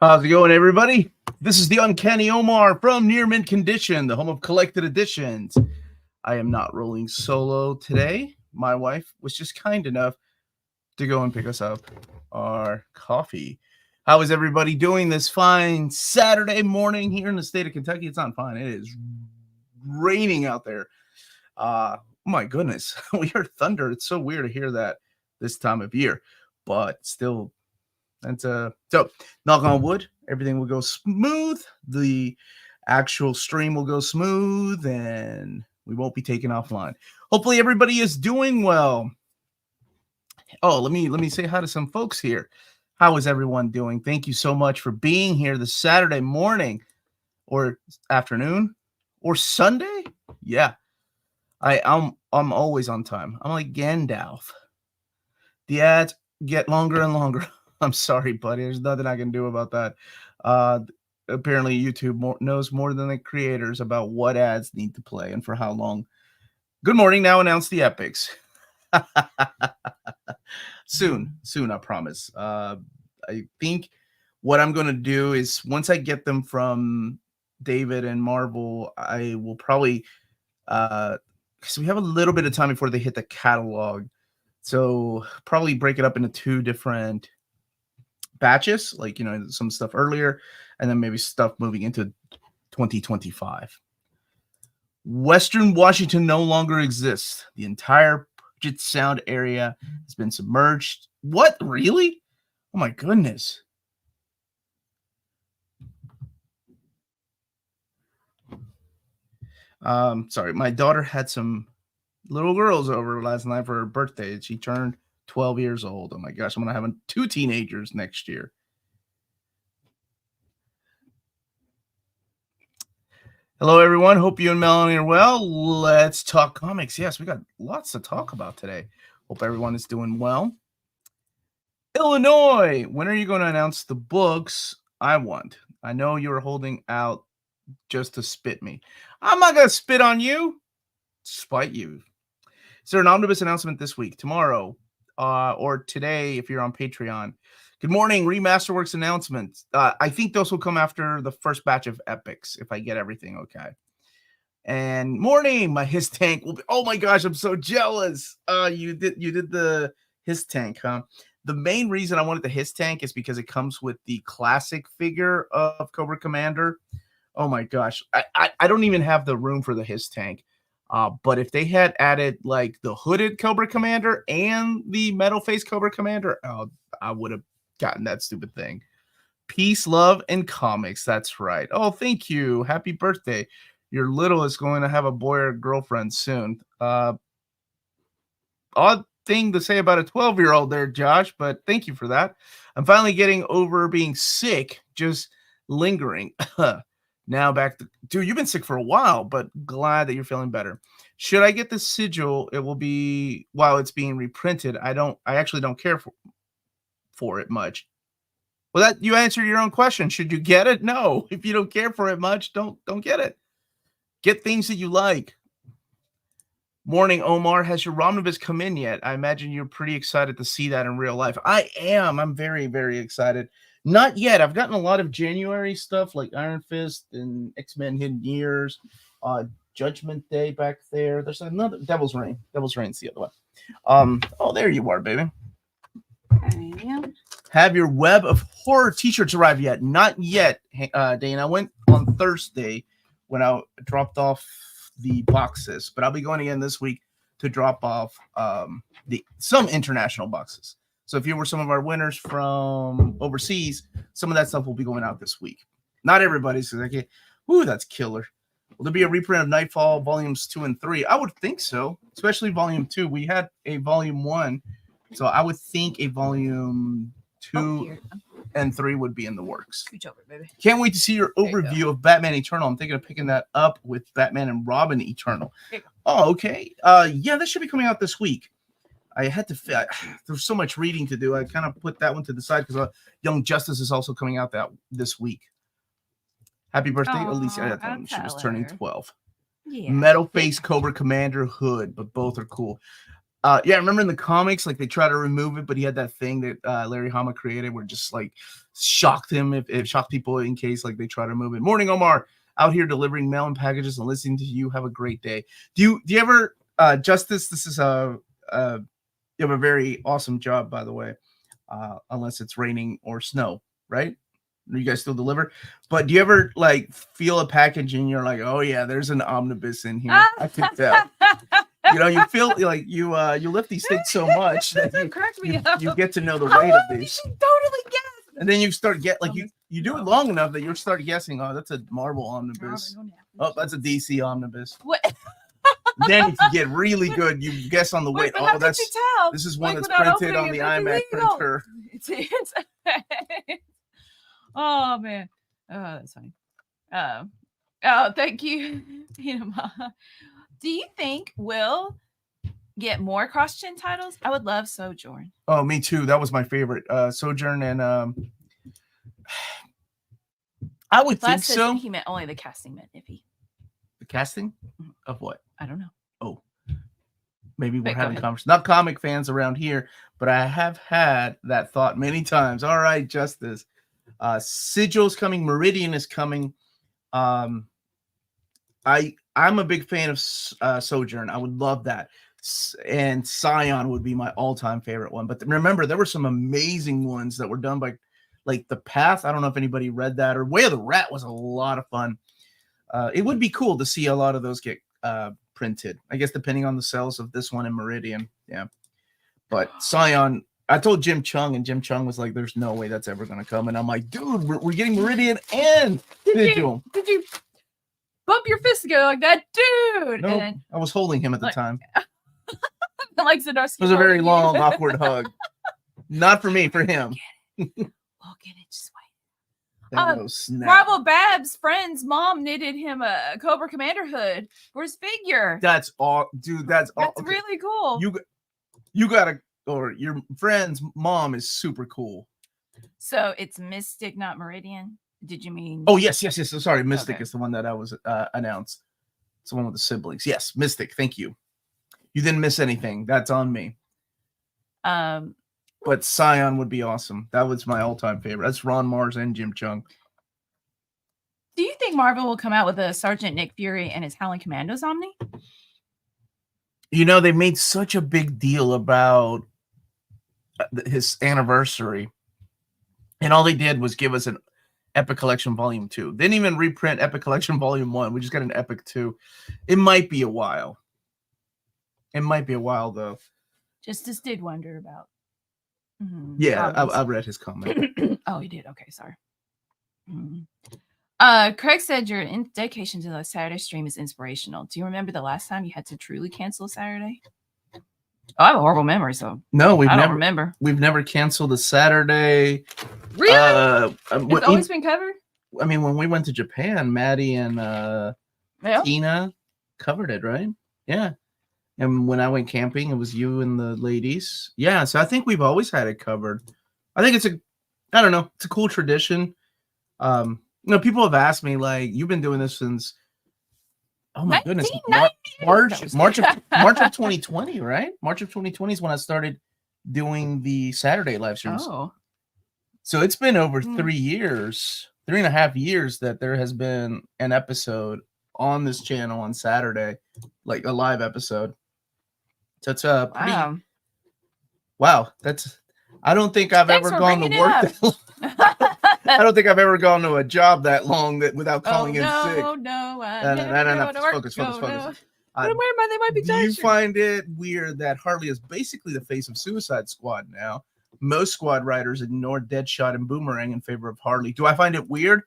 How's it going, everybody? This is the Uncanny Omar from Near Mint Condition, the home of collected editions. I am not rolling solo today. My wife was just kind enough to go and pick us up our coffee. How is everybody doing this fine Saturday morning here in the state of Kentucky? It's not fine. It is raining out there. My goodness, we heard thunder. It's so weird to hear that this time of year, but still. And so knock on wood, everything will go smooth. The actual stream will go smooth, and we won't be taken offline. Hopefully, everybody is doing well. Oh, let me say hi to some folks here. How is everyone doing? Thank you so much for being here this Saturday morning, or afternoon, or Sunday. Yeah, I'm always on time. I'm like Gandalf. The ads get longer and longer. I'm sorry, buddy. There's nothing I can do about that. Apparently, YouTube knows more than the creators about what ads need to play and for how long. Good morning. Now announce the epics. Soon, I promise. I think what I'm going to do is once I get them from David and Marvel, I will probably, because we have a little bit of time before they hit the catalog. So probably break it up into two different batches, like, some stuff earlier and then maybe stuff moving into 2025. Western Washington no longer exists. The entire Puget Sound area has been submerged. What? Really? Oh my goodness. Sorry, my daughter had some little girls over last night for her birthday. She turned 12 years old. Oh my gosh, I'm going to have 2 teenagers next year. Hello, everyone. Hope you and Melanie are well. Let's talk comics. Yes, we got lots to talk about today. Hope everyone is doing well. Illinois, when are you going to announce the books I want? I know you were holding out just to spit me. I'm not going to spit on you. Spite you. Is there an omnibus announcement this week, tomorrow, or today if you're on Patreon? Good morning, Remasterworks announcements. I think those will come after the first batch of epics if I get everything okay. And morning, my his tank will be. Oh my gosh, I'm so jealous. You did the his tank, huh? The main reason I wanted the his tank is because it comes with the classic figure of Cobra Commander. Oh my gosh, I don't even have the room for the his tank. But if they had added like the hooded Cobra Commander and the metal face Cobra Commander, I would have gotten that stupid thing. Peace, love, and comics. That's right. Oh, thank you. Happy birthday. Your little is going to have a boy or girlfriend soon. Odd thing to say about a 12-year-old there, Josh, but thank you for that. I'm finally getting over being sick, just lingering. Now back to, dude, you've been sick for a while, but glad that you're feeling better. Should I get the sigil? It will be while it's being reprinted. I actually don't care for it much. Well, that you answered your own question. Should you get it? No. If you don't care for it much, don't get it. Get things that you like. Morning, Omar. Has your Omnibus come in yet? I imagine you're pretty excited to see that in real life. I am. I'm very, very excited. Not yet. I've gotten a lot of January stuff like Iron Fist and X-Men Hidden Years, Judgment Day back there. There's another Devil's Reign. Devil's Reign's the other one. Oh, there you are, baby. I am. Have your Web of Horror t-shirts arrived yet? Not yet, Dane. I went on Thursday when I dropped off the boxes, but I'll be going again this week to drop off some international boxes. So if you were some of our winners from overseas, some of that stuff will be going out this week. Not everybody's, because I can't. Ooh, that's killer. Will there be a reprint of Nightfall volumes 2 and 3? I would think so, especially volume 2. We had a volume 1, so I would think a volume 2 and 3 would be in the works. Reach over, baby. Can't wait to see your overview of Batman Eternal. I'm thinking of picking that up with Batman and Robin Eternal. Oh, okay. Yeah, that should be coming out this week. I had to. There's so much reading to do. I kind of put that one to the side because Young Justice is also coming out this week. Happy birthday, Alicia. She was turning 12. Yeah. Metal face Cobra Commander hood, but both are cool. Yeah, I remember in the comics, like they try to remove it, but he had that thing that Larry Hama created where it just like shocked him if it shocked people in case like they try to remove it. Morning, Omar, out here delivering mail and packages and listening to you. Have a great day. Do you ever Justice? This is you have a very awesome job, by the way. Unless it's raining or snow, right? You guys still deliver, but do you ever like feel a package and you're like, oh yeah, there's an omnibus in here? I can tell. You know, you feel like you lift these things so much that you get to know the weight of these. Totally guess. And then you start you do it long enough that you'll start guessing. Oh, that's a Marvel omnibus. Oh, that's a DC omnibus. What? Then if you get really good, you guess on the weight. Wait, Oh, this is one that's printed on the iMac printer. Oh man. Oh, that's funny. Oh, thank you. Do you think we'll get cross-gen titles? I would love Sojourn. Oh, me too. That was my favorite. Sojourn and I would think so. He meant only the casting meant iffy. The casting of what? I don't know. Oh, maybe we're having conversations. Not comic fans around here, but I have had that thought many times. All right, Justice. Sigil's coming. Meridian is coming. I'm a big fan of Sojourn. I would love that. And Scion would be my all-time favorite one. But remember, there were some amazing ones that were done by, like, The Path. I don't know if anybody read that. Or Way of the Rat was a lot of fun. It would be cool to see a lot of those get printed. I guess depending on the sales of this one in Meridian. Yeah. But Scion, I told Jim Chung, and Jim Chung was like, there's no way that's ever going to come. And I'm like, dude, we're getting Meridian and did you bump your fist together like that, dude? No, nope, I was holding him at the time. Like Zdarsky. It was a very long, awkward hug. Not for me, for him. We'll get it just wait. Marvel Babs' friend's mom knitted him a Cobra Commander hood for his figure. That's all, dude. That's all. That's really cool. You gotta, or your friend's mom is super cool. So it's Mystic, not Meridian. Did you mean? Oh yes. Sorry, Mystic is the one that I was announced. It's the one with the siblings. Yes, Mystic. Thank you. You didn't miss anything. That's on me. But Scion would be awesome. That was my all-time favorite. That's Ron Mars and Jim Chung. Do you think Marvel will come out with a Sergeant Nick Fury and his Howling Commandos Omni? You know, they made such a big deal about his anniversary, and all they did was give us an Epic Collection Volume 2. They didn't even reprint Epic Collection Volume 1. We just got an Epic 2. It might be a while. It might be a while, though. Justice did wonder about. Yeah, I read his comment. Oh, you did? Okay, sorry. Craig said your dedication to the Saturday stream is inspirational. Do you remember the last time you had to truly cancel a Saturday? Oh, I have a horrible memory, so no, I don't remember. We've never canceled a Saturday. Really? It's always been covered? I mean, when we went to Japan, Maddie and Tina covered it, right? Yeah. And when I went camping, it was you and the ladies. Yeah, so I think we've always had it covered. I think it's a cool tradition. You know, people have asked me, like, you've been doing this since, oh my goodness, March of 2020, right? March of 2020 is when I started doing the Saturday live streams. Oh. So it's been over 3 years, 3.5 years that there has been an episode on this channel on Saturday, like a live episode. So it's pretty. Wow. That's. I don't think I've ever gone to work that long. I don't think I've ever gone to a job that long without calling in sick. No. Focus. They might be do you find it weird that Harley is basically the face of Suicide Squad now? Most squad writers ignored Deadshot and Boomerang in favor of Harley. Do I find it weird?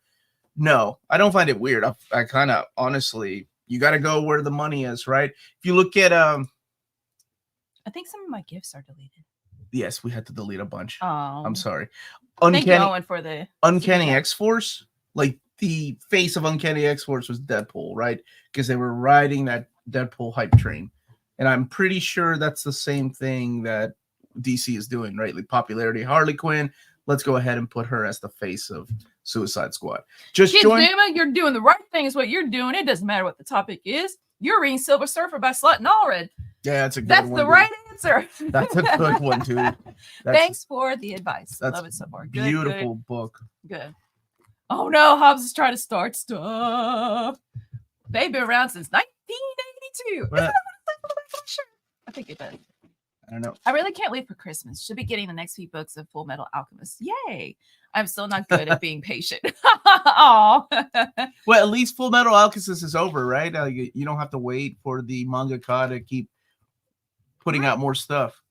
No, I don't find it weird. I kind of, honestly, you got to go where the money is, right? If you look at I think some of my gifts are deleted. Yes, we had to delete a bunch. Oh, I'm sorry. Thank you, Owen, for the Uncanny X-Force. Like the face of Uncanny X-Force was Deadpool, right? Because they were riding that Deadpool hype train, and I'm pretty sure that's the same thing that DC is doing, right? Like popularity, Harley Quinn. Let's go ahead and put her as the face of Suicide Squad. Just join. You're doing the right thing. Is what you're doing. It doesn't matter what the topic is. You're reading Silver Surfer by Slut and Allred. Yeah, that's a good That's one. the dude. right answer. That's a good one, dude. That's Thanks for the advice. that's Love it so far. Good, beautiful book. Good. Oh no, Hobbs is trying to start stuff. They've been around since 1982. But, I think it does. I don't know. I really can't wait for Christmas. Should be getting the next few books of Full Metal Alchemist. Yay! I'm still not good at being patient. Aw. Well, at least Full Metal Alchemist is over, right? You don't have to wait for the mangaka to keep putting out more stuff.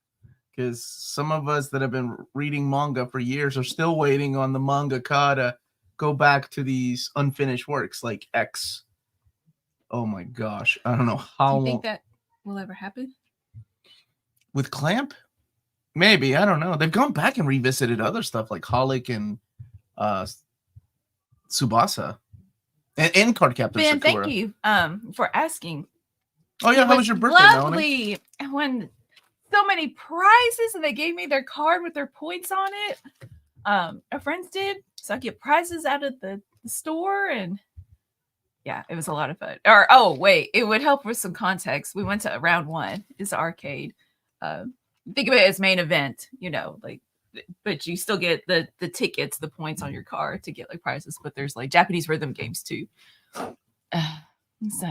Because some of us that have been reading manga for years are still waiting on the mangaka to go back to these unfinished works like X. Oh my gosh. I don't know how Do you long. think that will ever happen? With Clamp? Maybe. I don't know. They've gone back and revisited other stuff like Holic and Tsubasa. And Card Captain Ben, Sakura. thank you for asking. Oh, yeah. It How was your birthday, Melanie? lovely when so many prizes and they gave me their card with their points on it. Our friends did. So I get prizes out of the store and yeah, it was a lot of fun. Or oh wait, it would help with some context. We went to round 1. It's an arcade. Think of it as main event, like, but you still get the tickets, the points on your card to get like prizes. But there's like Japanese rhythm games too. So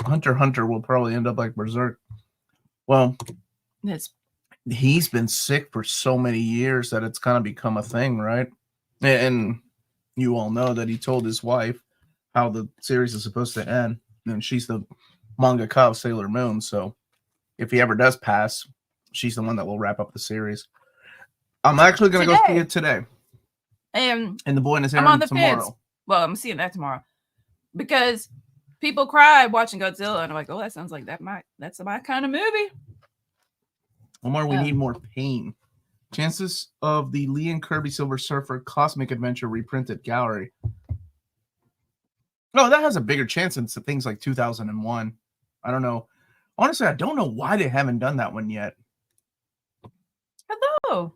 Hunter will probably end up like Berserk. Well, he's been sick for so many years that it's kind of become a thing, right? And you all know that he told his wife how the series is supposed to end, and she's the mangaka of Sailor Moon. So if he ever does pass, she's the one that will wrap up the series. I'm actually going to go see it today. And the Buenos I'm Aires on the tomorrow. fence. Well, I'm seeing that tomorrow because people cry watching Godzilla, and I'm like, oh, that sounds like that's my kind of movie. Omar, we need more pain. Chances of the Lee and Kirby Silver Surfer Cosmic Adventure reprinted gallery. No, that has a bigger chance than things like 2001. I don't know. Honestly, I don't know why they haven't done that one yet. Hello.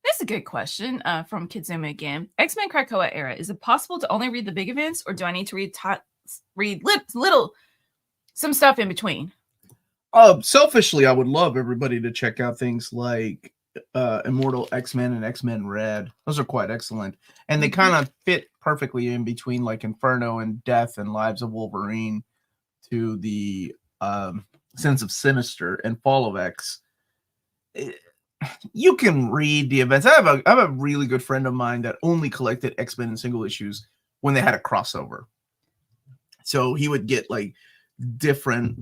That's a good question from Kizuma again. X-Men Krakoa era. Is it possible to only read the big events, or do I need to read some stuff in between? Selfishly, I would love everybody to check out things like Immortal X-Men and X-Men Red. Those are quite excellent. And they kind of fit perfectly in between like Inferno and Death and Lives of Wolverine to the Sense of Sinister and Fall of X. You can read the events. I have a really good friend of mine that only collected X-Men in single issues when they had a crossover. So he would get like different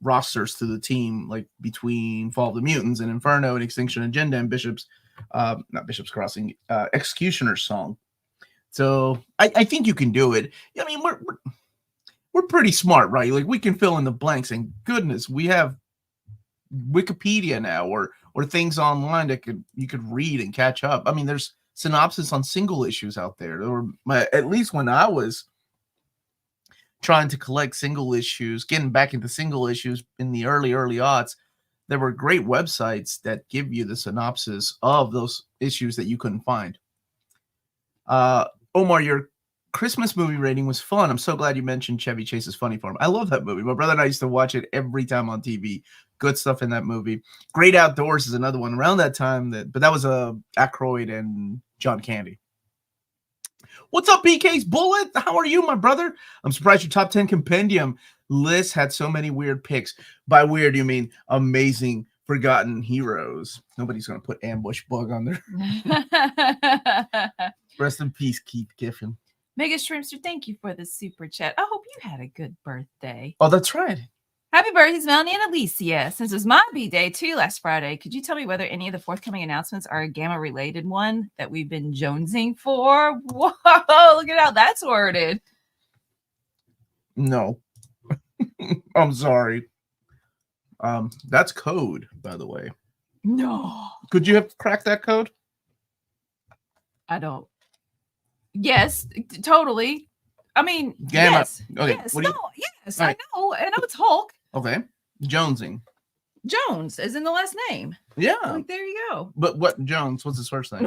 rosters to the team, like between Fall of the Mutants and Inferno and Extinction Agenda and not Bishop's Crossing, Executioner's Song. So I think you can do it. I mean, we're pretty smart, right? Like we can fill in the blanks, and goodness, we have Wikipedia now or things online that you could read and catch up. I mean, there's synopsis on single issues out there, or at least when I was trying to collect single issues, getting back into single issues in the early aughts, there were great websites that give you the synopsis of those issues that you couldn't find. Omar, your Christmas movie rating was fun. I'm so glad you mentioned Chevy Chase's Funny Farm. I love that movie. My brother and I used to watch it every time on TV. Good stuff in that movie. Great Outdoors is another one around that time, but that was Aykroyd and John Candy. What's up, BK's Bullet? How are you, my brother? I'm surprised your top 10 compendium list had so many weird picks. By weird, you mean amazing forgotten heroes. Nobody's going to put Ambush Bug on there. Rest in peace, Keith Giffen. Mega Shrimpster, thank you for the super chat. I hope you had a good birthday. Oh, that's right. Happy birthday, Melanie and Alicia. Since it was my B-Day too last Friday, could you tell me whether any of the forthcoming announcements are a Gamma-related one that we've been jonesing for? Whoa, look at how that's worded. No. I'm sorry. That's code, by the way. No. Could you have cracked that code? I don't. Yes, totally. I mean, Gamma. Yes. Okay. Yes. What No. Yes. I know. And it's Hulk. Okay. Jonesing. Jones, as in the last name. Yeah. Like, there you go. But what Jones? What's his first name?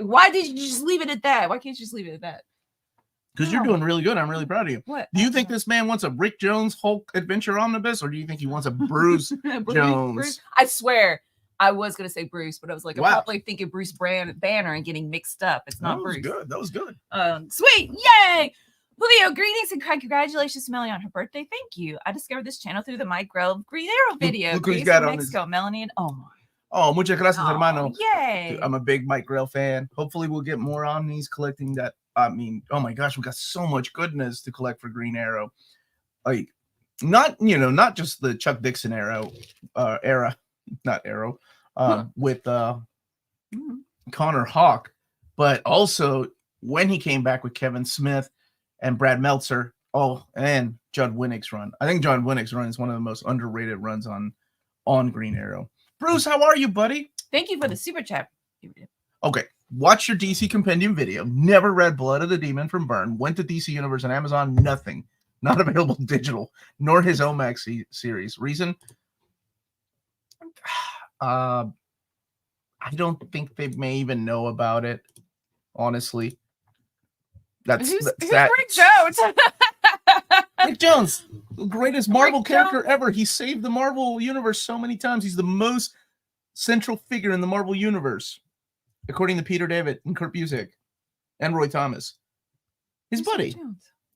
Why did you just leave it at that? Why can't you just leave it at that? Because you're doing really good. I'm really proud of you. What? Do you think this man wants a Rick Jones Hulk Adventure Omnibus, or do you think he wants a Bruce Jones? Bruce? I swear, I was going to say Bruce, but I was like, I'm Wow. probably thinking Bruce Banner and getting mixed up. It's not Bruce. That was good. Sweet. Yay. Julio, greetings and congratulations to Melanie on her birthday. Thank you. I discovered this channel through the Mike Grove Green Arrow video. Look who he's got on Mexico, Melanie and Omar. Oh, muchas gracias, hermano. Yay. Dude, I'm a big Mike Grell fan. Hopefully we'll get more Omnis collecting that. I mean, oh my gosh, we got so much goodness to collect for Green Arrow. Like, not just the Chuck Dixon era, with Connor Hawk, but also when he came back with Kevin Smith and Brad Meltzer, and Judd Winnick's run. I think Judd Winnick's run is one of the most underrated runs on Green Arrow. Bruce, how are you, buddy? Thank you for the super chat. Okay, watch your DC Compendium video. Never read Blood of the Demon from Byrne. Went to DC Universe and Amazon. Nothing. Not available digital, nor his OMAX series. Reason? I don't think they may even know about it, honestly. Who's Rick Jones? Rick Jones, the greatest Marvel character ever. He saved the Marvel universe so many times. He's the most central figure in the Marvel universe, according to Peter David and Kurt Busiek and Roy Thomas. His buddy.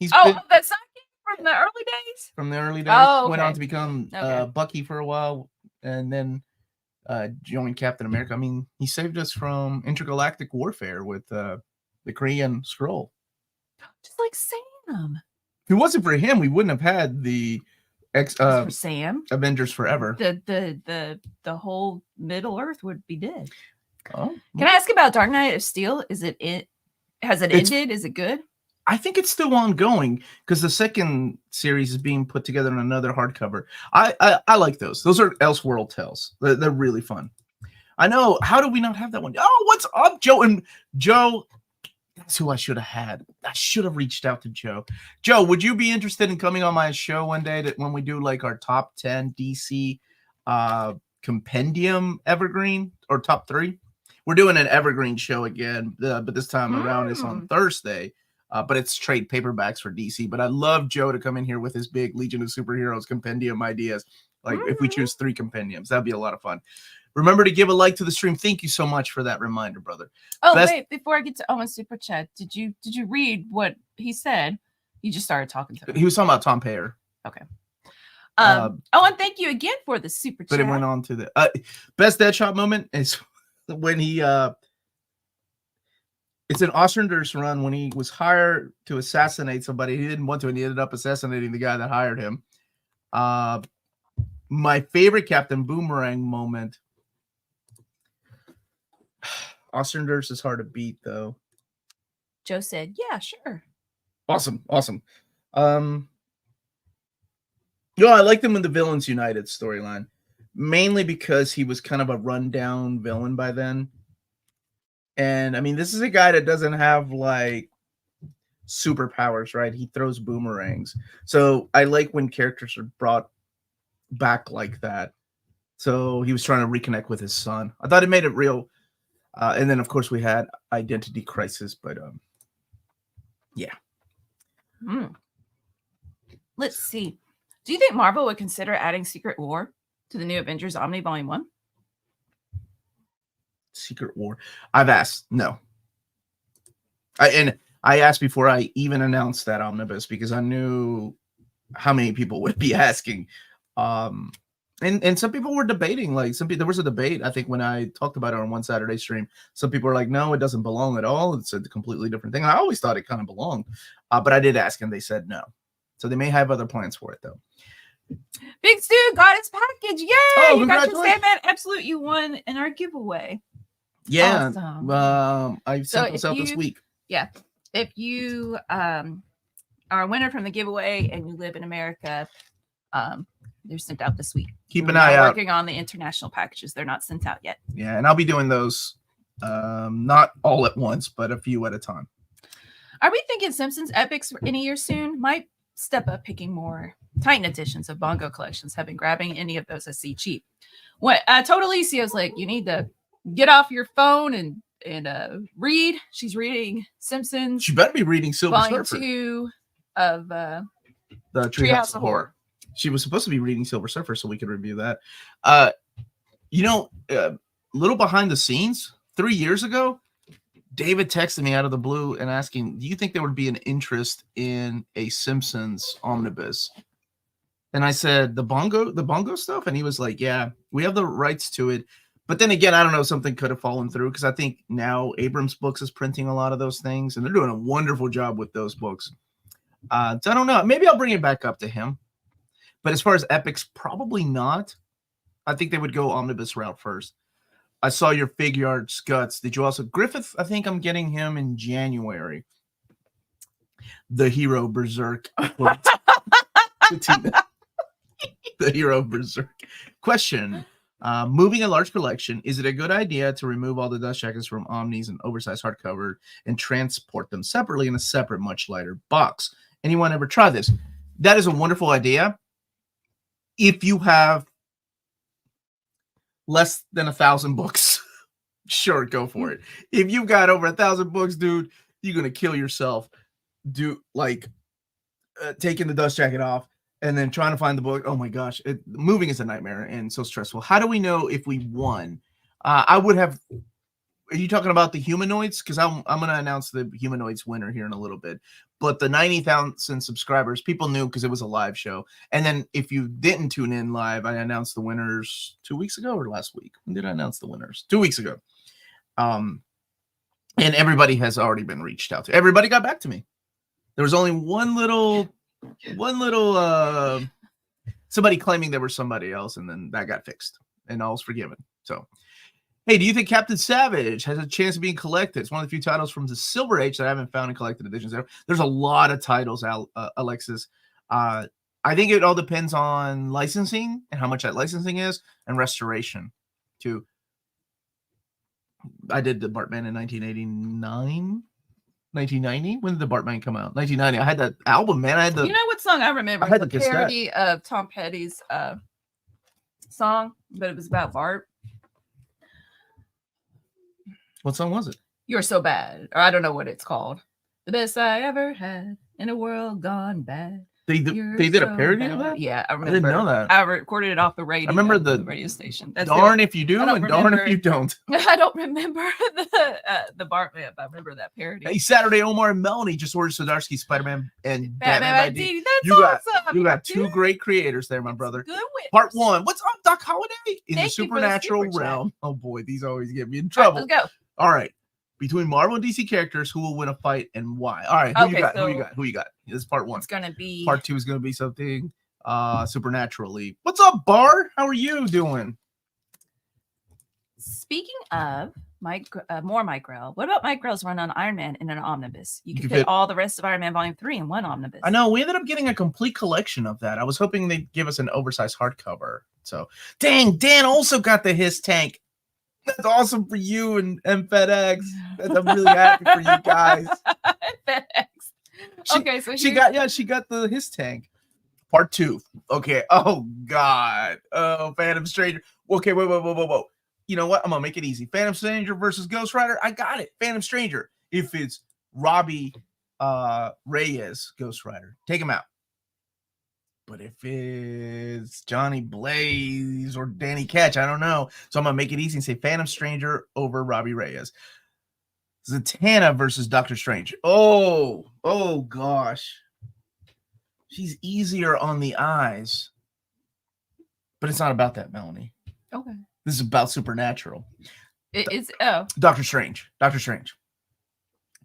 That's not from the early days? From the early days. Oh, okay. Went on to become Bucky for a while, and then joined Captain America. I mean, he saved us from intergalactic warfare with the Korean Scroll. Just like Sam. If it wasn't for him, we wouldn't have had the for Sam Avengers Forever. The whole Middle Earth would be dead. Oh, can I ask about Dark Knight of Steel? Has it ended? Is it good? I think it's still ongoing because the second series is being put together in another hardcover. I like those. Those are Elseworld tales. They're really fun. I know. How do we not have that one? Oh, what's up, Joe? And Joe, that's who I should have had. I should have reached out to Joe. Joe, would you be interested in coming on my show one day when we do like our top 10 DC compendium evergreen or top 3? We're doing an evergreen show again, but this time around it's on Thursday. But it's trade paperbacks for DC. But I'd love Joe to come in here with his big Legion of Superheroes compendium ideas. Like if we choose 3 compendiums, that'd be a lot of fun. Remember to give a like to the stream. Thank you so much for that reminder, brother. Oh, wait, before I get to Owen's super chat, did you read what he said? You just started talking to him. He was talking about Tom Payer. Okay. Owen, thank you again for the super chat. But it went on to the best Deadshot moment is when he it's an Ostrander's run when he was hired to assassinate somebody. He didn't want to, and he ended up assassinating the guy that hired him. My favorite Captain Boomerang moment. Ostrander's is hard to beat, though. Joe said, yeah, sure. Awesome. I liked him in the Villains United storyline, mainly because he was kind of a rundown villain by then. And I mean, this is a guy that doesn't have like superpowers, right? He throws boomerangs. So I like when characters are brought back like that. So he was trying to reconnect with his son. I thought it made it real. And then, of course, we had Identity Crisis. But yeah. Let's see. Do you think Marvel would consider adding Secret War to the new Avengers Omni Volume 1? Secret War. I've asked. No. I asked before I even announced that omnibus because I knew how many people would be asking. And some people were debating. Like there was a debate, I think, when I talked about it on one Saturday stream. Some people were like, no, it doesn't belong at all. It's a completely different thing. I always thought it kind of belonged. But I did ask and they said no. So they may have other plans for it, though. Big Stu got his package. Yay! Oh, you got your Sandman Absolute. You won in our giveaway. Yeah. Awesome. I sent those out this week. Yeah. If you are a winner from the giveaway and you live in America, they're sent out this week. Keep an eye out. Working on the international packages. They're not sent out yet. Yeah, and I'll be doing those not all at once, but a few at a time. Are we thinking Simpsons Epics any year soon? Might step up picking more Titan editions of Bongo collections. Have been grabbing any of those I see cheap. What Total Alicio's like, you need to get off your phone and and read. She's reading Simpsons. She better be reading Silver Volume Surfer. 2 of The Treehouse of Horror. She was supposed to be reading Silver Surfer, so we could review that. Little behind the scenes, 3 years ago, David texted me out of the blue and asking, do you think there would be an interest in a Simpsons omnibus? And I said, the bongo stuff? And he was like, yeah, we have the rights to it. But then again, I don't know, something could have fallen through because I think now Abrams Books is printing a lot of those things, and they're doing a wonderful job with those books. So I don't know. Maybe I'll bring it back up to him. But as far as epics, probably not. I think they would go omnibus route first. I saw your Fig Arts Guts. Did you also Griffith? I think I'm getting him in January. The Hero Berserk. The Hero Berserk. Question. Moving a large collection, is it a good idea to remove all the dust jackets from Omnis and oversized hardcover and transport them separately in a separate, much lighter box? Anyone ever try this? That is a wonderful idea. If you have less than 1,000 books, sure, go for it. If you've got over 1,000 books, dude, you're gonna kill yourself. Taking the dust jacket off and then trying to find the book. Oh my gosh, moving is a nightmare and so stressful. How do we know if we won? I would have. Are you talking about the humanoids? Because I'm going to announce the humanoids winner here in a little bit. But the 90,000 subscribers, people knew because it was a live show. And then if you didn't tune in live, I announced the winners 2 weeks ago or last week. When did I announce the winners? 2 weeks ago. And everybody has already been reached out to. Everybody got back to me. There was only one little somebody claiming there was somebody else, and then that got fixed and all's forgiven. So, hey, do you think Captain Savage has a chance of being collected? It's one of the few titles from the Silver Age that I haven't found in collected editions. There's a lot of titles, Alexis. I think it all depends on licensing and how much that licensing is, and restoration too. I did the Bartman in 1989. 1990? When did the Bartman come out? 1990. I had that album, man. I had the. You know what song I remember? I had the parody of Tom Petty's song, but it was about Bart. What song was it? You're So Bad, or I don't know what it's called. The best I ever had in a world gone bad. They did a parody of that? Yeah, I remember. I didn't know that. I recorded it off the radio. I remember the radio station. That's darn if you do and darn if you don't. I don't remember the Bartman. I remember that parody. Hey, Saturday, Omar and Melanie just ordered Zdarsky, Spider-Man, and Batman by D. That's awesome. You got two great creators there, my brother. Good witness. Part 1. What's up, Doc Holliday? In Thank the supernatural realm. Oh boy, these always get me in trouble. All right, let's go. All right. Between Marvel and DC characters, who will win a fight and why? All right, Who you got? This is part 1. It's gonna be part 2 is gonna be something supernaturally. What's up, Bar? How are you doing? Speaking of more Mike Grell, what about Mike Grell's run on Iron Man in an omnibus? You could fit all the rest of Iron Man Volume 3 in one omnibus. I know. We ended up getting a complete collection of that. I was hoping they'd give us an oversized hardcover. So, dang, Dan also got the His Tank. That's awesome for you and FedEx. I'm really happy for you guys. FedEx. She got the His Tank. Part 2. Okay. Oh God. Oh, Phantom Stranger. Okay. Whoa. You know what? I'm gonna make it easy. Phantom Stranger versus Ghost Rider. I got it. Phantom Stranger. If it's Robbie Reyes, Ghost Rider, take him out. But if it's Johnny Blaze or Danny Ketch, I don't know. So I'm going to make it easy and say Phantom Stranger over Robbie Reyes. Zatanna versus Doctor Strange. Oh gosh. She's easier on the eyes. But it's not about that, Melanie. Okay. This is about supernatural. It's Doctor Strange.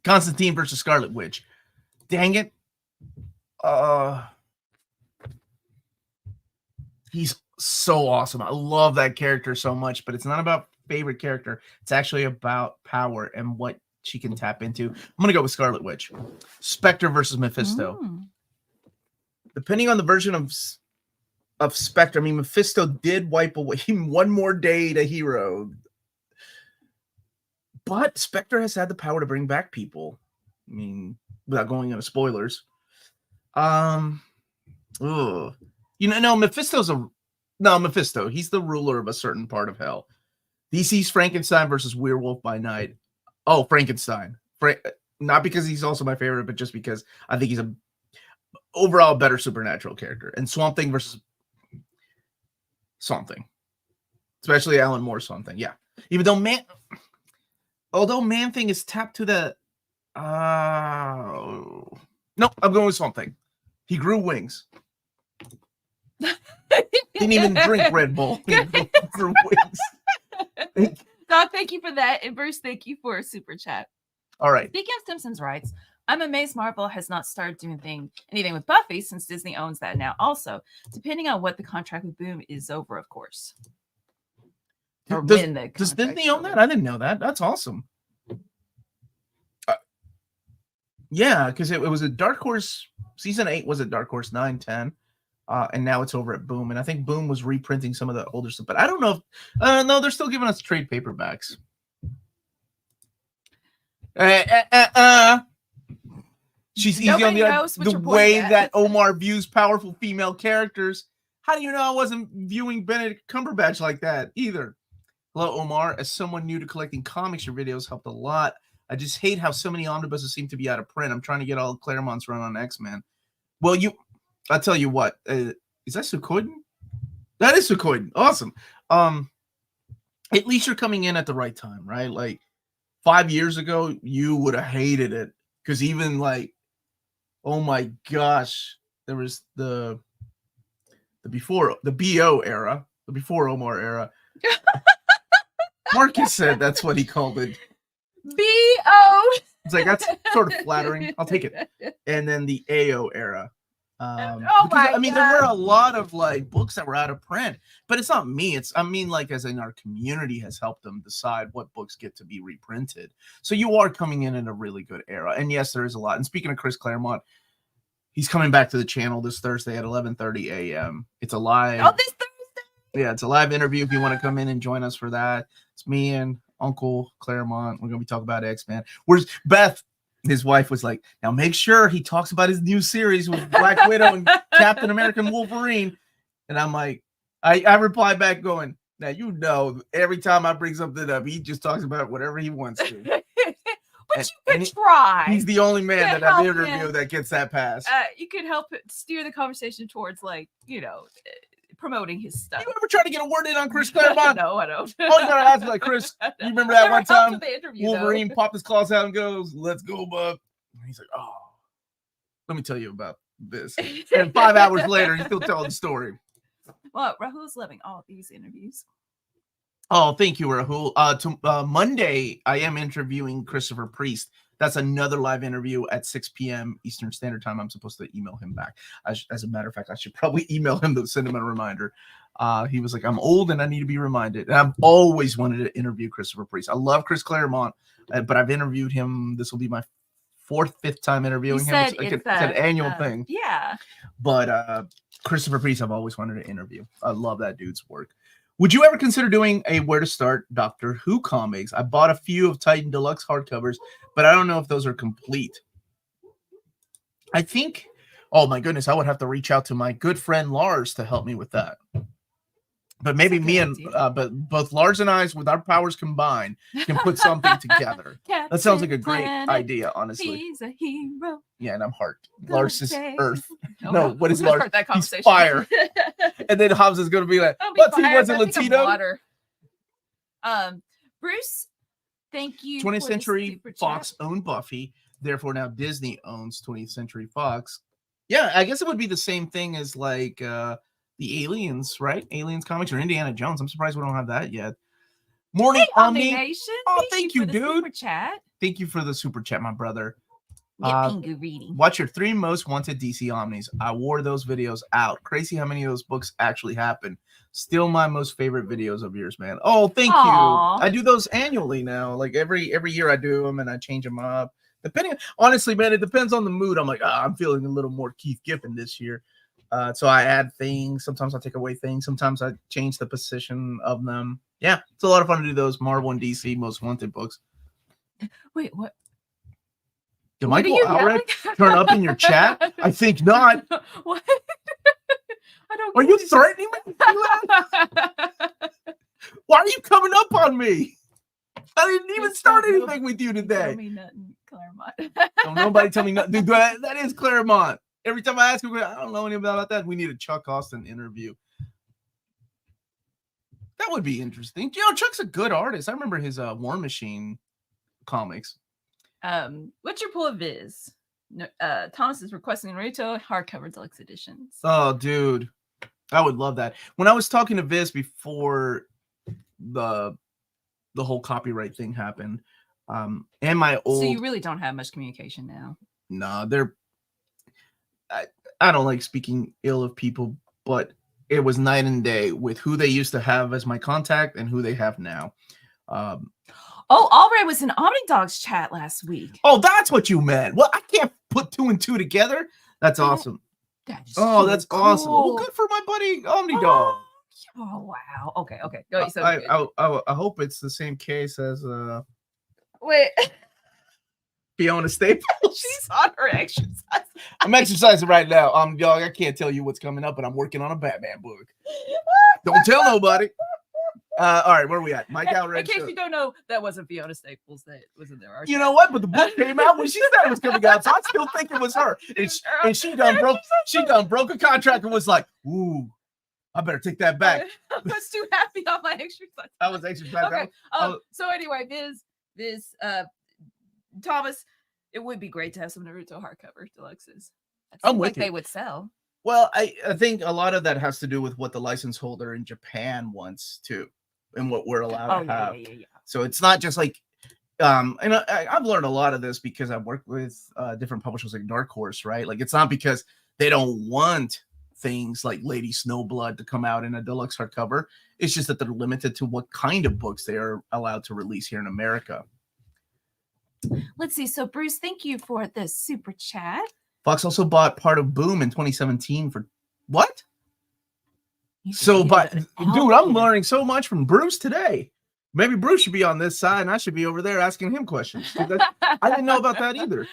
Constantine versus Scarlet Witch. Dang it. He's so awesome. I love that character so much, but it's not about favorite character. It's actually about power and what she can tap into. I'm going to go with Scarlet Witch. Spectre versus Mephisto. Depending on the version of Spectre, I mean, Mephisto did wipe away one more day to hero. But Spectre has had the power to bring back people. I mean, without going into spoilers. Mephisto. He's the ruler of a certain part of hell. DC's Frankenstein versus Werewolf by Night. Oh, Frankenstein. Not because he's also my favorite, but just because I think he's a overall better supernatural character. And Swamp Thing versus Swamp Thing, especially Alan Moore's Swamp Thing. Yeah, even though Man Thing is tapped to the. No, I'm going with Swamp Thing. He grew wings. Didn't even drink Red Bull. He grew wings. God, thank you for that. And Bruce, thank you for a super chat. All right. Speaking of Simpsons rights, I'm amazed Marvel has not started doing anything with Buffy since Disney owns that now. Also, depending on what the contract with Boom is over, of course. Does Disney own that? I didn't know that. That's awesome. Yeah, because it was a Dark Horse. Season 8 was at Dark Horse 9, 10. And now it's over at Boom. And I think Boom was reprinting some of the older stuff. But I don't know if... no, they're still giving us trade paperbacks. She's easy on the way that Omar views powerful female characters. How do you know I wasn't viewing Benedict Cumberbatch like that either? Hello, Omar. As someone new to collecting comics, your videos helped a lot. I just hate how so many omnibuses seem to be out of print. I'm trying to get all Claremont's run on X-Men. Well, I'll tell you what. Is that Suikoden? That is Suikoden. Awesome. At least you're coming in at the right time, right? Like 5 years ago, you would have hated it because even like, oh my gosh, there was the before the BO era, the before Omar era. Marcus said that's what he called it. B.O. It's like, that's sort of flattering. I'll take it. And then the AO era. There were a lot of like books that were out of print, but it's not me. Like as in our community has helped them decide what books get to be reprinted. So you are coming in a really good era. And yes, there is a lot. And speaking of Chris Claremont, he's coming back to the channel this Thursday at 11:30 a.m. It's a live. Oh, this Thursday. Yeah, it's a live interview. If you want to come in and join us for that, it's me and Uncle Claremont. We're gonna be talking about X-Men. Where's Beth? His wife was like, now make sure he talks about his new series with Black Widow and Captain America and Wolverine. And I'm like, I reply back going, now you know, every time I bring something up, he just talks about whatever he wants to. But you could try. He's the only man that I've interviewed that gets that pass. You could help steer the conversation towards promoting his stuff. You ever try to get a word in on Chris Claremont? No, I don't. Oh, you gotta ask like Chris. You remember that one time Wolverine though. popped his claws out and goes, "Let's go, bub." And he's like, "Oh, let me tell you about this." And 5 hours later, he's still telling the story. Well, Rahul's loving all these interviews. Oh, thank you, Rahul. Monday, I am interviewing Christopher Priest. That's another live interview at 6 p.m. Eastern Standard Time. I'm supposed to email him back. As a matter of fact, I should probably email him to send him a reminder. He was like, I'm old and I need to be reminded. And I've always wanted to interview Christopher Priest. I love Chris Claremont, but I've interviewed him. This will be my fifth time interviewing him. It's an annual thing. Yeah. But Christopher Priest, I've always wanted to interview. I love that dude's work. Would you ever consider doing a Where to Start Doctor Who comics? I bought a few of Titan Deluxe hardcovers, but I don't know if those are complete. I think, oh my goodness, I would have to reach out to my good friend Lars to help me with that. But maybe me and but both Lars and I, with our powers combined, can put something together. That sounds like a great idea, honestly. He's a hero. Yeah, and I'm Heart. Lars is Earth. Oh, no, what is Lars? He's fire. And then Hobbs is going to be like, "What? He wasn't Latino." Bruce, thank you. 20th Century Fox owned Buffy, therefore now Disney owns 20th Century Fox. Yeah, I guess it would be the same thing as like the Aliens, right? Aliens comics or Indiana Jones. I'm surprised we don't have that yet. Morning, Omni. Oh, thank you, dude. Super chat. Thank you for the super chat, my brother. Reading. Watch your 3 most wanted DC Omnis. I wore those videos out. Crazy how many of those books actually happened. Still my most favorite videos of yours, man. Oh, thank you. I do those annually now. Like every year I do them and I change them up. Honestly, man, it depends on the mood. I'm like, I'm feeling a little more Keith Giffen this year. So I add things. Sometimes I take away things. Sometimes I change the position of them. Yeah, it's a lot of fun to do those Marvel and DC most wanted books. Wait, what? Did Michael Alred turn up in your chat? I think not. What? Are you threatening me? Why are you coming up on me? I didn't even start Don't anything with you Tell today. me nothing, Claremont. Don't nobody tell me nothing. Dude, that is Claremont. Every time I ask him, I don't know anything about that. We need a Chuck Austin interview. That would be interesting. You know, Chuck's a good artist. I remember his War Machine comics. What's your pull of Viz? No, Thomas is requesting Naruto hardcover deluxe editions. Oh, dude, I would love that. When I was talking to Viz before the whole copyright thing happened, and my old. So you really don't have much communication now. No, I don't like speaking ill of people, but it was night and day with who they used to have as my contact and who they have now. Albright was in Omnidogs chat last week. Oh, that's what you meant. Well, I can't put 2 and 2 together. That's awesome. That's that's cool. awesome. Well, good for my buddy Omnidog. Oh wow. Okay. Go. So I hope it's the same case as wait. Fiona Staples. She's on her exercise. I'm exercising right now. Dog, I can't tell you what's coming up, but I'm working on a Batman book. Don't tell nobody. All right, where are we at? Mike Alred. In case you don't know, that wasn't Fiona Staples that was in there. You know what? But the book came out when she said it was coming out, so I still think it was her. And she done broke a contract and was like, "Ooh, I better take that back." I was too happy on my exercise. I was exercising. Okay. So anyway, Viz, Thomas, it would be great to have some Naruto hardcover deluxes. I'm with you. They would sell. Well, I think a lot of that has to do with what the license holder in Japan wants to, and what we're allowed to have. Yeah. So it's not just like, and I've learned a lot of this because I've worked with different publishers like Dark Horse, right? Like it's not because they don't want things like Lady Snowblood to come out in a deluxe hardcover. It's just that they're limited to what kind of books they are allowed to release here in America. Let's see. So Bruce, thank you for the super chat. Fox also bought part of Boom in 2017 for what? So, but dude, I'm learning so much from Bruce today. Maybe Bruce should be on this side and I should be over there asking him questions. I didn't know about that either.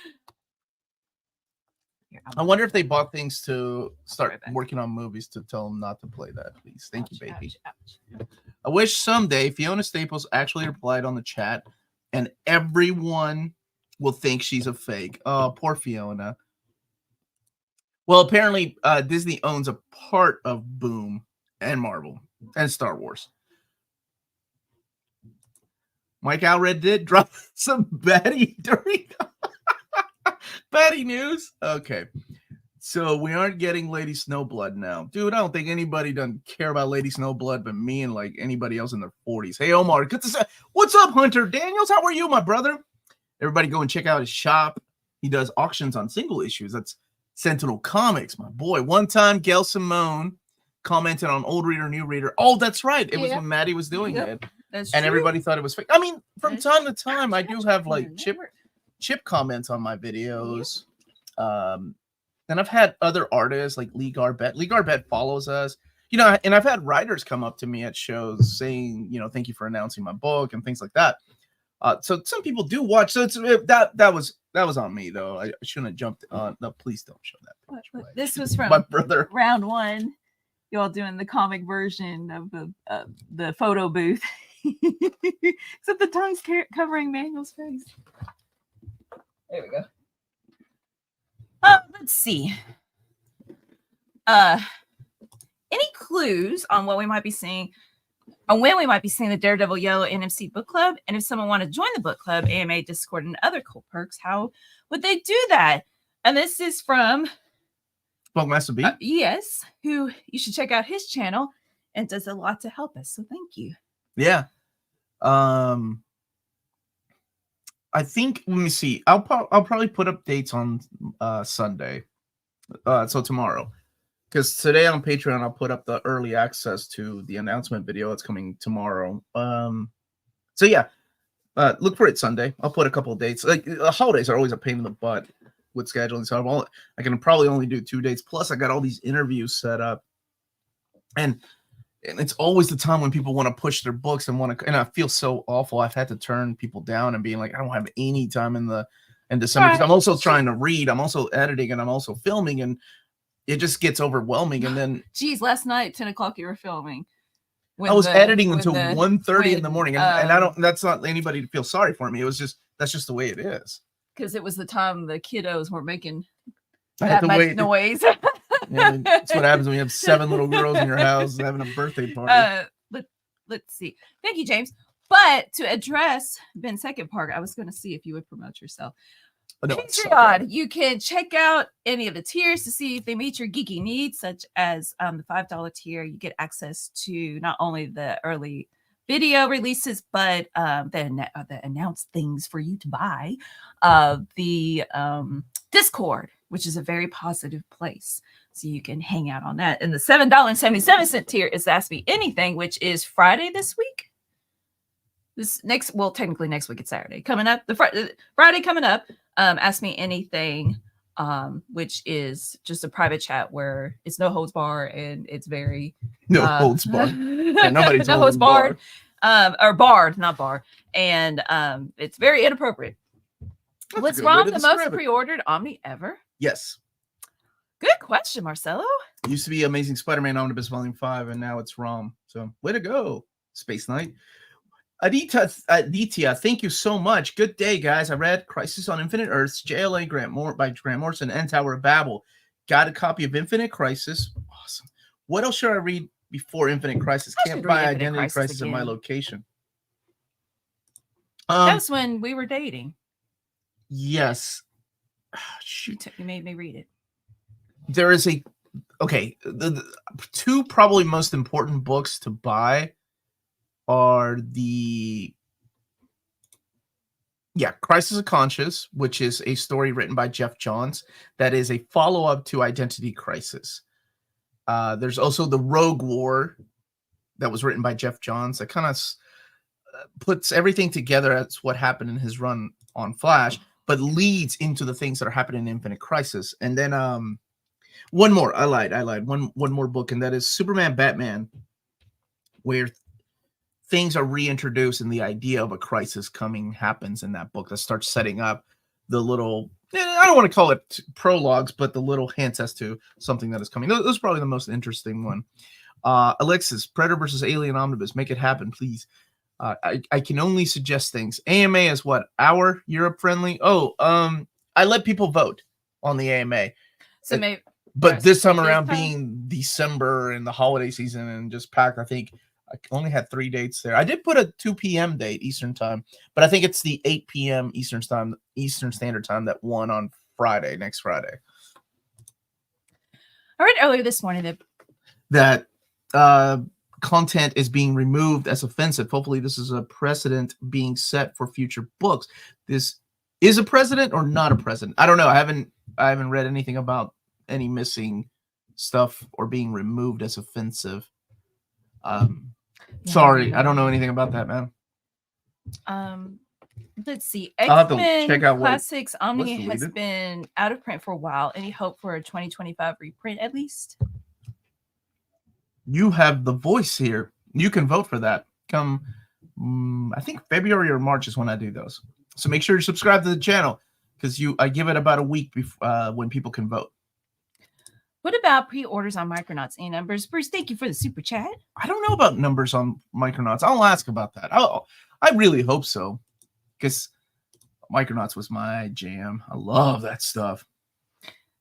I wonder if they bought things to start working on movies to tell them not to play that, please. Thank you, baby. Ouch. I wish someday Fiona Staples actually replied on the chat and everyone will think she's a fake. Oh, poor Fiona. Well, apparently Disney owns a part of Boom and Marvel and Star Wars. Mike Alred did drop some baddie during baddie news. Okay. So we aren't getting Lady Snowblood now. Dude, I don't think anybody doesn't care about Lady Snowblood but me and like anybody else in their 40s. Hey, Omar, good to say. What's up, Hunter Daniels? How are you, my brother? Everybody go and check out his shop. He does auctions on single issues. That's Sentinel Comics, my boy. One time, Gail Simone commented on Old Reader, New Reader. Oh, that's right. It was when Maddie was doing it. That's and true. Everybody thought it was fake. I mean, from time to time, I do have like chip comments on my videos. And I've had other artists like Lee Garbett. Lee Garbett follows us. You know, and I've had writers come up to me at shows saying, you know, thank you for announcing my book and things like that. So some people do watch. So it's that was on me though. I shouldn't have jumped on. No, please don't show that. This was from my brother. Round 1. You all doing the comic version of the photo booth, except the tongue's covering Manuel's face. There we go. Let's see. Any clues on what we might be seeing? On when we might be seeing the Daredevil Yellow NMC book club, and if someone wanted to join the book club, AMA, Discord, and other cool perks, how would they do that? And this is from Master B. Yes, who you should check out his channel and does a lot to help us. So thank you. Yeah. I think, let me see. I'll probably put up dates on Sunday. So tomorrow. Because today on Patreon, I'll put up the early access to the announcement video that's coming tomorrow. So yeah, look for it Sunday. I'll put a couple of dates. Like holidays are always a pain in the butt with scheduling. So I can probably only do 2 dates. Plus, I got all these interviews set up. And it's always the time when people want to push their books and I feel so awful. I've had to turn people down and being like, I don't have any time in December because I'm also trying to read. I'm also editing and I'm also filming, and it just gets overwhelming. And then, geez, last night 10 o'clock you were filming. when I was the- editing when until the- 1:30 in the when, morning, and I don't. That's not anybody to feel sorry for me. It was just that's just the way it is. because it was the time the kiddos were making I had that to much wait. noise. Yeah, that's what happens when you have 7 little girls in your house having a birthday party. Let's see. Thank you, James. But to address Ben's second part, I was going to see if you would promote yourself. No, it's so Patreon, good. you can check out any of the tiers to see if they meet your geeky needs, such as the $5 tier. You get access to not only the early video releases, but the announced things for you to buy. The Discord, which is a very positive place. So you can hang out on that. And the $7.77 tier is Ask Me Anything, which is Friday this week. Technically next week it's Saturday coming up. Friday coming up. Ask Me Anything, which is just a private chat where it's no holds bar and it's very holds bar. Yeah, nobody's no holds barred, or barred, not bar, and it's very inappropriate. Was ROM the most pre-ordered Omni ever? Yes. Good question, Marcelo. It used to be Amazing Spider-Man Omnibus Volume 5, and now it's ROM. So way to go, Space Knight. Aditya, thank you so much. Good day, guys. I read Crisis on Infinite Earths, JLA by Grant Morrison, and Tower of Babel. Got a copy of Infinite Crisis. Awesome. What else should I read before Infinite Crisis? Can't buy Identity Crisis at my location. That was when we were dating. Yes. Shoot. You made me read it. There is the two probably most important books to buy are Crisis of Conscience, which is a story written by Jeff Johns that is a follow-up to Identity Crisis. There's also the Rogue War that was written by Jeff Johns that kind of puts everything together as what happened in his run on Flash, but leads into the things that are happening in Infinite Crisis. And then one more, I lied. One more book, and that is Superman Batman, where things are reintroduced and the idea of a crisis coming happens in that book that starts setting up the little, I don't want to call it prologues, but the little hints as to something that is coming. Those are probably the most interesting one. Alexis, Predator versus Alien Omnibus, make it happen, please. I can only suggest things. AMA is what? Our Europe friendly? I let people vote on the AMA. So maybe, but this time around being December and the holiday season and just packed, I think I only had 3 dates there. I did put a 2 p.m. date Eastern time, but I think it's the 8 p.m. Eastern Standard Time that won on next Friday. I read earlier this morning that content is being removed as offensive. Hopefully this is a precedent being set for future books. This is a precedent or not a precedent? I don't know. I haven't read anything about any missing stuff or being removed as offensive. Sorry, I don't know anything about that, man. Let's see. I'll have to check out Classics Omni has been out of print for a while. Any hope for a 2025 reprint at least? You have the voice here. You can vote for that. Come, I think February or March is when I do those. So make sure you subscribe to the channel because I give it about a week before when people can vote. What about pre-orders on Micronauts? Any numbers? Bruce, thank you for the super chat. I don't know about numbers on Micronauts. I'll ask about that. I really hope so because Micronauts was my jam. I love that stuff.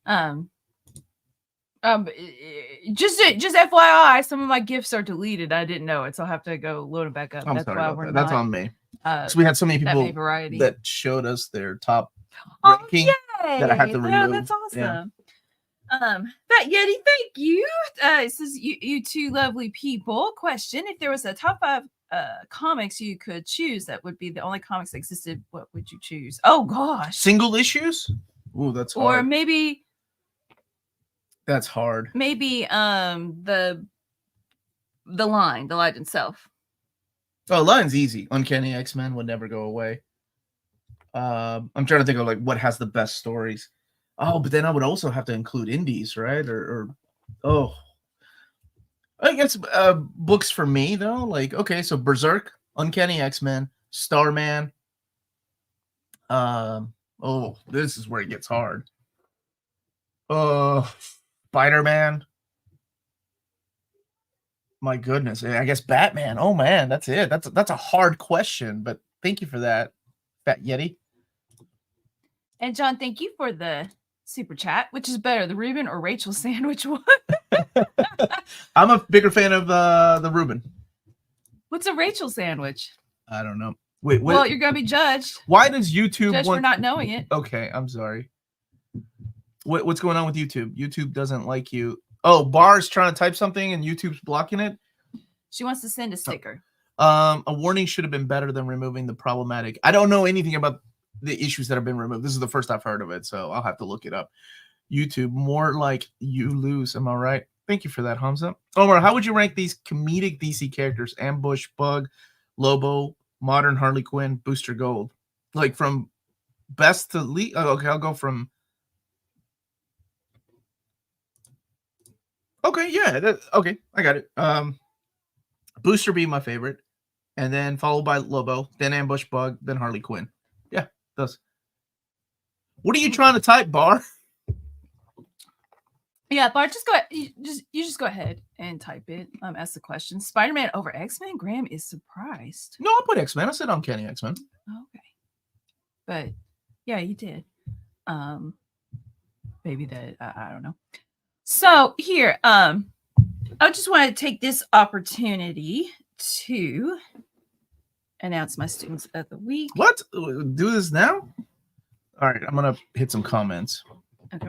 Just FYI, some of my gifts are deleted. I didn't know it, so I'll have to go load them back up. I'm sorry about that. That's on me. So we had so many people that showed us their top ranking that I had to remove. That's awesome. Yeah. Fat Yeti, thank you. It says you two lovely people. Question: if there was a top 5 comics you could choose that would be the only comics that existed, what would you choose? Oh gosh, single issues. Ooh, that's hard. Or maybe that's hard. Maybe the line itself. Oh, line's easy. Uncanny X-Men would never go away. I'm trying to think of like what has the best stories. Oh, but then I would also have to include indies, right? I guess books for me though. Like, okay, so Berserk, Uncanny X-Men, Starman. This is where it gets hard. Spider-Man, My goodness. I guess Batman. Oh man, that's it. That's a hard question, but thank you for that, Fat Yeti. And John, thank you for the super chat. Which is better, the Reuben or Rachel sandwich one? I'm a bigger fan of the Reuben. What's a Rachel sandwich? I don't know. Wait, well, you're gonna be judged. Why does YouTube judged for not knowing it? Okay, I'm sorry. What's going on with YouTube? YouTube doesn't like you. Oh, Bar's trying to type something and YouTube's blocking it. She wants to send a sticker. A warning should have been better than removing the problematic. I don't know anything about the issues that have been removed. This is the first I've heard of it, so I'll have to look it up. YouTube, more like you lose. Am I right? Thank you for that, Hamza. Omar, how would you rank these comedic DC characters? Ambush, Bug, Lobo, Modern Harley Quinn, Booster Gold. Like from best to least. Oh, okay, I'll go from. Okay, yeah. Okay, I got it. Booster being my favorite, and then followed by Lobo, then Ambush, Bug, then Harley Quinn. Yeah, those. What are you trying to type, Bar? Yeah, Bar, just go ahead. You just go ahead and type it. Ask the question. Spider-Man over X-Men? Graham is surprised. No, I put X-Men. I said Uncanny X-Men. Okay. But yeah, you did. Maybe that I don't know. So here, I just want to take this opportunity to announce my students of the week. What? Do this now? All right, I'm gonna hit some comments. Okay.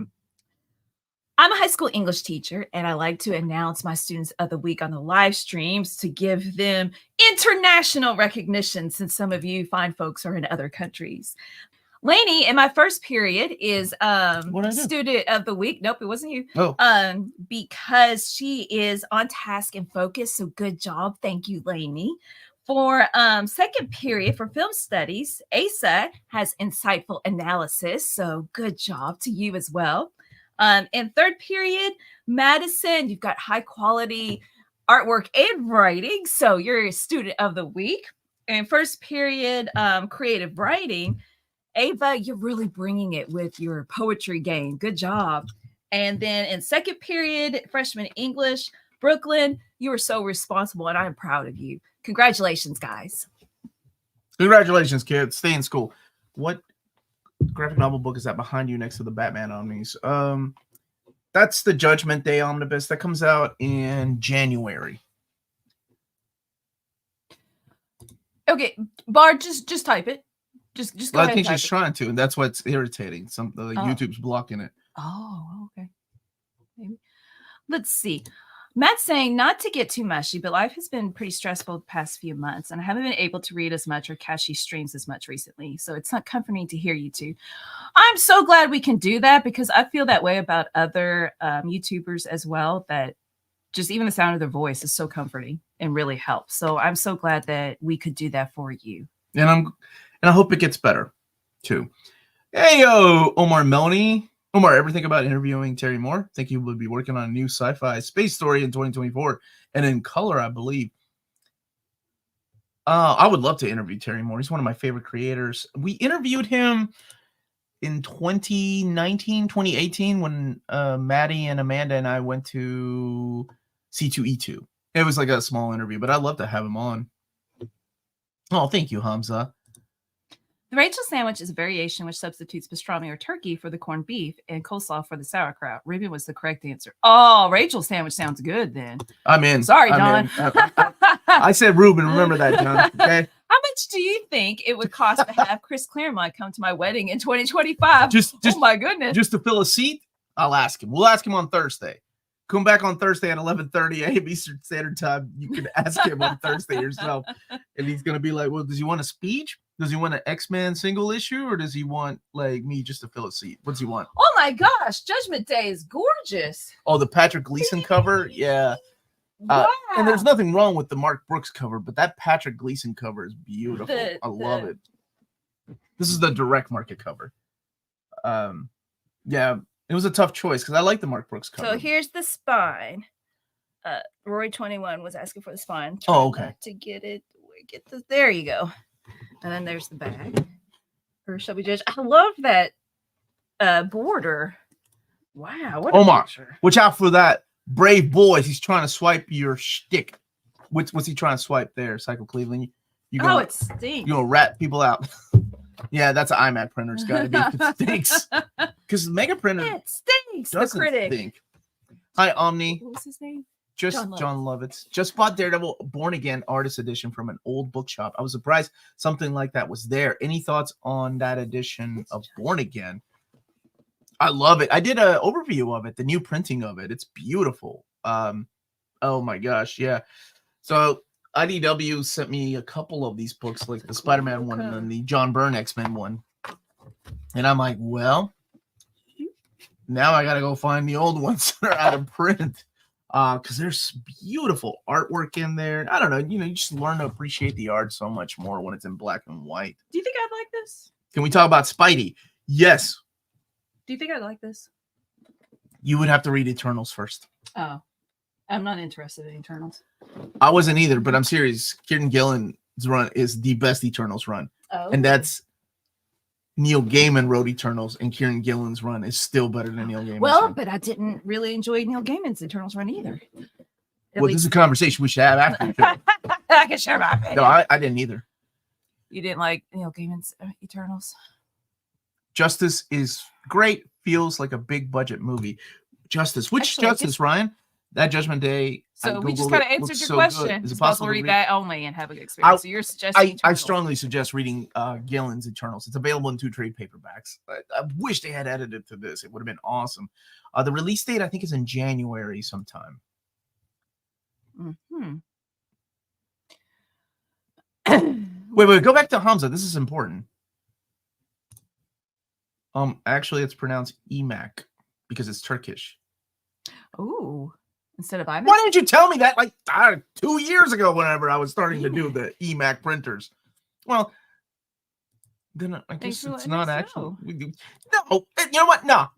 I'm a high school English teacher, and I like to announce my students of the week on the live streams to give them international recognition, since some of you fine folks are in other countries. Lainey, in my first period, is student of the week. Nope, it wasn't you. Oh. Because she is on task and focused. So good job. Thank you, Lainey. For second period for film studies, Asa has insightful analysis. So good job to you as well. In third period, Madison, you've got high quality artwork and writing. So you're a student of the week. In first period, creative writing, Ava, you're really bringing it with your poetry game. Good job. And then in second period, freshman English, Brooklyn, you were so responsible, and I'm proud of you. Congratulations, guys. Congratulations, kids. Stay in school. What graphic novel book is that behind you next to the Batman Omnis? That's the Judgment Day Omnibus that comes out in January. Okay, Bar, just type it. Just go ahead. I think she's trying to, and that's what's irritating. YouTube's blocking it. Oh, okay. Maybe. Let's see. Matt's saying not to get too mushy, but life has been pretty stressful the past few months, and I haven't been able to read as much or catch these streams as much recently. So it's not comforting to hear you two. I'm so glad we can do that, because I feel that way about other YouTubers as well, that just even the sound of their voice is so comforting and really helps. So I'm so glad that we could do that for you. And I hope it gets better too. Hey, yo, Omar and Melanie. Omar, ever think about interviewing Terry Moore? Think he would be working on a new sci-fi space story in 2024 and in color, I believe. I would love to interview Terry Moore. He's one of my favorite creators. We interviewed him in 2018 when Maddie and Amanda and I went to C2E2. It was like a small interview, but I'd love to have him on. Oh, thank you, Hamza. The Rachel sandwich is a variation which substitutes pastrami or turkey for the corned beef and coleslaw for the sauerkraut. Ruben was the correct answer. Oh, Rachel sandwich sounds good then. I'm in. Sorry, John. I said Ruben. Remember that, John. Okay. How much do you think it would cost to have Chris Claremont come to my wedding in 2025? Oh my goodness. Just to fill a seat? I'll ask him. We'll ask him on Thursday. Come back on Thursday at 11:30 a.m. Eastern Standard Time. You can ask him on Thursday yourself. And he's going to be like, well, does he want a speech? Does he want an X-Men single issue? Or does he want, like, me just to fill a seat? What does he want? Oh, my gosh. Judgment Day is gorgeous. Oh, the Patrick Gleason cover? Yeah. Wow. And there's nothing wrong with the Mark Brooks cover, but that Patrick Gleason cover is beautiful. I love it. This is the direct market cover. Yeah, it was a tough choice because I like the Mark Brooks cover. So here's the spine. Roy21 was asking for the spine. Oh, okay. To get it. There you go. And then there's the bag. Or shall we judge? I love that border. Wow. What Omar, watch out for that. Brave boys. He's trying to swipe your shtick. What's he trying to swipe there, Cycle Cleveland? Oh, it stinks. You gonna rat people out? Yeah, that's an iMac printer. It's gotta be. It stinks. Because Mega printer. It stinks. The Doesn't critic. stink. Hi, Omni. What was his name? John Lovitz. Just bought Daredevil Born Again Artist Edition from an old bookshop. I was surprised something like that was there. Any thoughts on that edition of Born Again? I love it. I did an overview of it, the new printing of it. It's beautiful. Oh my gosh, yeah. So IDW sent me a couple of these books, like the Spider-Man one and then the John Byrne X-Men one. And I'm like, well, now I gotta go find the old ones that are out of print. Because there's beautiful artwork in there. I don't know, you just learn to appreciate the art so much more when it's in black and white. Do you think I'd like this? Can we talk about Spidey? Yes. Do you think I'd like this? You would have to read Eternals first. Oh, I'm not interested in Eternals. I wasn't either, but I'm serious. Kieran Gillen's run is the best Eternals run. Oh. And that's Neil Gaiman wrote Eternals, and Kieran Gillen's run is still better than Neil Gaiman's run. But I didn't really enjoy Neil Gaiman's Eternals run either. This is a conversation we should have after the show. I can share my opinion. No, I didn't either. You didn't like Neil Gaiman's Eternals? Justice is great. Feels like a big budget movie. Justice. Which Actually, Justice, Ryan? That Judgment Day. So we just kind of answered your so question. Good. Is it's it possible to read that only and have a good experience. So you're suggesting I strongly suggest reading Gillen's Eternals. It's available in 2 trade paperbacks. I wish they had edited to this. It would have been awesome. The release date, I think, is in January sometime. Mm-hmm. Wait, go back to Hamza. This is important. Actually, it's pronounced EMAC because it's Turkish. Ooh, instead of iMac. Why didn't you tell me that like 2 years ago? Whenever I was starting to do the EMAC printers. Well, then I guess it's not actually. No, you know what? No,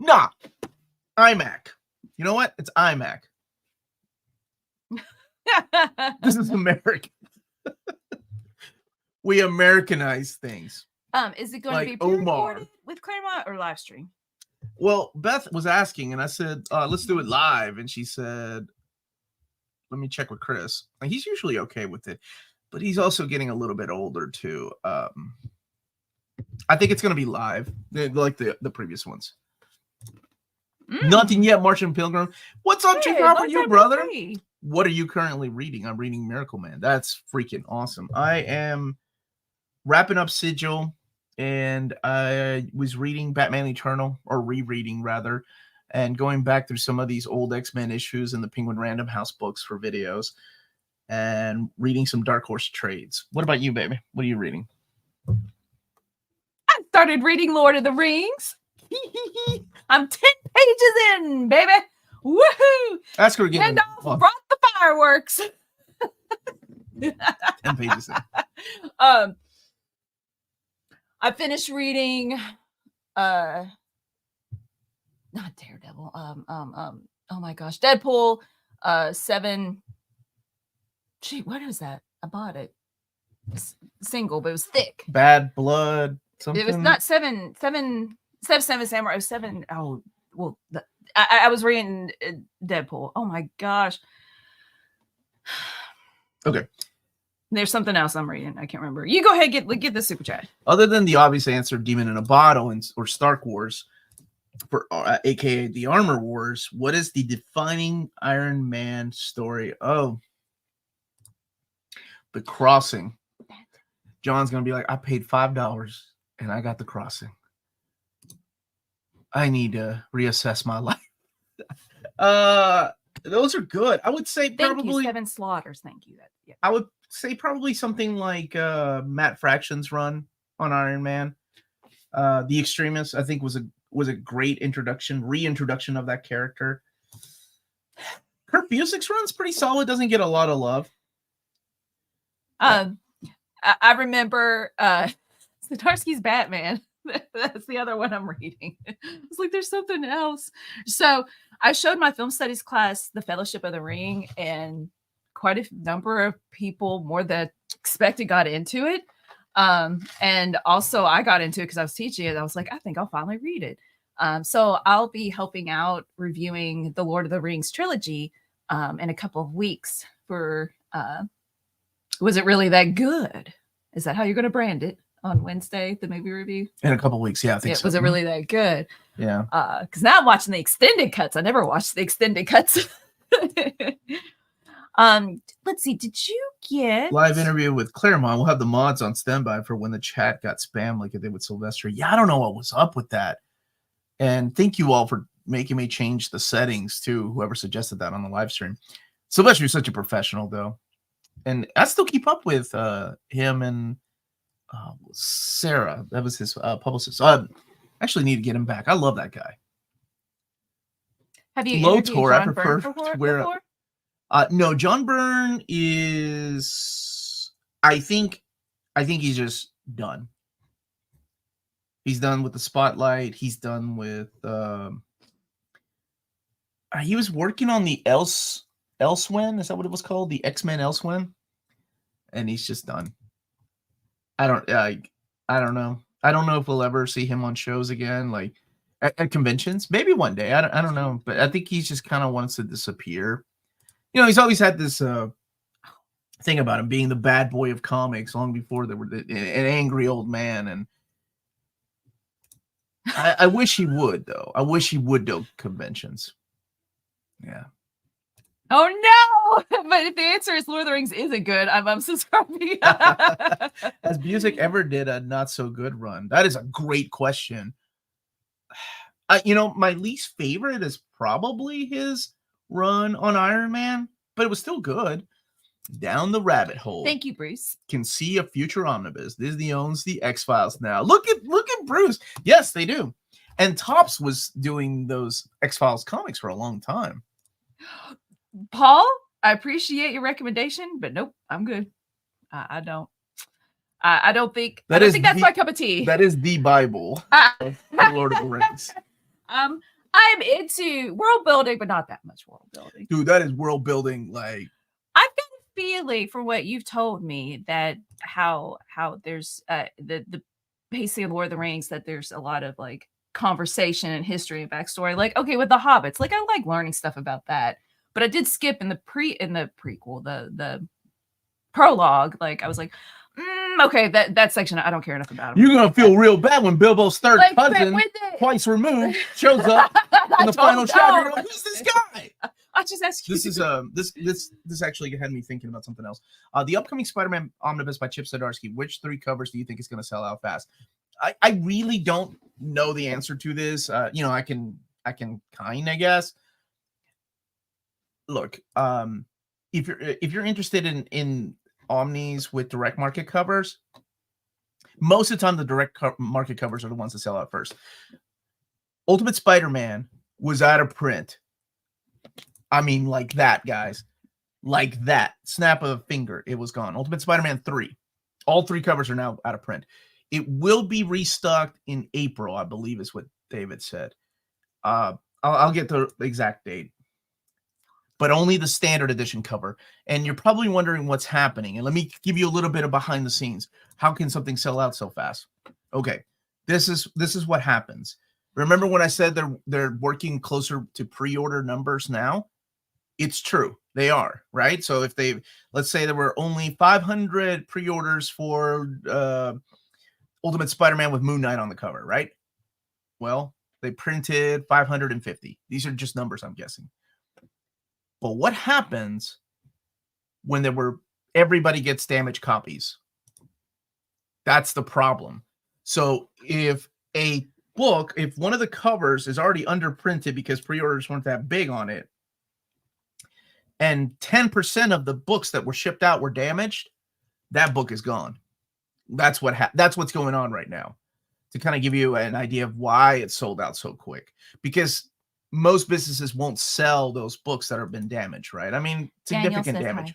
iMac. You know what? It's iMac. This is American. We Americanize things. Is it going like to be Omar with Claremont or live stream? Well, Beth was asking, and I said, let's do it live. And she said, let me check with Chris. And he's usually okay with it, but he's also getting a little bit older too. I think it's going to be live, like the previous ones. Nothing yet, Martian Pilgrim. What's up, Chief? How are you, brother? What are you currently reading? I'm reading Miracle Man. That's freaking awesome. I am wrapping up Sigil. And I was reading Batman Eternal, or rereading rather, and going back through some of these old X-Men issues in the Penguin Random House books for videos, and reading some Dark Horse trades. What about you, baby? What are you reading? I started reading Lord of the Rings. I'm 10 pages in, baby. Woohoo! Ask her again. Gandalf brought the fireworks. 10 pages in. I finished reading not Daredevil. Oh my gosh, Deadpool 7. Gee, what is that? I bought it. Single, but it was thick. Bad Blood. Something. It was not 7 Samurai. It was 7. Oh, well, I was reading Deadpool. Oh my gosh. Okay. There's something else I'm reading. I can't remember. You go ahead, get the super chat. Other than the obvious answer, Demon in a Bottle or Stark Wars, for aka the Armor Wars, what is the defining Iron Man story? Oh, the Crossing. John's gonna be like, I paid $5 and I got the Crossing. I need to reassess my life. Those are good. I would say Thank probably you, 7 Slaughters. Thank you. Yeah. I would say probably something like Matt Fraction's run on Iron Man. The Extremists, I think, was a great reintroduction of that character. Kurt Busiek's run's pretty solid, doesn't get a lot of love. I remember Zdarsky's Batman. That's the other one I'm reading. It's like there's something else. So I showed my film studies class The Fellowship of the Ring, and quite a number of people, more than expected, got into it. And also I got into it because I was teaching it. I was like, I think I'll finally read it. So I'll be helping out reviewing the Lord of the Rings trilogy in a couple of weeks for Was it really that good? Is that how you're going to brand it on Wednesday, the movie review? In a couple weeks. Yeah, I think Yeah, so. was it really that good? Yeah. Because now I'm watching the extended cuts. I never watched the extended cuts. Let's see. Did you get Live interview with Claremont? We'll have the mods on standby for when the chat got spammed like it did with Sylvester. Yeah, I don't know what was up with that. And thank you all for making me change the settings too. Whoever suggested that on the live stream. Sylvester is such a professional though, and I still keep up with him and Sarah. That was his publicist. So I actually need to get him back. I love that guy. Have you Lotor, I John prefer Byrne to wear. before? No, John Byrne is. I think he's just done. He's done with the Spotlight. He's done with. He was working on the Elsewhen. Is that what it was called? The X-Men Elsewhen, and he's just done. I don't know. I don't know if we'll ever see him on shows again, like at conventions. Maybe one day. I don't know, but I think he's just kind of wants to disappear. You know, he's always had this thing about him being the bad boy of comics long before there were an angry old man. And I wish he would, though. I wish he would do conventions. Yeah. Oh, no. But if the answer is Lord of the Rings isn't good, I'm subscribing. Has Busiek ever did a not so good run? That is a great question. My least favorite is probably his run on Iron Man, but it was still good. Down the rabbit hole. Thank you, Bruce. Can see a future omnibus. Disney owns the X-Files now. Look at Bruce. Yes, they do. And Topps was doing those X-Files comics for a long time. Paul, I appreciate your recommendation, but nope, I'm good. I don't. I don't think that's my cup of tea. That is the Bible of Lord of the Rings. I'm into world building, but not that much world building. Dude, that is world building. Like, I've got a feeling from what you've told me that how there's the pacing of Lord of the Rings, that there's a lot of like conversation and history and backstory. Like, okay, with the Hobbits, like I like learning stuff about that, but I did skip in the prequel, the prologue. Like I was like, okay, that section I don't care enough about. You're gonna feel real bad when Bilbo's third cousin, twice removed, shows up in the final chapter. Like, who's this guy? I just asked you. This is this actually had me thinking about something else. The upcoming Spider-Man omnibus by Chip Zdarsky. Which 3 covers do you think is going to sell out fast? I really don't know the answer to this. I can kind of guess. Look, if you're interested in omnis with direct market covers, most of the time the direct market covers are the ones that sell out first. Ultimate Spider-Man was out of print. I mean, like that, guys. Like that. Snap of a finger, it was gone. Ultimate Spider-Man 3. All 3 covers are now out of print. It will be restocked in April, I believe is what David said. I'll get the exact date. But only the standard edition cover. And you're probably wondering what's happening. And let me give you a little bit of behind the scenes. How can something sell out so fast? Okay, this is what happens. Remember when I said they're working closer to pre-order numbers now? It's true. They are, right? So if let's say there were only 500 pre-orders for Ultimate Spider-Man with Moon Knight on the cover, right? Well, they printed 550. These are just numbers I'm guessing. But what happens when everybody gets damaged copies? That's the problem. So if one of the covers is already underprinted because pre-orders weren't that big on it, and 10% of the books that were shipped out were damaged, that book is gone. That's what's going on right now. To kind of give you an idea of why it sold out so quick, because most businesses won't sell those books that have been damaged, right? I mean, significant damage.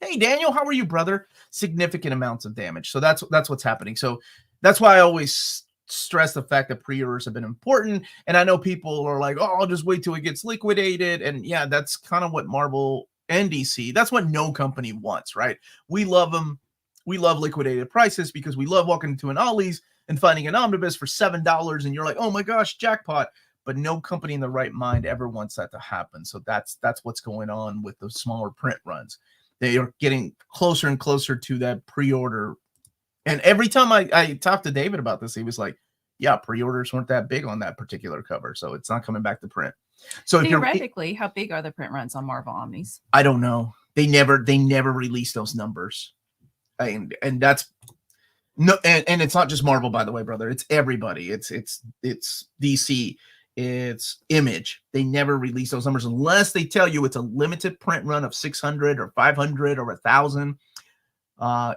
Hi. Hey, Daniel, how are you, brother? Significant amounts of damage. So that's what's happening. So that's why I always stress the fact that pre-orders have been important. And I know people are like, oh, I'll just wait till it gets liquidated. And yeah, that's kind of what Marvel and DC, that's what no company wants, right? We love them. We love liquidated prices because we love walking into an Ollie's and finding an omnibus for $7 and you're like, oh my gosh, jackpot. But no company in the right mind ever wants that to happen. So that's what's going on with the smaller print runs. They are getting closer and closer to that pre-order. And every time I talked to David about this, he was like, yeah, pre-orders weren't that big on that particular cover, so it's not coming back to print. So theoretically, how big are the print runs on Marvel Omnis? I don't know. They never release those numbers. And that's no, and it's not just Marvel, by the way, brother. It's everybody. It's DC. It's Image. They never release those numbers unless they tell you it's a limited print run of 600 or 500 or 1,000.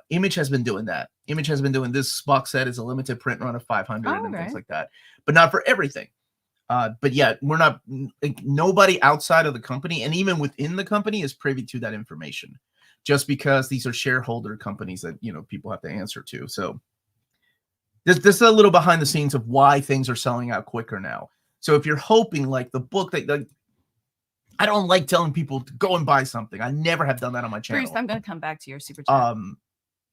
Image has been doing that. Image has been doing this box set is a limited print run of 500 and things like that, but not for everything. But yeah, we're not, nobody outside of the company and even within the company is privy to that information, just because these are shareholder companies that, you know, people have to answer to. So this is a little behind the scenes of why things are selling out quicker now. So if you're hoping like the book that, like, I don't like telling people to go and buy something. I never have done that on my channel. Bruce, I'm going to come back to your super chat.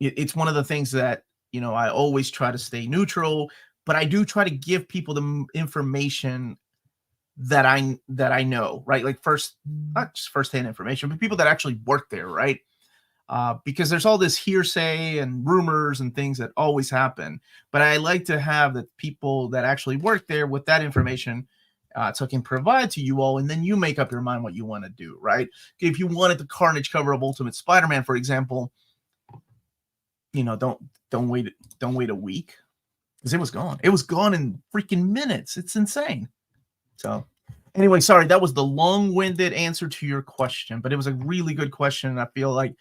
It's one of the things that, you know, I always try to stay neutral, but I do try to give people the information that I know, right? Like not just firsthand information, but people that actually work there, right? Because there's all this hearsay and rumors and things that always happen. But I like to have the people that actually work there with that information so I can provide to you all, and then you make up your mind what you want to do, right? If you wanted the Carnage cover of Ultimate Spider-Man, for example, you know, don't wait a week, because it was gone. It was gone in freaking minutes. It's insane. So anyway, sorry, that was the long-winded answer to your question, but it was a really good question, and I feel like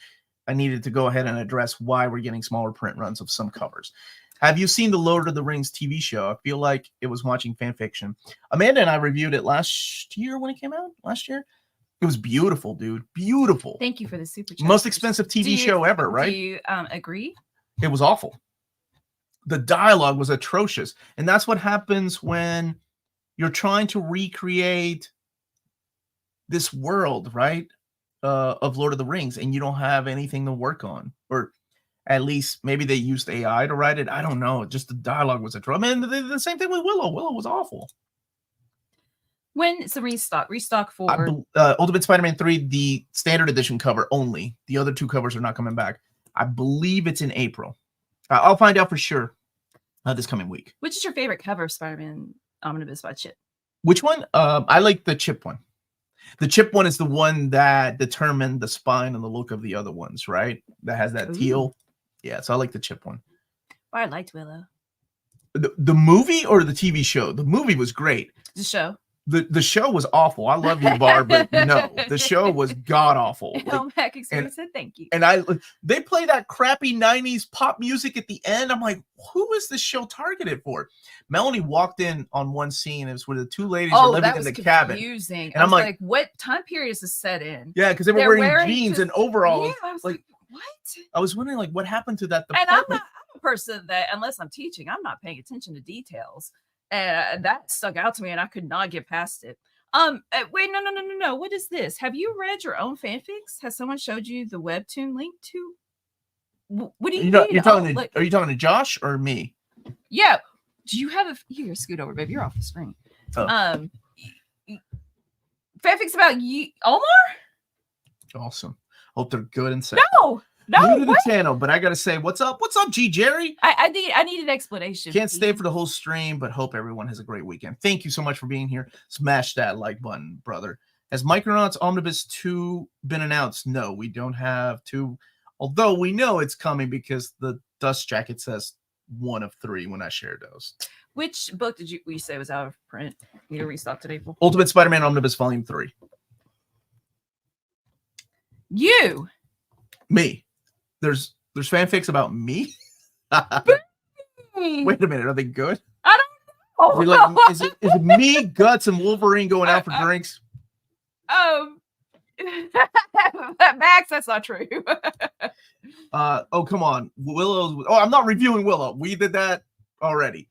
I needed to go ahead and address why we're getting smaller print runs of some covers. Have you seen the Lord of the Rings TV show? I feel like it was watching fan fiction. Amanda and I reviewed it last year when it came out. Last year, it was beautiful, dude. Beautiful. Thank you for the super chat. Most expensive TV show ever, right? Do you agree? It was awful. The dialogue was atrocious, and that's what happens when you're trying to recreate this world, right? Of Lord of the Rings, and you don't have anything to work on, or at least maybe they used AI to write it. I don't know. Just the dialogue was atrocious. I mean, the same thing with Willow. Willow was awful. When it's a restock for Ultimate Spider-Man 3, the standard edition cover only. The other two covers are not coming back. I believe it's in April. I'll find out for sure this coming week. Which is your favorite cover of Spider-Man Omnibus by Chip? Which one? I like the Chip one. The Chip one is the one that determined the spine and the look of the other ones, right? That has that teal. Yeah, so I like the Chip one. I liked Willow. The movie or the TV show? The movie was great. The show. The show was awful. I love you, Bar, but no, the show was god awful. Like, said thank you. And they play that crappy 90s pop music at the end. I'm like, who is this show targeted for? Melanie walked in on one scene. It was where the two ladies are living in the cabin. And I'm like, what time period is this set in? Yeah, because they were wearing jeans and overalls. Yeah, I was like, what? I was wondering, like, what happened to that department? And I'm a person that, unless I'm teaching, I'm not paying attention to details. And that stuck out to me, and I could not get past it. Wait, no. What is this? Have you read your own fanfics? Has someone showed you the webtoon link to? What do you mean? Are you talking to Josh or me? Yeah. Do you have Here, scoot over, babe. You're off the screen. Oh. Fanfics about Omar? Awesome. Hope they're good and safe. No. New to the channel, but I gotta say, what's up, G Jerry? I need an explanation. Can't stay for the whole stream, but hope everyone has a great weekend. Thank you so much for being here. Smash that like button, brother. Has Micronauts Omnibus 2 been announced? No, we don't have 2, although we know it's coming because the dust jacket says 1 of 3 when I shared those. Which book did you say was out of print? You restocked it, April? Ultimate Spider-Man Omnibus Volume 3. Me. There's fanfics about me. Wait a minute, are they good? I don't know. Like, is it me, Guts, and Wolverine going out for drinks? Max, that's not true. Oh, come on. Willow's. Oh, I'm not reviewing Willow. We did that already.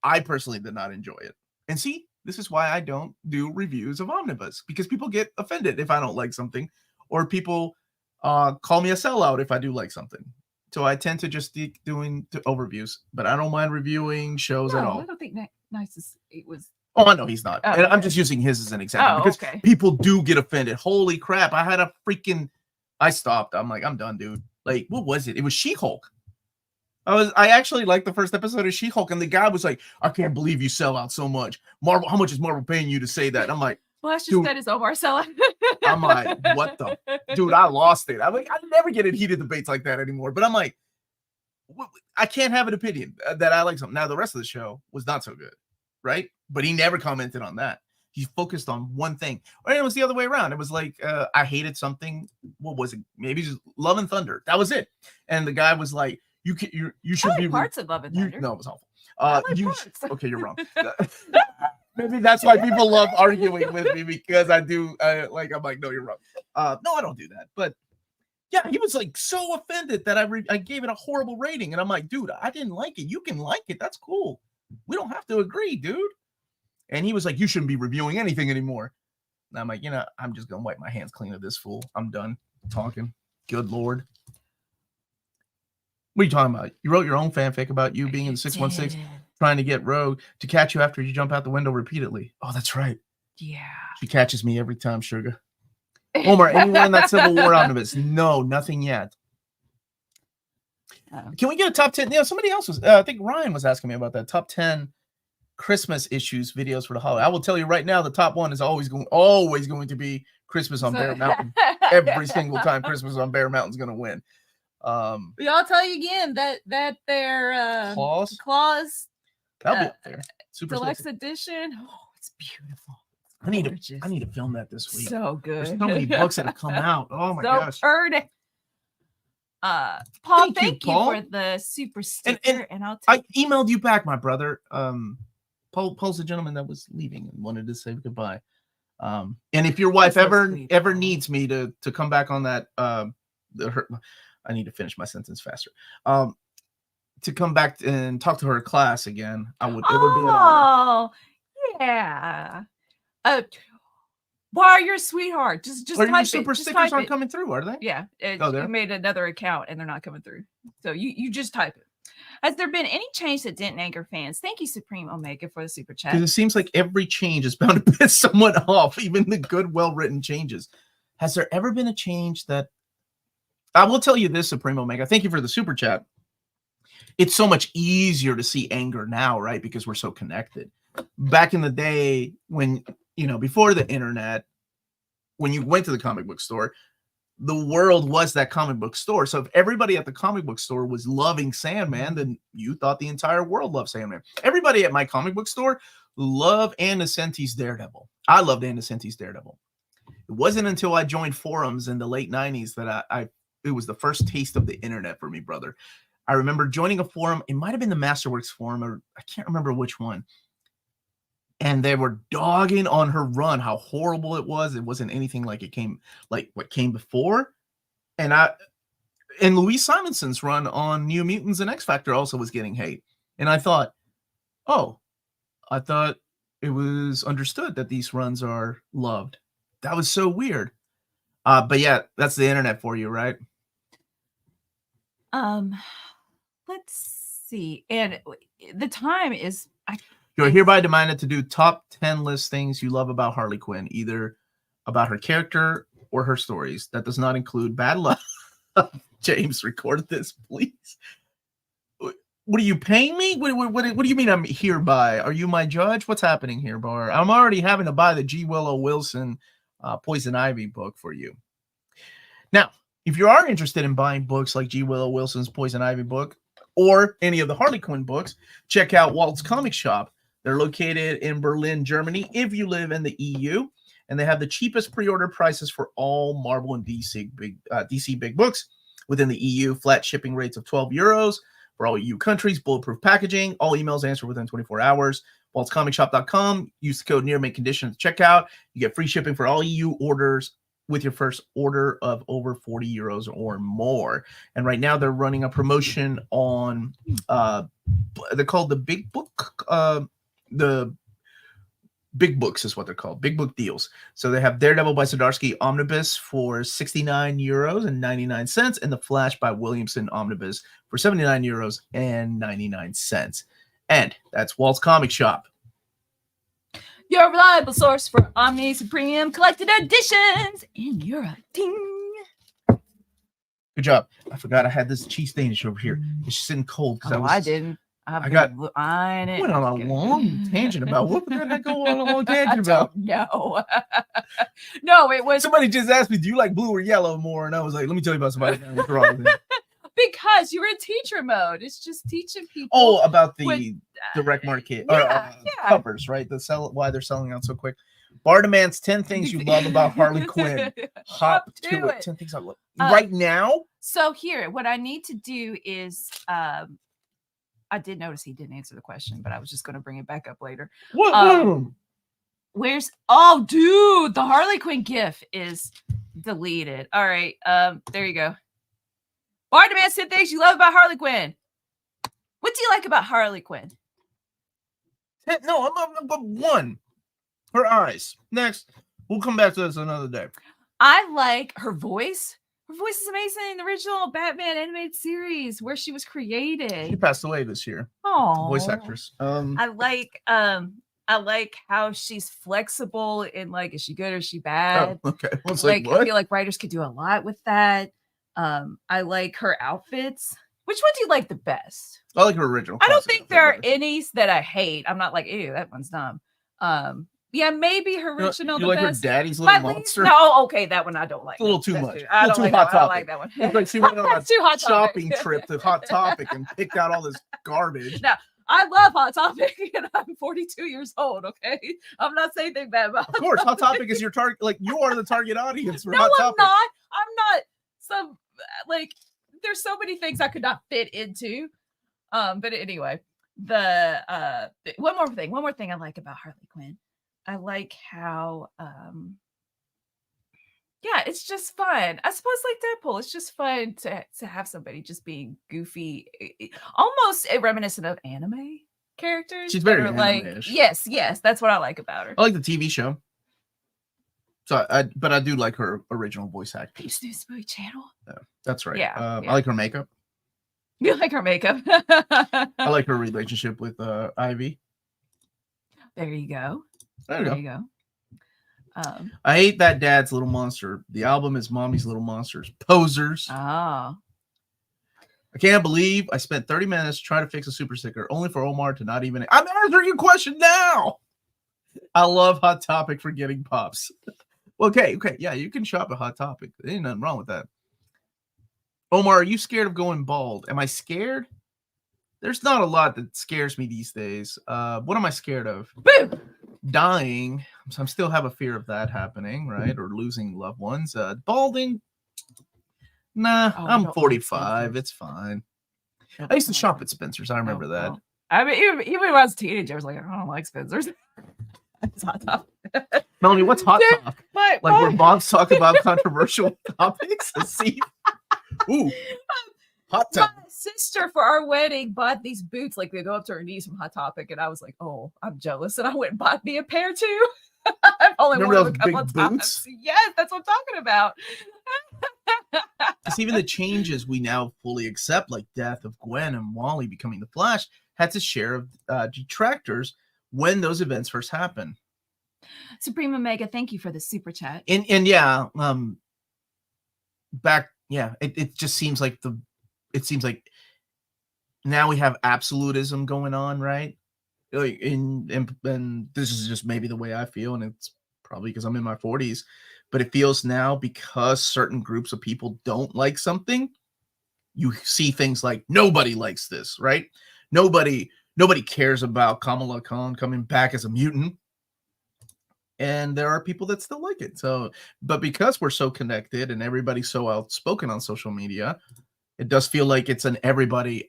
I personally did not enjoy it. And see, this is why I don't do reviews of Omnibus, because people get offended if I don't like something, or people call me a sellout if I do like something. So I tend to just stick doing overviews, but I don't mind reviewing shows at all. I don't think Nice was. Oh, I know he's not. Okay. I'm just using his as an example because people do get offended. Holy crap. I had a freaking I stopped. I'm like, I'm done, dude. Like, what was it? It was She-Hulk. I actually liked the first episode of She-Hulk, and the guy was like, I can't believe you sell out so much. Marvel, how much is Marvel paying you to say that? And I'm like, well, that's just that is Omar selling. I'm like, what the dude? I lost it. I'm like, I never get in heated debates like that anymore. But I'm like, I can't have an opinion that I like something. Now the rest of the show was not so good, right? But he never commented on that. He focused on one thing. Or it was the other way around. It was like I hated something. What was it? Maybe just Love and Thunder. That was it. And the guy was like, you should be parts of Love and Thunder. No, it was awful. Okay, you're wrong. Maybe that's why people love arguing with me, because I do I'm like, no, you're wrong. No, I don't do that. But yeah, he was like so offended that I gave it a horrible rating. And I'm like, dude, I didn't like it. You can like it. That's cool. We don't have to agree, dude. And he was like, you shouldn't be reviewing anything anymore. And I'm like, I'm just going to wipe my hands clean of this fool. I'm done talking. Good Lord. What are you talking about? You wrote your own fanfic about you being in 616, trying to get Rogue to catch you after you jump out the window repeatedly. Oh, that's right. Yeah. She catches me every time, sugar. Omar, anyone in that Civil War omnibus? No, nothing yet. Can we get a top 10? Somebody else was, I think Ryan was asking me about that. Top 10 Christmas issues videos for the holiday. I will tell you right now, the top one is always going to be Christmas on Bear Mountain. Every single time Christmas on Bear Mountain is going to win. I'll tell you again that their claws that'll be up there. Super deluxe edition. Oh, it's beautiful. I need to film that this week. So good. There's so many books that have come out. Oh my gosh. Earned. Paul, thank you for the super sticker, and I emailed you back, my brother. Paul's the gentleman that was leaving and wanted to say goodbye. And if your wife ever needs me to come back on that, I need to finish my sentence faster. To come back and talk to her class again, it would be an honor. Oh, yeah. Why you're a sweetheart. Just are type your super it. stickers aren't coming through, are they? Yeah. You made another account and they're not coming through. So you just type it. Has there been any change that didn't anger fans? Thank you, Supreme Omega, for the super chat. Because it seems like every change is bound to piss someone off, even the good, well-written changes. Has there ever been a change that... I will tell you this, Supreme Omega. Thank you for the super chat. It's so much easier to see anger now, right? Because we're so connected. Back in the day when, before the internet, when you went to the comic book store, the world was that comic book store. So if everybody at the comic book store was loving Sandman, then you thought the entire world loved Sandman. Everybody at my comic book store loved Ann Nesenti's Daredevil. I loved Ann Nesenti's Daredevil. It wasn't until I joined forums in the late 90s that it was the first taste of the internet for me, brother. I remember joining a forum. It might have been the Masterworks forum, or I can't remember which one. And they were dogging on her run, how horrible it was. It wasn't anything like what came before. And Louise Simonson's run on New Mutants and X Factor also was getting hate. And I thought it was understood that these runs are loved. That was so weird. But yeah, that's the internet for you, right? Let's see. And the time is... You're hereby demanded to do top 10 listings you love about Harley Quinn, either about her character or her stories. That does not include bad luck. James, record this, please. What are you paying me? What do you mean I'm hereby? Are you my judge? What's happening here, Bar? I'm already having to buy the G. Willow Wilson Poison Ivy book for you. Now, if you are interested in buying books like G. Willow Wilson's Poison Ivy book or any of the Harley Quinn books, check out Walt's Comic Shop. They're located in Berlin, Germany, if you live in the EU, and they have the cheapest pre-order prices for all Marvel and DC big books within the EU. Flat shipping rates of €12 for all EU countries. Bulletproof packaging. All emails answered within 24 hours. Walt'sComicShop.com. Use the code NearMintCondition at checkout. You get free shipping for all EU orders with your first order of over €40 or more. And right now they're running a promotion on they're called the Big Book. The Big Books is what they're called. Big Book deals. So they have Daredevil by Zdarsky Omnibus for €69.99 and The Flash by Williamson Omnibus for €79.99. And that's Walt's Comic Shop. Your reliable source for Omnis Premium collected editions in your ting. Good job. I forgot I had this cheese Danish over here. It's just sitting cold because I didn't. I went on a long tangent about what the heck go on a long tangent about? No, no, it was somebody just asked me, "Do you like blue or yellow more?" And I was like, "Let me tell you about somebody what's wrong with it." Because you were in teacher mode. It's just teaching people. Oh, about the direct market covers, right? Why they're selling out so quick. Bardaman's 10 things you love about Harley Quinn. Hop to it. 10 things I love right now. So here, what I need to do is, I did notice he didn't answer the question, but I was just going to bring it back up later. What? Where's? Oh, dude, the Harley Quinn GIF is deleted. All right, there you go. Bardaman's 10 things you love about Harley Quinn. What do you like about Harley Quinn? No, I'm one. Her eyes. Next. We'll come back to this another day. I like her voice. Her voice is amazing in the original Batman animated series where she was created. She passed away this year. Oh, voice actress. I like how she's flexible in like, is she good or is she bad? Oh, okay. Like I feel like writers could do a lot with that. I like her outfits. Which one do you like the best? I like her original. I don't think there are any that I hate. I'm not like, ew, that one's dumb. Yeah, maybe her original. You like best. her daddy's little monster? No, okay, that one I don't like. It's a little too much. I don't like that one. I like that one. It's like she went on a shopping trip to Hot Topic and picked out all this garbage. Now, I love Hot Topic, and I'm 42 years old. Okay, I'm not saying anything bad about. Of course, Hot Topic is your target. Like you are the target audience for no, Hot Topic. I'm not. I'm not. Some like there's so many things I could not fit into. But anyway, one more thing I like about Harley Quinn. I like how it's just fun. I suppose like Deadpool, it's just fun to have somebody just being goofy, almost reminiscent of anime characters. She's very like yes, that's what I like about her. I like the TV show. So but I do like her original voice acting. Snooze Movie Channel. Yeah, that's right. Yeah, I like her makeup. You like her makeup? I like her relationship with Ivy. There you go. There you go. I hate that Dad's Little Monster. The album is Mommy's Little Monsters. Posers. Oh. I can't believe I spent 30 minutes trying to fix a super sticker, only for Omar to not even. I'm answering your question now. I love Hot Topic for getting pops. Okay. Yeah, you can shop at Hot Topic. There ain't nothing wrong with that. Omar, are you scared of going bald? Am I scared? There's not a lot that scares me these days. What am I scared of? Boom! Dying. So I still have a fear of that happening, right? Or losing loved ones. Balding. Nah, I'm 45. It's fine. I used to shop at Spencer's. I remember that. I mean, even when I was a teenager, I was like, I don't like Spencer's. It's Hot Topic. Melanie, what's Hot Talk? Where moms talk about controversial topics? See? Ooh. Hot Topic. My sister for our wedding bought these boots, like they go up to her knees from Hot Topic, and I was like, "Oh, I'm jealous," and I went and bought me a pair too. I've only worn them a couple of times. Yes, that's what I'm talking about. Because even the changes we now fully accept, like death of Gwen and Wally becoming the Flash, had its share of detractors when those events first happened. Supreme Omega, thank you for the super chat. And yeah, it just seems like now we have absolutism going on, right? Like and this is just maybe the way I feel, and it's probably because I'm in my 40s, but it feels now because certain groups of people don't like something, you see things like nobody likes this, right? Nobody cares about Kamala Khan coming back as a mutant. And there are people that still like it. So, but because we're so connected and everybody's so outspoken on social media, it does feel like it's an everybody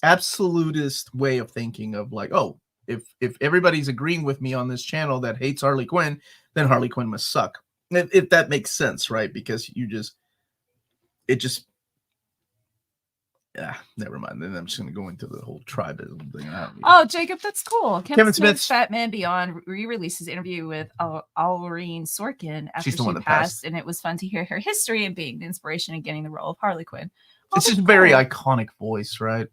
absolutist way of thinking of like, oh, if everybody's agreeing with me on this channel that hates Harley Quinn, then Harley Quinn must suck. If that makes sense, right? Because never mind. Then I'm just going to go into the whole tribalism thing. Oh, Jacob, that's cool. Kevin Smith's Fat Man Beyond re-released his interview with Aureen Sorkin after she passed, and it was fun to hear her history and being the inspiration in getting the role of Harley Quinn. It's just a very iconic voice, right?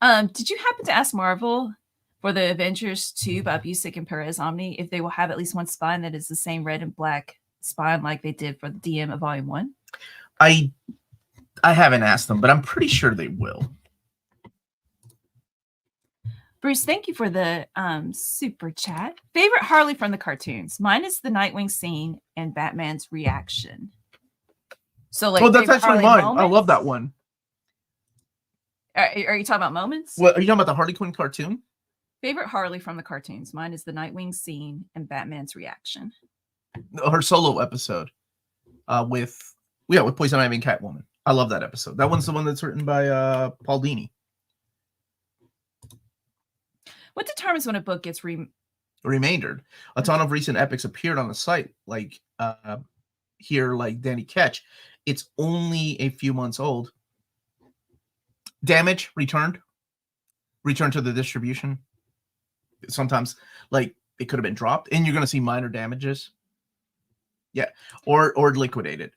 Did you happen to ask Marvel for the Avengers 2 about Busiek and Perez Omni if they will have at least one spine that is the same red and black spine like they did for the DM of Volume 1? I haven't asked them, but I'm pretty sure they will. Bruce, thank you for the super chat. Favorite Harley from the cartoons? Mine is the Nightwing scene and Batman's reaction. So, like, that's actually Harley mine. moments? I love that one. Are you talking about moments? What are you talking about? The Harley Quinn cartoon? Favorite Harley from the cartoons? Mine is the Nightwing scene and Batman's reaction. Her solo episode, with Poison Ivy and Catwoman. I love that episode. That one's the one that's written by Paul Dini. What determines when a book gets Remaindered? A ton of recent epics appeared on the site, like here, like Danny Ketch. It's only a few months old. Damage returned to the distribution. Sometimes, like, it could have been dropped, and you're going to see minor damages. Yeah, or liquidated.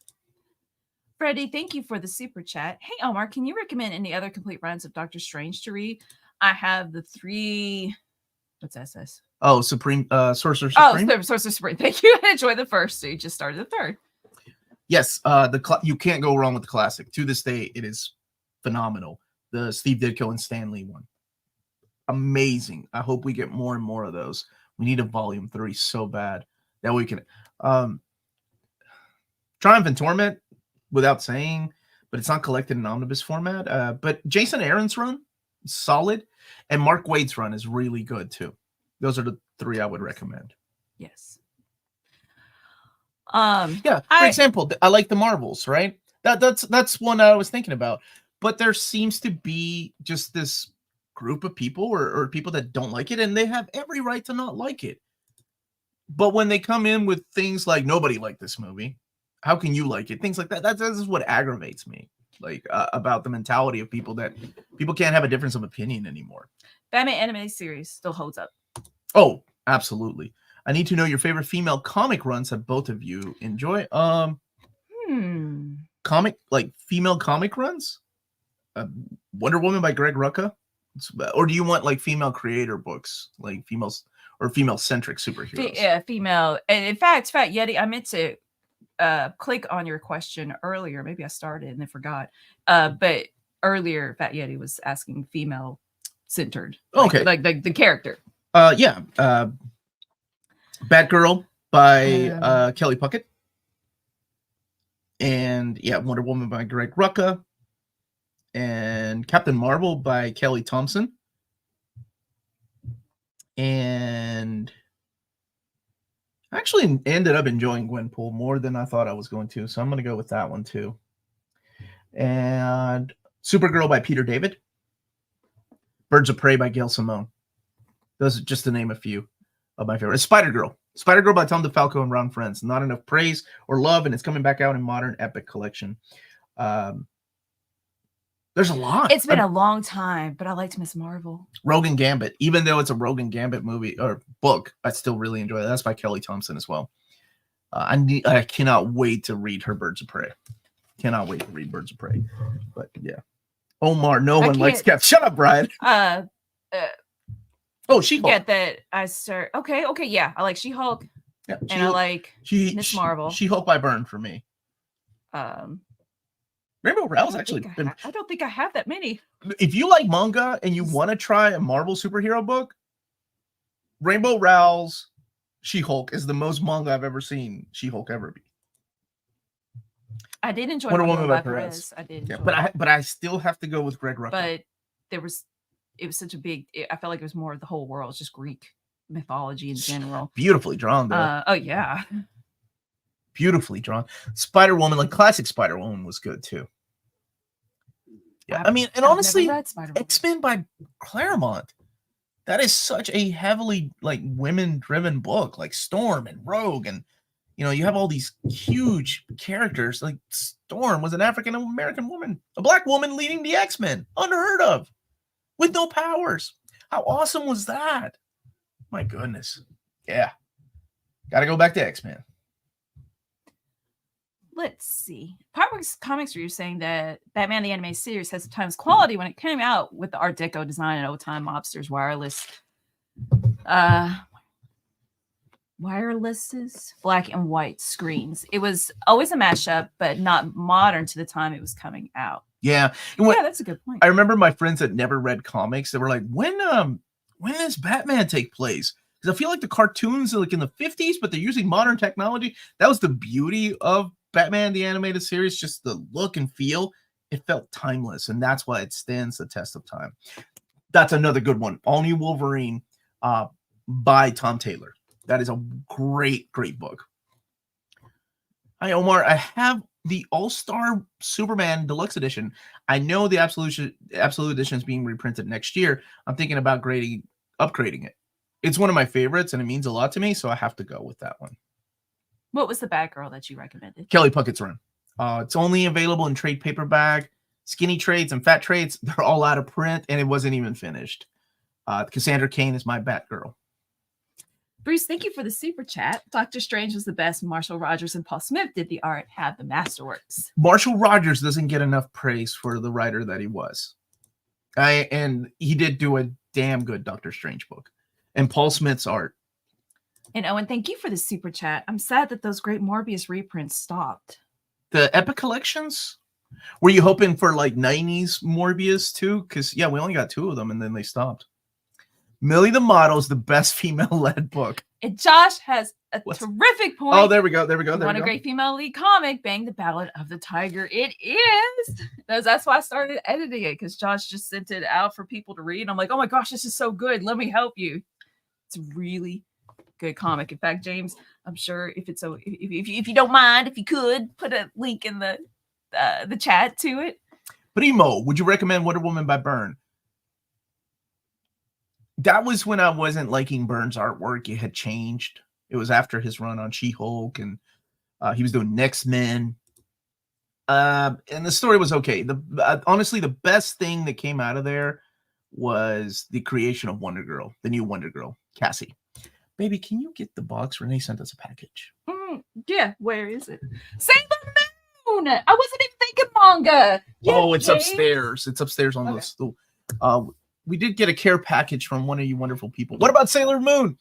Freddie, thank you for the super chat. Hey, Omar, can you recommend any other complete runs of Doctor Strange to read? I have the 3. What's SS? Oh, Sorcerer Supreme. Oh, Sorcerer Supreme. Thank you. I enjoyed the first, so you just started the third. Yes, you can't go wrong with the classic. To this day, it is phenomenal. The Steve Ditko and Stan Lee one, amazing. I hope we get more and more of those. We need a volume 3 so bad that we can. Triumph and Torment, without saying, but it's not collected in omnibus format. But Jason Aaron's run, solid, and Mark Waid's run is really good too. Those are the 3 I would recommend. Yes. Yeah. For example, I like the Marvels, right? That's one I was thinking about. But there seems to be just this group of people or people that don't like it, and they have every right to not like it. But when they come in with things like nobody liked this movie, how can you like it? Things like that. That is what aggravates me, like about the mentality of people, that people can't have a difference of opinion anymore. Batman anime series still holds up. Oh, absolutely. I need to know your favorite female comic runs that both of you enjoy. Female comic runs? Wonder Woman by Greg Rucka? Or do you want like female creator books, like females or female-centric superheroes? Yeah, female. And in fact, Fat Yeti, I meant to click on your question earlier. Maybe I started and then forgot. But earlier, Fat Yeti was asking female-centered. Okay. Like the character. Yeah. Batgirl by Kelly Puckett. And yeah, Wonder Woman by Greg Rucka. And Captain Marvel by Kelly Thompson. And I actually ended up enjoying Gwenpool more than I thought I was going to, so I'm going to go with that one too. And Supergirl by Peter David. Birds of Prey by Gail Simone. Those are just to name a few of my favorites. Spider-Girl by Tom DeFalco and Ron Frenz. Not enough praise or love, and it's coming back out in Modern Epic Collection. There's a lot. It's been a long time, but I liked Miss Marvel. Rogue and Gambit. Even though it's a Rogue and Gambit movie or book, I still really enjoy that. That's by Kelly Thompson as well. I cannot wait to read her Birds of Prey. Cannot wait to read Birds of Prey. But yeah. Omar, no one likes cats. Shut up, Brian. She-Hulk. Get that I start. Okay, yeah. I like She-Hulk. Yeah, and I like Miss Marvel. She-Hulk by Byrne for me. Rainbow Rowell's actually been... I don't think I have that many. If you like manga and you want to try a Marvel superhero book, Rainbow Rowell's She-Hulk is the most manga I've ever seen She-Hulk ever be. I did enjoy Wonder Woman by Perez. I did. Yeah, but I still have to go with Greg Rucka. But it was such a big. I felt like it was more of the whole world. It's just Greek mythology in general. Beautifully drawn, though. Oh yeah. Beautifully drawn. Spider-Woman, like classic Spider-Woman, was good too. Yeah, I mean, and honestly, X-Men by Claremont, that is such a heavily like women-driven book, like Storm and Rogue, and you have all these huge characters. Like Storm was an African-American woman, a black woman leading the X-Men, unheard of, with no powers. How awesome was that? My goodness. Yeah. Got to go back to X-Men. Let's see. Powerworks Comics Review saying that Batman the Anime Series has sometimes quality when it came out with the Art Deco design and old-time mobsters wireless. wireless black and white screens. It was always a mashup, but not modern to the time it was coming out. Yeah. Yeah, that's a good point. I remember my friends that never read comics. They were like, when does Batman take place? Because I feel like the cartoons are like in the 50s, but they're using modern technology. That was the beauty of Batman, the animated series, just the look and feel. It felt timeless, and that's why it stands the test of time. That's another good one. All New Wolverine by Tom Taylor. That is a great, great book. Hi, Omar. I have the All-Star Superman Deluxe Edition. I know the Absolute Edition is being reprinted next year. I'm thinking about upgrading it. It's one of my favorites, and it means a lot to me, so I have to go with that one. What was the Batgirl that you recommended? Kelly Puckett's run. It's only available in trade paperback. Skinny trades and fat trades, they're all out of print, and it wasn't even finished. Cassandra Cain is my Batgirl. Bruce, thank you for the super chat. Doctor Strange was the best. Marshall Rogers and Paul Smith did the art, had the masterworks. Marshall Rogers doesn't get enough praise for the writer that he was. And he did do a damn good Doctor Strange book. And Paul Smith's art. And Owen, thank you for the super chat. I'm sad that those great Morbius reprints stopped. The Epic Collections? Were you hoping for like 90s Morbius too? Because, yeah, we only got 2 of them and then they stopped. Millie the Model is the best female-led book. And Josh has a terrific point. Oh, there we go. Want a great female lead comic, Bang the Ballad of the Tiger. It is. That's why I started editing it, because Josh just sent it out for people to read. I'm like, oh my gosh, this is so good. Let me help you. It's a really good comic. In fact, James, I'm sure if you don't mind, if you could put a link in the chat to it. Primo, would you recommend Wonder Woman by Byrne? That was when I wasn't liking Byrne's artwork. It had changed. It was after his run on She-Hulk, and he was doing Next Men. And the story was okay. Honestly, the best thing that came out of there was the creation of Wonder Girl, the new Wonder Girl, Cassie. Baby, can you get the box? Renee sent us a package. Yeah, where is it? Sailor Moon! I wasn't even thinking manga. Yeah, it's James. Upstairs. It's upstairs on the stool. We did get a care package from one of you wonderful people. What about Sailor Moon?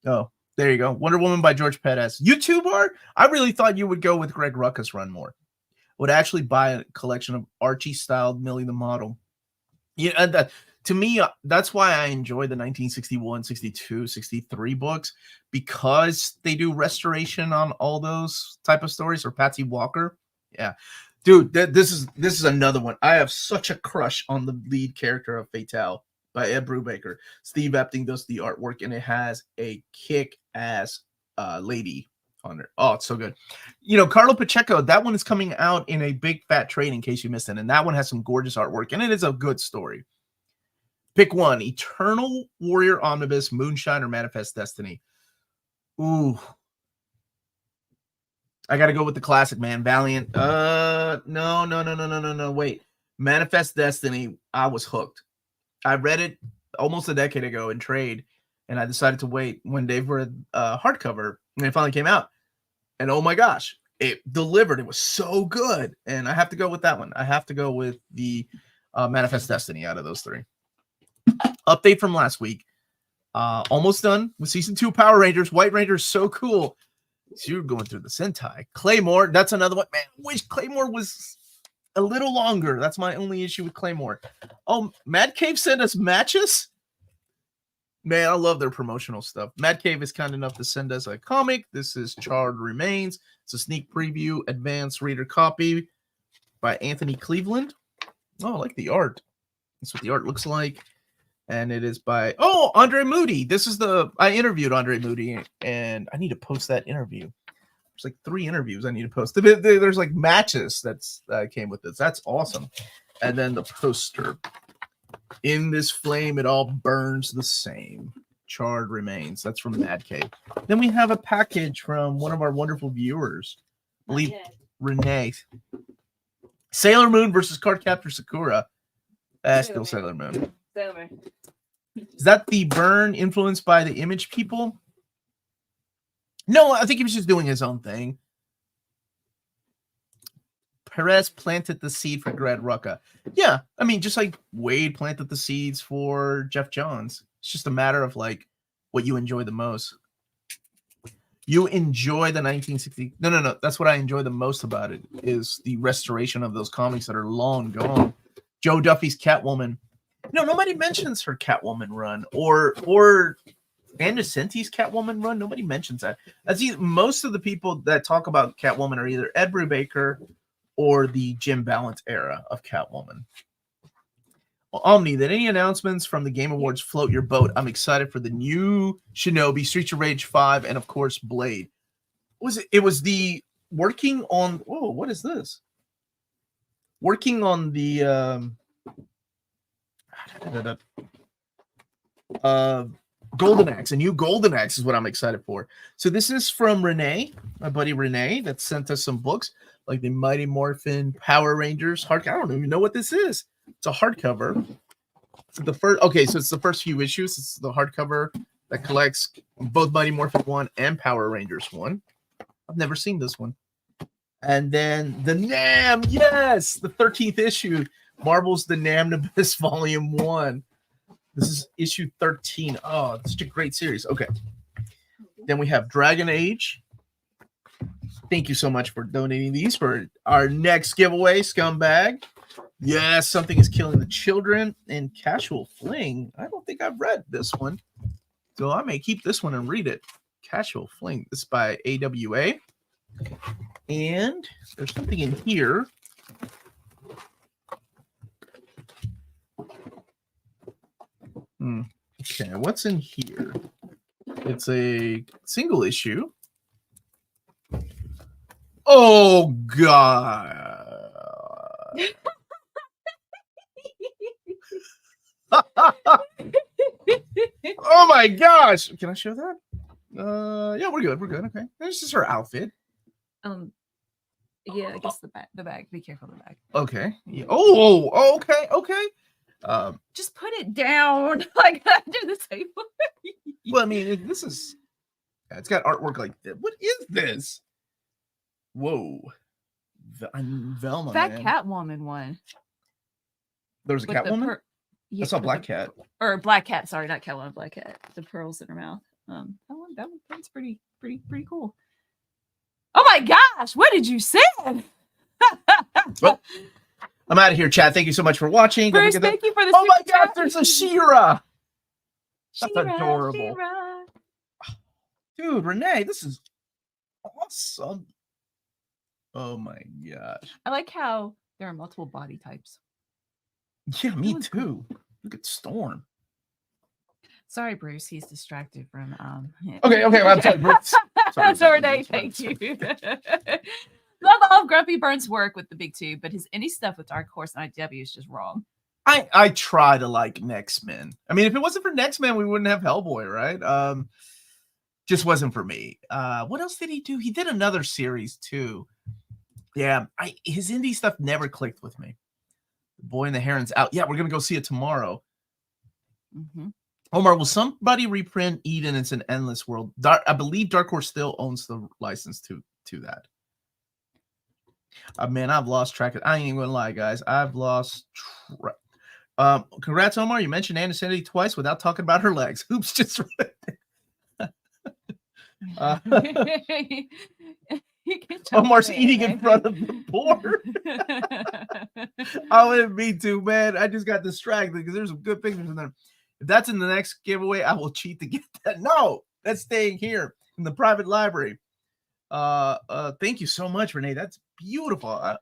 Oh, there you go. Wonder Woman by George Perez. YouTuber? I really thought you would go with Greg Rucka's run more. Would actually buy a collection of Archie-styled Millie the Model. Yeah, to me, that's why I enjoy the 1961, 62, 63 books, because they do restoration on all those type of stories. Or Patsy Walker. Yeah. Dude, this is another one. I have such a crush on the lead character of Fatale by Ed Brubaker. Steve Epting does the artwork, and it has a kick-ass lady on it. Oh, it's so good. Carlo Pacheco, that one is coming out in a big fat trade in case you missed it, and that one has some gorgeous artwork, and it is a good story. Pick one: Eternal Warrior Omnibus, Moonshine, or Manifest Destiny. Ooh. I got to go with the classic, man. Valiant. No. Wait. Manifest Destiny. I was hooked. I read it almost a decade ago in trade, and I decided to wait one day for a hardcover, and it finally came out. And oh my gosh, it delivered. It was so good. And I have to go with that one. I have to go with the Manifest Destiny out of those 3. Update from last week. Almost done with season 2 Power Rangers. White Ranger's so cool. So you're going through the Sentai. Claymore, that's another one. Man, I wish Claymore was a little longer. That's my only issue with Claymore. Oh, Mad Cave sent us matches? Man, I love their promotional stuff. Mad Cave is kind enough to send us a comic. This is Charred Remains. It's a sneak preview, advanced reader copy by Anthony Cleveland. Oh, I like the art. That's what the art looks like. And it is by, Andre Moody. I interviewed Andre Moody, and I need to post that interview. There's like 3 interviews I need to post. There's like matches that came with this. That's awesome. And then the poster. In this flame, it all burns the same. Charred Remains. That's from Mad Cave. Then we have a package from one of our wonderful viewers. I believe Renee. Sailor Moon versus Cardcaptor Sakura. Still Sailor Moon. Is that the Byrne influenced by the Image people? No, I think he was just doing his own thing. Perez planted the seed for Greg Rucka. Yeah, I mean, just like Wade planted the seeds for Jeff Johns. It's just a matter of like what you enjoy the most. You enjoy the 1960. No. That's what I enjoy the most about it is the restoration of those comics that are long gone. Joe Duffy's Catwoman. No, nobody mentions her Catwoman run or Andesenti's Catwoman run. Nobody mentions that. Most of the people that talk about Catwoman are either Ed Brubaker or the Jim Balance era of Catwoman. Well, Omni, did any announcements from the Game Awards float your boat? I'm excited for the new Shinobi, Streets of Rage 5, and of course Blade. It was the working on what is this? Working on the Golden Axe, a new Golden Axe is what I'm excited for. So this is from Renee, my buddy Renee, that sent us some books like the Mighty Morphin Power Rangers hard. I don't even know what this is. It's a hardcover. So it's the first few issues. It's the hardcover that collects both Mighty Morphin 1 and Power Rangers 1. I've never seen this one. And then the Nam, yes, the 13th issue, Marvel's The Namnibus Volume 1. This is issue 13. Oh, it's such a great series. Okay. Then we have Dragon Age. Thank you so much for donating these for our next giveaway, Scumbag. Yes, Something is Killing the Children. And Casual Fling. I don't think I've read this one. So I may keep this one and read it. Casual Fling. This is by AWA. And there's something in here. Okay, what's in here? It's a single issue. Oh, God. Oh, my gosh. Can I show that? Yeah, we're good. We're good. Okay. This is her outfit. Yeah, I guess the bag. Be careful of the bag. Okay. Yeah. Oh, okay. Okay. Just put it down like under the table. Well, I mean, this is. It's got artwork like this. What is this? Whoa. Velma. That man. Catwoman one. There was a Catwoman? I saw Black Cat. Or Black Cat. Sorry, not Catwoman. Black Cat. The pearls in her mouth. That's pretty cool. Oh my gosh! What did you say? Well, I'm out of here, chat. Thank you so much for watching. Bruce, thank you for the. Oh my gosh! There's a She-Ra. That's She-Ra, adorable. She-Ra. Dude, Renee, this is awesome. Oh my gosh. I like how there are multiple body types. Yeah, me too. Look at Storm. Sorry, Bruce. He's distracted from Okay. Well, I'm sorry, Bruce. Sorry, Renee. Thank you. Love all of Grumpy Burns' work with the big two, but his indie stuff with Dark Horse and IDW is just wrong. I try to like Next Men. I mean, if it wasn't for Next Men, we wouldn't have Hellboy, right? Just wasn't for me. What else did he do? He did another series too. Yeah, his indie stuff never clicked with me. The Boy and the Heron's out. Yeah, we're gonna go see it tomorrow. Mm-hmm. Omar, will somebody reprint Eden? It's an Endless World. I believe Dark Horse still owns the license to that. Man, I've lost track of. I ain't even gonna lie, guys. I've lost track. Congrats, Omar. You mentioned Anna Sandy twice without talking about her legs. Oops, just Omar's eating in front of the board. Oh, me too, man. I just got distracted because there's some good pictures in there. If that's in the next giveaway, I will cheat to get that. No, that's staying here in the private library. Thank you so much, Renee. That's beautiful.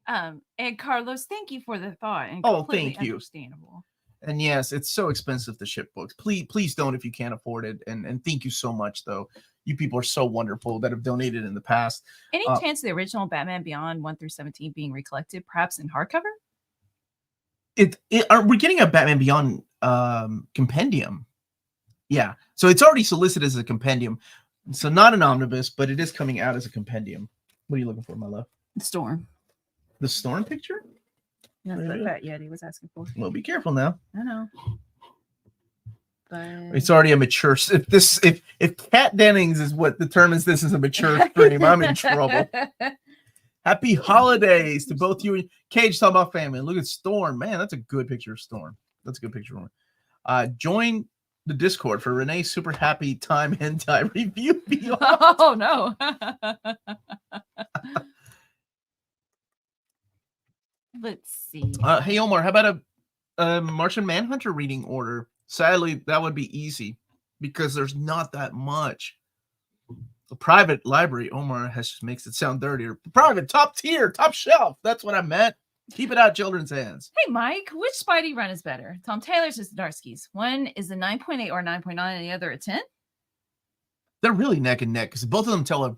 And Carlos, thank you for the thought. And thank you. Understandable. And yes, it's so expensive to ship books. Please don't if you can't afford it. And thank you so much, though. You people are so wonderful that have donated in the past. Any chance of the original Batman Beyond 1 through 17 being recollected, perhaps in hardcover? We're getting a Batman Beyond compendium. Yeah, so it's already solicited as a compendium. So not an omnibus, but it is coming out as a compendium. What are you looking for, my love? The Storm. The Storm picture? Yeah, that Yeti was asking for. Well, be careful now. I know. But it's already a mature. If Kat Dennings is what determines this is a mature stream, I'm in trouble. Happy holidays to both you and Cage. Talking about family. Look at Storm, man. That's a good picture of Storm. That's a good picture of her. Join the Discord for Renee's super happy time hentai review. Oh no. Let's see. Hey Omar, how about a Martian Manhunter reading order? Sadly, that would be easy because there's not that much. A private library, Omar has just makes it sound dirtier. Private, top tier, top shelf. That's what I meant. Keep it out of children's hands. Hey, Mike, which Spidey run is better? Tom Taylor's or Zdarsky's? One is a 9.8 or 9.9 and the other a 10? They're really neck and neck because both of them tell a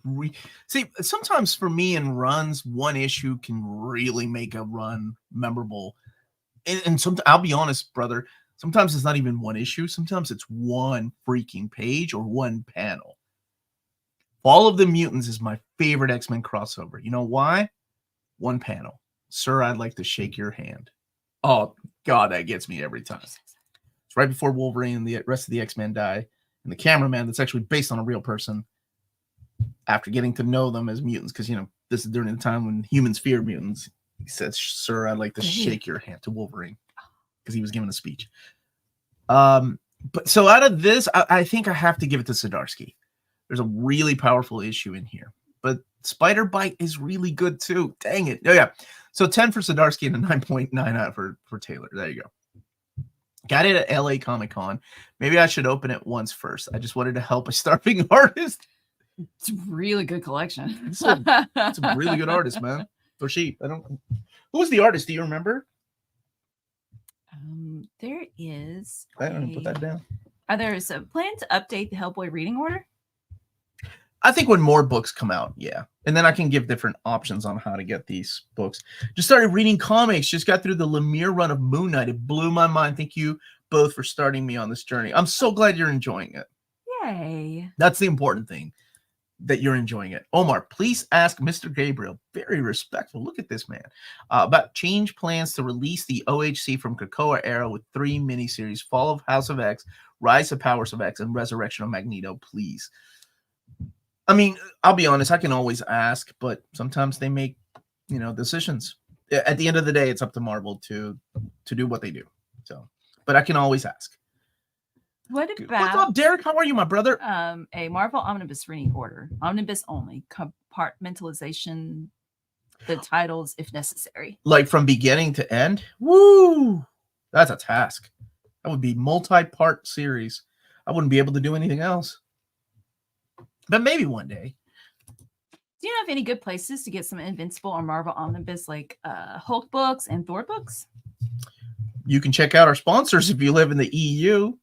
see, sometimes for me in runs, one issue can really make a run memorable. And some, I'll be honest, brother, sometimes it's not even one issue. Sometimes it's one freaking page or one panel. Fall of the Mutants is my favorite X-Men crossover. You know why? One panel. Sir, I'd like to shake your hand. Oh, God, that gets me every time. It's right before Wolverine and the rest of the X-Men die. And the cameraman that's actually based on a real person, after getting to know them as mutants, because, you know, this is during the time when humans fear mutants, he says, Sir, I'd like to shake your hand to Wolverine, because he was giving a speech. But so out of this, I think I have to give it to Zdarsky. There's a really powerful issue in here. But Spider Bite is really good, too. Dang it. Oh, yeah. So 10 for Zdarsky and a 9.9 out for Taylor. There you go. Got it at LA Comic-Con. Maybe I should open it once first. I just wanted to help a starving artist. It's a really good collection. It's a really good artist, man. For sheep. I don't. Who was the artist? Do you remember? There is. I don't put that down. There's a plan to update the Hellboy reading order. I think when more books come out, yeah. And then I can give different options on how to get these books. Just started reading comics. Just got through the Lemire run of Moon Knight. It blew my mind. Thank you both for starting me on this journey. I'm so glad you're enjoying it. Yay. That's the important thing, that you're enjoying it. Omar, please ask Mr. Gabriel, very respectful, look at this man, about change plans to release the OHC from Krakoa era with 3 miniseries, Fall of House of X, Rise of Powers of X, and Resurrection of Magneto, please. I mean, I'll be honest, I can always ask, but sometimes they make, you know, decisions. At the end of the day, it's up to Marvel to do what they do. So, but I can always ask. What about what's up, Derek? How are you, my brother? A Marvel Omnibus reading order, omnibus only, compartmentalization, the titles if necessary, like from beginning to end. Woo! That's a task. That would be multi-part series. I wouldn't be able to do anything else. But maybe one day. Do you know of any good places to get some Invincible or Marvel Omnibus, like Hulk books and Thor books? You can check out our sponsors if you live in the EU.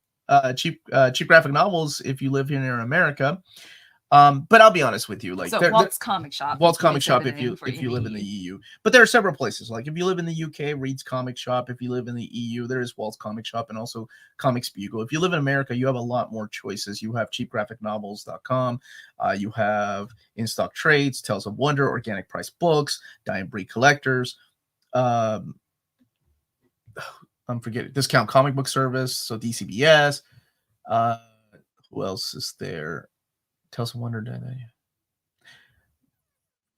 Cheap graphic novels if you live here in America. But I'll be honest with you, like so Walt's Comic Shop. Walt's Comic Shop if you live in the EU. But there are several places. Like if you live in the UK, Reed's Comic Shop. If you live in the EU, there is Walt's Comic Shop and also Comics Bugle. If you live in America, you have a lot more choices. You have cheapgraphicnovels.com. You have In Stock Trades, Tales of Wonder, Organic Price Books, Dying Breed Collectors. I'm forgetting Discount Comic Book Service, so DCBS. Who else is there? Tales of Wonder.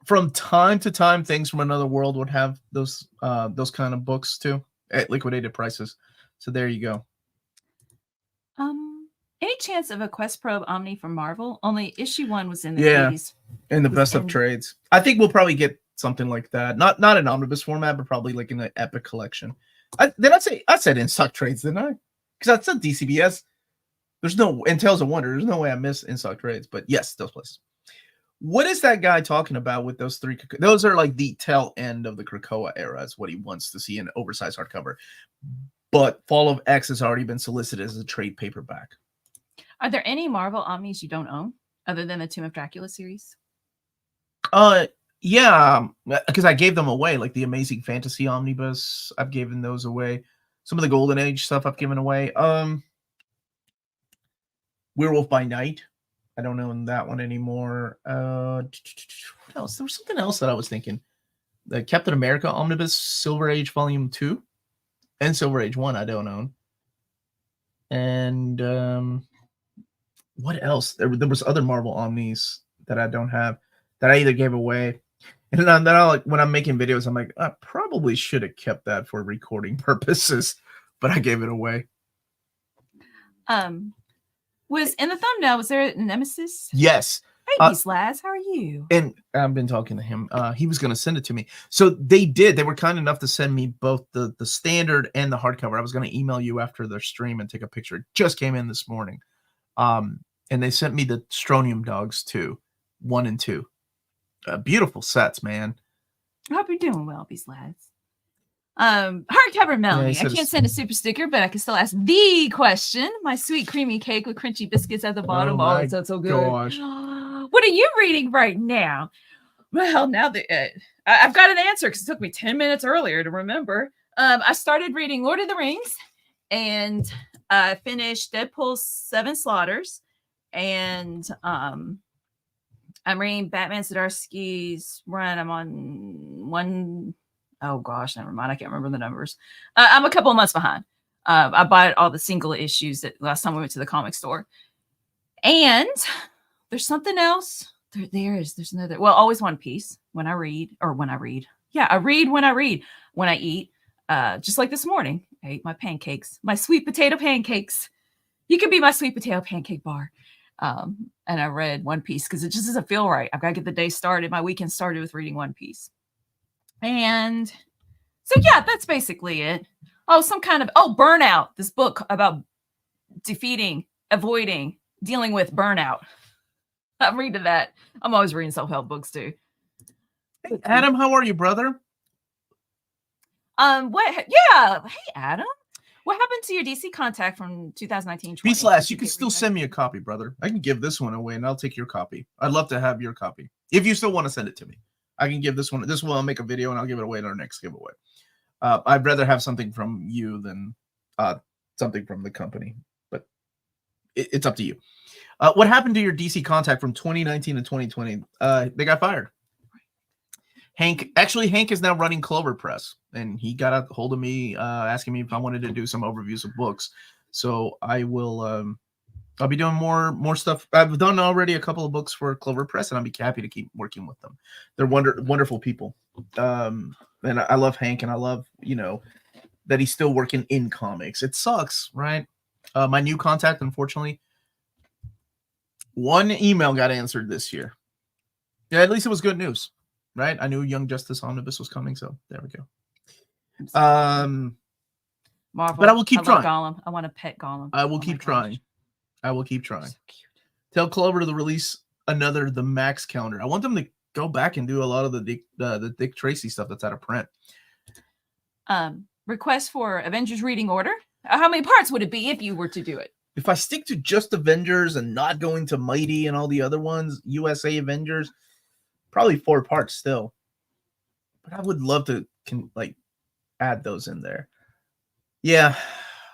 From time to time, Things from Another World would have those kind of books too at liquidated prices. So there you go. Any chance of a Quest Probe Omni from Marvel? Only issue 1 was in the 80s. In the best of trades. I think we'll probably get something like that. Not in omnibus format, but probably like in an epic collection. I said In Stock Trades, didn't I? Because I said DCBS. There's no, in Tales of Wonder, there's no way I missed In Stock Trades, but yes, those places. What is that guy talking about with those 3? Those are like the tail end of the Krakoa era, is what he wants to see in an oversized hardcover. But Fall of X has already been solicited as a trade paperback. Are there any Marvel Omnis you don't own other than the Tomb of Dracula series? Yeah, because I gave them away, like the Amazing Fantasy Omnibus. I've given those away. Some of the Golden Age stuff I've given away. Werewolf by Night. I don't own that one anymore. What else? There was something else that I was thinking. The Captain America Omnibus Silver Age Volume 2 and Silver Age 1 I don't own. And what else? There was other Marvel Omnis that I don't have that I either gave away. And then I like when I'm making videos, I'm like, I probably should have kept that for recording purposes, but I gave it away. Was in the thumbnail, was there a nemesis? Yes. Hey, these lads, how are you? And I've been talking to him. He was going to send it to me. So they did. They were kind enough to send me both the standard and the hardcover. I was going to email you after their stream and take a picture. It just came in this morning. And they sent me the Stronium Dogs too, 1 and 2. Beautiful sets, man. I hope you're doing well, these lads. Hardcover Melanie. Yeah, I can't send a super sticker, but I can still ask the question. My sweet creamy cake with crunchy biscuits at the bottom. Oh, it sounds so good. Gosh. What are you reading right now? Well, now that I've got an answer because it took me 10 minutes earlier to remember. I started reading Lord of the Rings, and I finished Deadpool 7 Slaughters, and I'm reading Batman Zdarsky's run. I'm on one. Oh gosh, never mind. I can't remember the numbers. I'm a couple of months behind. I bought all the single issues that last time we went to the comic store. And there's something else. There's another. Well, always One Piece when I read. Yeah, I read when I read. When I eat. Just like this morning, I ate my pancakes, my sweet potato pancakes. You could be my sweet potato pancake bar. And I read One Piece because it just doesn't feel right. I've got to get the day started. My weekend started with reading One Piece. And so, yeah, that's basically it. Oh, Burnout. This book about avoiding, dealing with burnout. I'm reading that. I'm always reading self-help books too. Hey, Adam, how are you, brother? What? Yeah. Hey, Adam. What happened to your DC contact from 2019? B/, you can still send me a copy, brother. I can give this one away, and I'll take your copy. I'd love to have your copy if you still want to send it to me. I can give this one. This one I'll make a video and I'll give it away in our next giveaway. I'd rather have something from you than something from the company, but it's up to you. What happened to your DC contact from 2019 to 2020? They got fired. Hank is now running Clover Press, and he got a hold of me asking me if I wanted to do some overviews of books. So I will. I'll be doing more stuff. I've done already a couple of books for Clover Press, and I'll be happy to keep working with them. They're wonderful people. And I love Hank, and I love, that he's still working in comics. It sucks, right? My new contact, unfortunately, one email got answered this year. Yeah, at least it was good news, right? I knew Young Justice Omnibus was coming, so there we go. Marvel, but I will keep trying. Gollum. I want to pet Gollum. I will keep trying. I will keep trying. So cute. Tell Clover to release the Max calendar. I want them to go back and do a lot of the Dick Tracy stuff that's out of print. Request for Avengers reading order. How many parts would it be if you were to do it? If I stick to just Avengers and not going to Mighty and all the other ones, USA Avengers, probably 4 parts still. But I would love to add those in there. Yeah,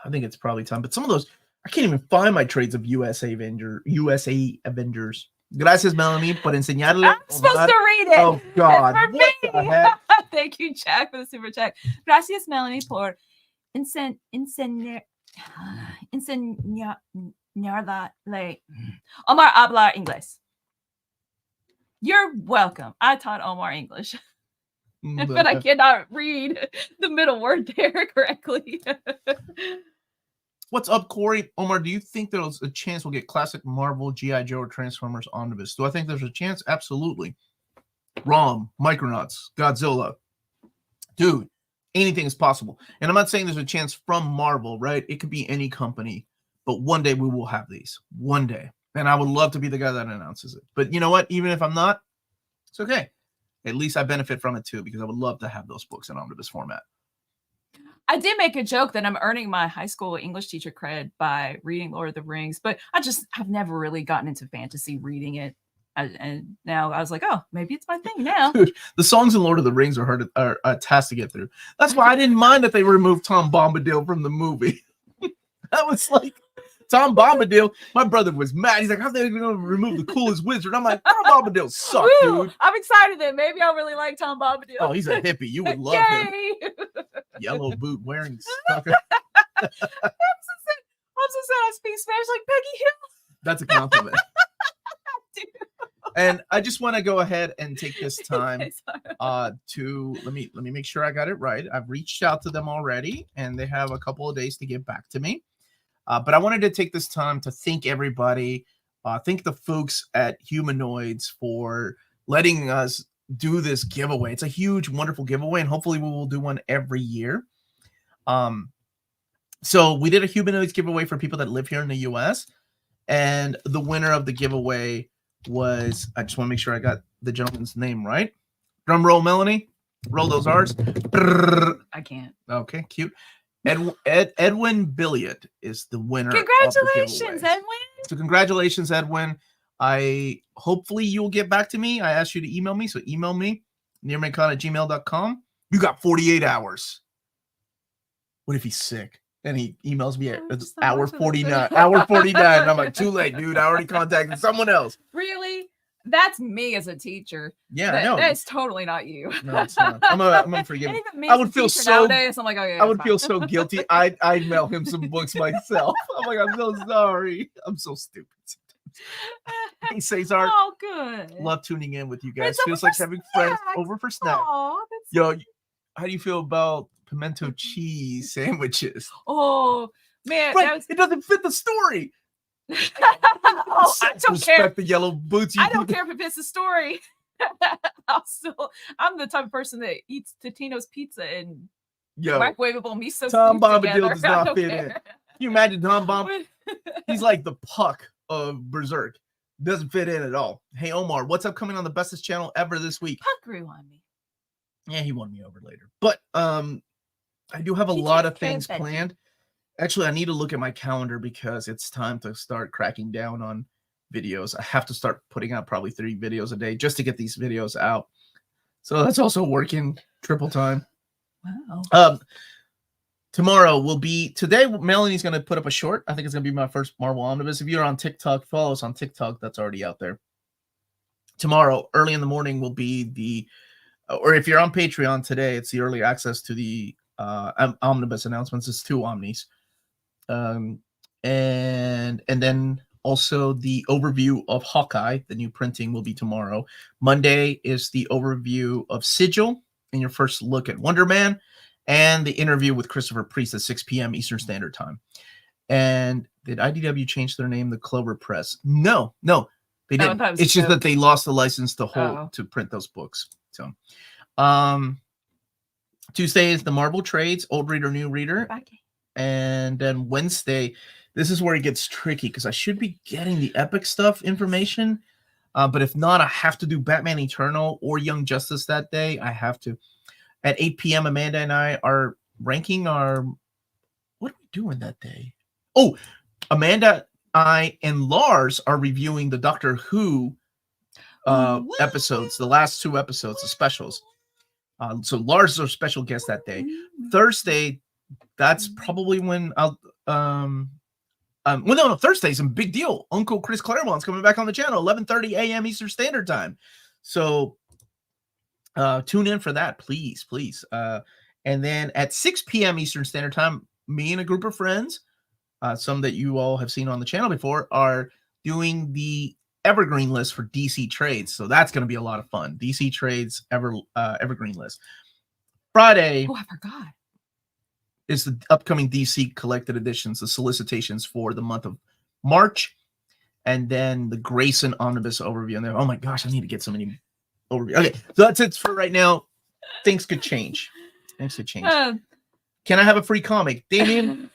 I think it's probably time. But some of those, I can't even find my trades of USA Avengers. Gracias, Melanie, por enseñarle. I'm supposed to read it. Oh, God. For what me. The heck? Thank you, Jack, for the super chat. Gracias, Melanie, por enseñarle. Omar habla inglés. You're welcome. I taught Omar English. But I cannot read the middle word there correctly. What's up, Corey? Omar, do you think there's a chance we'll get classic Marvel, G.I. Joe, or Transformers Omnibus? Do I think there's a chance? Absolutely. ROM, Micronauts, Godzilla. Dude, anything is possible. And I'm not saying there's a chance from Marvel, right? It could be any company. But one day we will have these. One day. And I would love to be the guy that announces it. But you know what? Even if I'm not, it's okay. At least I benefit from it too, because I would love to have those books in omnibus format. I did make a joke that I'm earning my high school English teacher cred by reading Lord of the Rings, but I've never really gotten into fantasy reading it. And now I was like, oh, maybe it's my thing now. Dude, the songs in Lord of the Rings are a task to get through. That's why I didn't mind that they removed Tom Bombadil from the movie. That was like, Tom Bombadil, my brother was mad. He's like, how are they going to remove the coolest wizard? I'm like, Tom Bombadil sucks, dude. I'm excited that maybe I'll really like Tom Bombadil. Oh, he's a hippie. You would love him. Yellow boot wearing sucker. I'm so sad I speak Spanish like Peggy Hill. That's a compliment. And I just want to go ahead and take this time to let me make sure I got it right. I've reached out to them already, and they have a couple of days to get back to me. But I wanted to take this time to thank everybody. Thank the folks at Humanoids for letting us do this giveaway. It's a huge, wonderful giveaway, and hopefully we will do one every year. So we did a Humanoids giveaway for people that live here in the U.S., and the winner of the giveaway was, I just want to make sure I got the gentleman's name right. Drum roll, Melanie. Roll those R's. I can't. Okay, cute. Edwin Billiot is the winner. Congratulations, Edwin. So congratulations, Edwin. Hopefully you'll get back to me. I asked you to email me, so email me, nearmancon@gmail.com. You got 48 hours. What if he's sick? And he emails me at hour 49. Hour 49. And I'm like, too late, dude. I already contacted someone else. Really? That's me as a teacher. Yeah, I know. That's totally not you. No, it's not. I'm unforgiving. I would feel so nowadays. I'm like, oh yeah. I would feel so guilty. I'd mail him some books myself. I'm like, I'm so sorry. I'm so stupid. Hey, Cesar. Oh, good. Love tuning in with you guys. Feels like having friends over for snack. Yo, how do you feel about pimento cheese sandwiches? Oh man, right, it doesn't fit the story. Oh, I don't care. The yellow boots. I don't care if it fits the story. I'm the type of person that eats Totino's pizza and microwavable miso. Tom Bombadil does not fit in. Can you imagine Tom Bomb? He's like the Puck of Berserk. Doesn't fit in at all. Hey Omar, what's upcoming on the bestest channel ever this week? Puck grew on me. Yeah, he won me over later. But I do have a lot of things planned. Actually, I need to look at my calendar because it's time to start cracking down on videos. I have to start putting out probably 3 videos a day just to get these videos out. So that's also working triple time. Wow. Today, Melanie's going to put up a short. I think it's going to be my first Marvel Omnibus. If you're on TikTok, follow us on TikTok. That's already out there. Tomorrow, early in the morning, will be or if you're on Patreon today, it's the early access to the Omnibus announcements. It's 2 Omnis. And then also the overview of Hawkeye, the new printing, will be tomorrow. Monday is the overview of Sigil and your first look at Wonder Man, and the interview with Christopher Priest at 6 p.m. Eastern Standard Time. And did IDW change their name, the Clover Press? No, they didn't. It's just that they lost the license to print those books. So, Tuesday is the Marvel Trades, Old Reader, New Reader. And then Wednesday, this is where it gets tricky because I should be getting the Epic stuff information. But if not, I have to do Batman Eternal or Young Justice that day. I have to. At 8 p.m., Amanda and I are ranking our... What are we doing that day? Oh, Amanda, I, and Lars are reviewing the Doctor Who episodes, the last 2 episodes, the specials. So Lars is our special guest that day. Thursday, that's probably when I'll Thursday's a big deal. Uncle Chris Claremont's coming back on the channel, 11:30 a.m. Eastern Standard Time. So tune in for that, please. And then at 6 p.m. Eastern Standard Time, me and a group of friends, some that you all have seen on the channel before, are doing the Evergreen list for DC Trades. So that's going to be a lot of fun. DC Trades Evergreen list. Friday. Oh, I forgot. Is the upcoming DC collected editions, the solicitations for the month of March, and then the Grayson Omnibus overview. And then, oh my gosh, I need to get so many overview. Okay, so that's it for right now. Things could change. Can I have a free comic, Damien?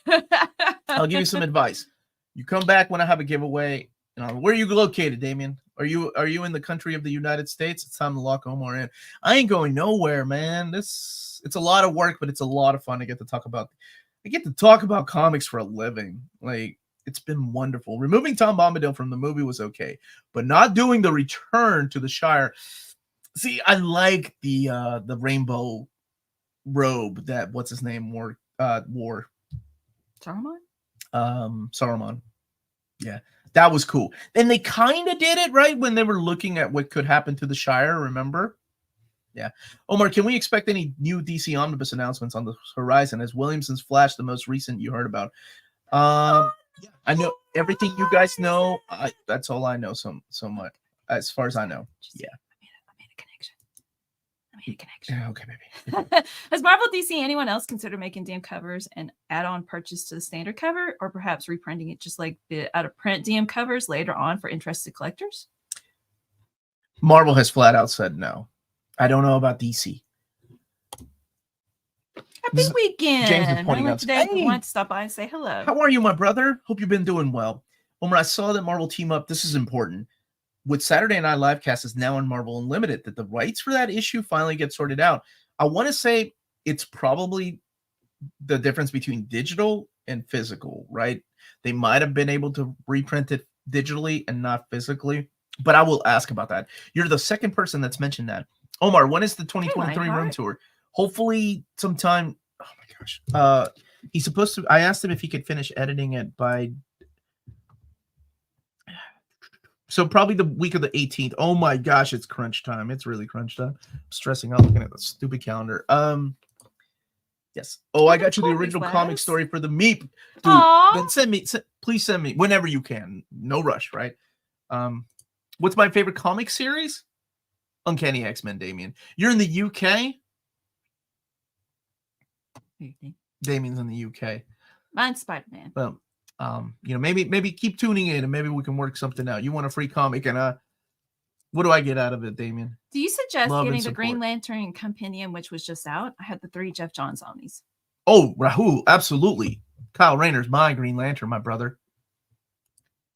I'll give you some advice. You come back when I have a giveaway. Where are you located, Damien? Are you in the country of the United States? It's time to lock Omar in. I ain't going nowhere, man. It's a lot of work, but it's a lot of fun. I get to talk about comics for a living. Like, it's been wonderful. Removing Tom Bombadil from the movie was okay, but not doing the Return to the Shire. See, I like the rainbow robe that what's his name wore. Saruman? Saruman. Yeah. That was cool. And they kind of did it right when they were looking at what could happen to the Shire, remember? Yeah. Omar, can we expect any new DC Omnibus announcements on the horizon? Is Williamson's Flash the most recent you heard about? I know everything you guys know. That's all I know so much, as far as I know. Yeah. I made a connection. I made a connection. Yeah, okay, baby. Has Marvel, DC, anyone else consider making DM covers and add-on purchase to the standard cover, or perhaps reprinting it just like the out-of-print DM covers later on for interested collectors? Marvel has flat out said no. I don't know about DC. Happy weekend. James is pointing out today. Hey, I wanted to stop by and say hello. How are you, my brother? Hope you've been doing well. Omar, I saw that Marvel team up. This is important. With Saturday Night Livecast is now on Marvel Unlimited, that the rights for that issue finally get sorted out. I want to say it's probably the difference between digital and physical, right? They might have been able to reprint it digitally and not physically, but I will ask about that. You're the second person that's mentioned that. Omar, when is the 2023 room tour? Hopefully sometime. Oh my gosh. He's supposed to. I asked him if he could finish editing it by. So probably the week of the 18th. Oh my gosh, it's crunch time. It's really crunch time. I'm stressing out looking at the stupid calendar. Yes. Oh, I got you the original comic story for the Meep. Dude, then please send me whenever you can. No rush, right? What's my favorite comic series? Uncanny X-Men, Damien. You're in the UK? Damien's in the UK. Mine's Spider-Man. Well, maybe keep tuning in and maybe we can work something out. You want a free comic and what do I get out of it, Damien? Do you suggest getting the Green Lantern Compendium, which was just out? I had the 3 Jeff Johns Omnis. Oh, Rahul, absolutely. Kyle Rayner's my Green Lantern, my brother.